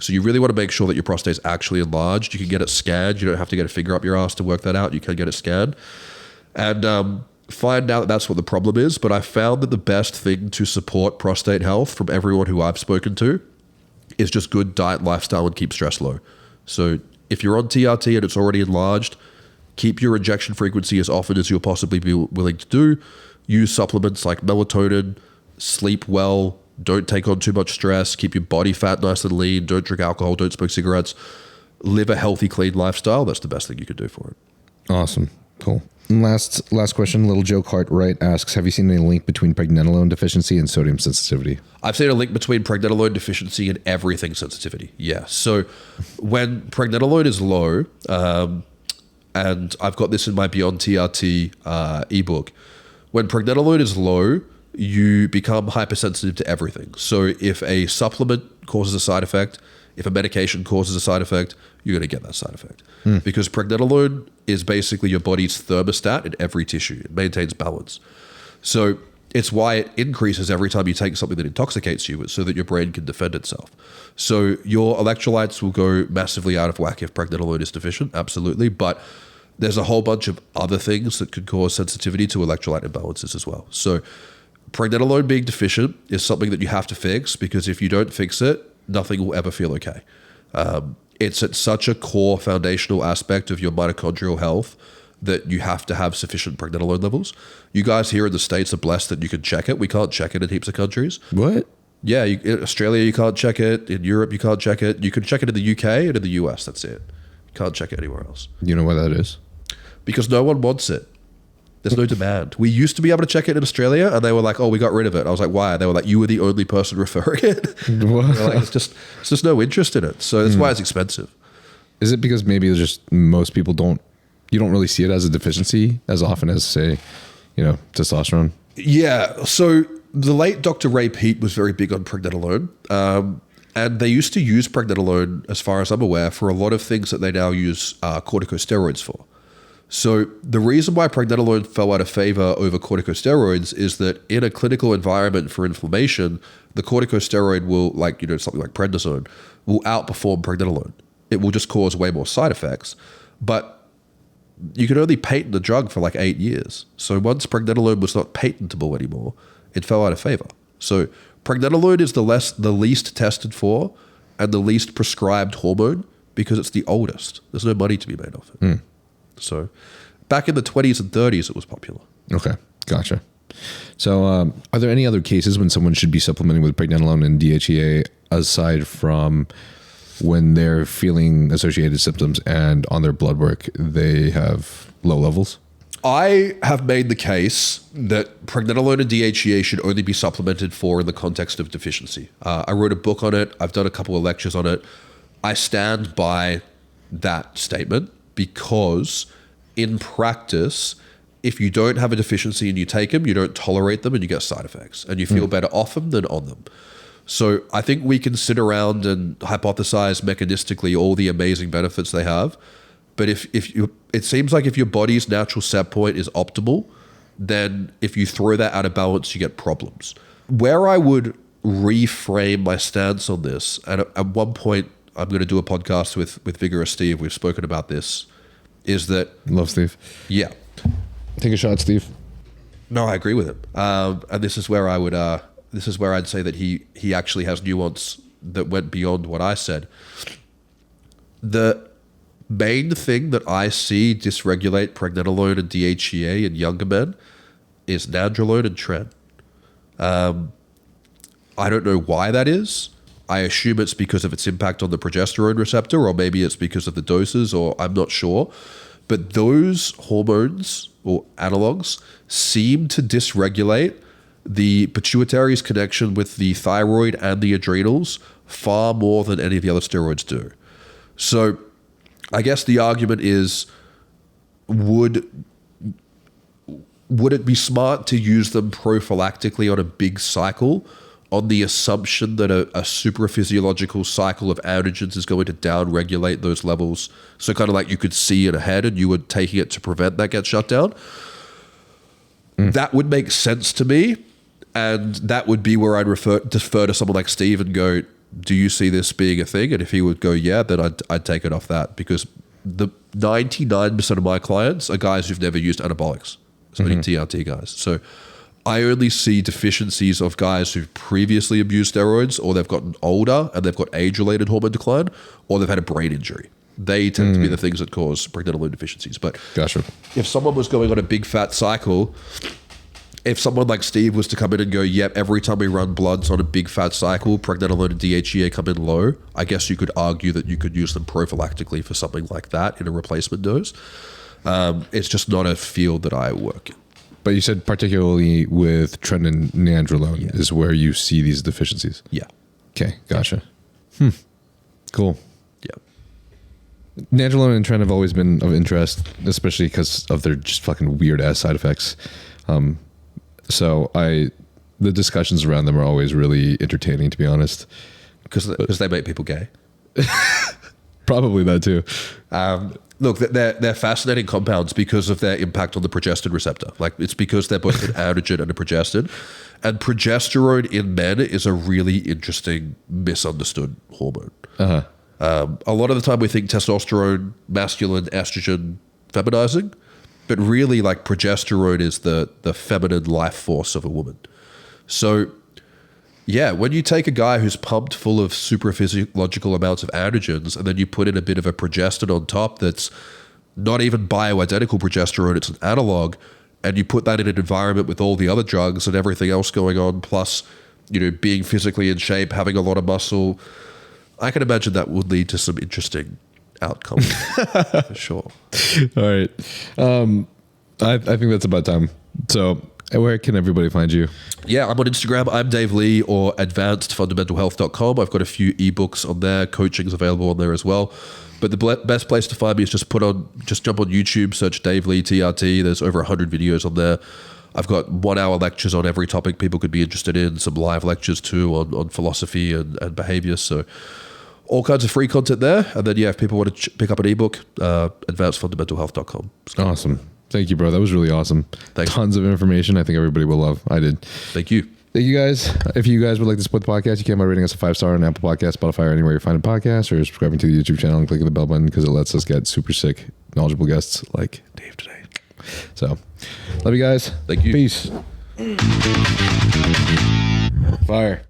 So you really want to make sure that your prostate is actually enlarged. You can get it scanned. You don't have to get a finger up your ass to work that out. You can get it scanned. And find out that that's what the problem is. But I found that the best thing to support prostate health from everyone who I've spoken to is just good diet, lifestyle, and keep stress low. So if you're on TRT and it's already enlarged, keep your injection frequency as often as you'll possibly be willing to do. Use supplements like melatonin, sleep well, don't take on too much stress, keep your body fat nice and lean, don't drink alcohol, don't smoke cigarettes, live a healthy, clean lifestyle. That's the best thing you can do for it. Awesome. Cool. And last question, little Joe Cartwright asks, have you seen any link between pregnenolone deficiency and sodium sensitivity? I've seen a link between pregnenolone deficiency and everything sensitivity. Yeah. So when pregnenolone is low, and I've got this in my Beyond TRT ebook, when pregnenolone is low, you become hypersensitive to everything. So if a supplement causes a side effect, if a medication causes a side effect, you're going to get that side effect. Because pregnenolone is basically your body's thermostat in every tissue. It maintains balance. So it's why it increases every time you take something that intoxicates you, so that your brain can defend itself. So your electrolytes will go massively out of whack if pregnenolone is deficient, absolutely. But there's a whole bunch of other things that could cause sensitivity to electrolyte imbalances as well. So pregnenolone being deficient is something that you have to fix, because if you don't fix it, nothing will ever feel okay. It's at such a core foundational aspect of your mitochondrial health that you have to have sufficient pregnenolone levels. You guys here in the States are blessed that you can check it. We can't check it in heaps of countries. What? Yeah, in Australia you can't check it. In Europe you can't check it. You can check it in the UK and in the US, that's it. You can't check it anywhere else. You know why that is? Because no one wants it. There's no demand. We used to be able to check it in Australia, and they were like, oh, we got rid of it. I was like, why? They were like, you were the only person referring it. Like, it's just no interest in it. So that's why it's expensive. Is it because maybe it's just most people you don't really see it as a deficiency as often as, say, testosterone? Yeah. So the late Dr. Ray Peat was very big on pregnenolone. And they used to use pregnenolone, as far as I'm aware, for a lot of things that they now use corticosteroids for. So the reason why pregnenolone fell out of favor over corticosteroids is that in a clinical environment for inflammation, the corticosteroid will, something like prednisone, will outperform pregnenolone. It will just cause way more side effects. But you can only patent the drug for 8 years. So once pregnenolone was not patentable anymore, it fell out of favor. So pregnenolone is the least tested for and the least prescribed hormone because it's the oldest. There's no money to be made off it. So back in the 20s and 30s, it was popular. Okay, gotcha. So are there any other cases when someone should be supplementing with pregnenolone and DHEA aside from when they're feeling associated symptoms and on their blood work they have low levels? I have made the case that pregnenolone and DHEA should only be supplemented for in the context of deficiency. I wrote a book on it. I've done a couple of lectures on it. I stand by that statement because in practice, if you don't have a deficiency and you take them, you don't tolerate them and you get side effects and you feel better off them than on them. So I think we can sit around and hypothesize mechanistically all the amazing benefits they have. But it seems like if your body's natural set point is optimal, then if you throw that out of balance, you get problems. Where I would reframe my stance on this, and at one point I'm going to do a podcast with Vigorous Steve, we've spoken about this, is that... Love Steve. Yeah. Take a shot, Steve. No, I agree with him. And this is where I would... this is where I'd say that he actually has nuance that went beyond what I said. The main thing that I see dysregulate pregnenolone and DHEA in younger men is nandrolone and tren. I don't know why that is. I assume it's because of its impact on the progesterone receptor, or maybe it's because of the doses, or I'm not sure. But those hormones or analogs seem to dysregulate the pituitary's connection with the thyroid and the adrenals far more than any of the other steroids do. So I guess the argument is, would it be smart to use them prophylactically on a big cycle on the assumption that a supraphysiological cycle of androgens is going to downregulate those levels? So kind of like you could see it ahead and you were taking it to prevent that get shut down. That would make sense to me. And that would be where I'd defer to someone like Steve and go, do you see this being a thing? And if he would go, yeah, then I'd take it off that, because the 99% of my clients are guys who've never used anabolics, so many TRT guys. So I only see deficiencies of guys who've previously abused steroids, or they've gotten older and they've got age-related hormone decline, or they've had a brain injury. They tend to be the things that cause pregnenolone deficiencies. But Gotcha. if someone was going on a big fat cycle, if someone like Steve was to come in and go, yep, every time we run bloods on a big fat cycle, pregnenolone and DHEA come in low, I guess you could argue that you could use them prophylactically for something like that in a replacement dose. It's just not a field that I work in. But you said particularly with tren and nandrolone is where you see these deficiencies. Yeah. Okay, gotcha. Cool. Yeah. Nandrolone and tren have always been of interest, especially because of their just fucking weird ass side effects. So the discussions around them are always really entertaining, to be honest. Because they make people gay. Probably that too. Look, they're fascinating compounds because of their impact on the progestin receptor. Like, it's because they're both an androgen and a progestin. And progesterone in men is a really interesting, misunderstood hormone. A lot of the time we think testosterone, masculine, estrogen, feminizing. But really, like, progesterone is the feminine life force of a woman. So, yeah, when you take a guy who's pumped full of supraphysiological amounts of androgens, and then you put in a bit of a progestin on top that's not even bioidentical progesterone, it's an analog, and you put that in an environment with all the other drugs and everything else going on, plus, you know, being physically in shape, having a lot of muscle, I can imagine that would lead to some interesting outcomes for sure. All right. I think that's about time. So where can everybody find you? Yeah, I'm on Instagram. I'm Dave Lee, or advancedfundamentalhealth.com. I've got a few ebooks on there. Coaching's available on there as well. But the best place to find me is just jump on YouTube, search Dave Lee TRT. There's over 100 videos on there. I've got 1 hour lectures on every topic people could be interested in, some live lectures too on philosophy and behavior. So all kinds of free content there. And then, yeah, if people want to pick up an ebook, advancedfundamentalhealth.com. Awesome. Thank you, bro. That was really awesome. Thanks. Tons of information. I think everybody will love. I did. Thank you. Thank you, guys. If you guys would like to support the podcast, you can by rating us a 5-star on Apple Podcasts, Spotify, or anywhere you find a podcast, or subscribing to the YouTube channel and clicking the bell button, because it lets us get super sick, knowledgeable guests like Dave today. So, love you guys. Thank you. Peace. Fire.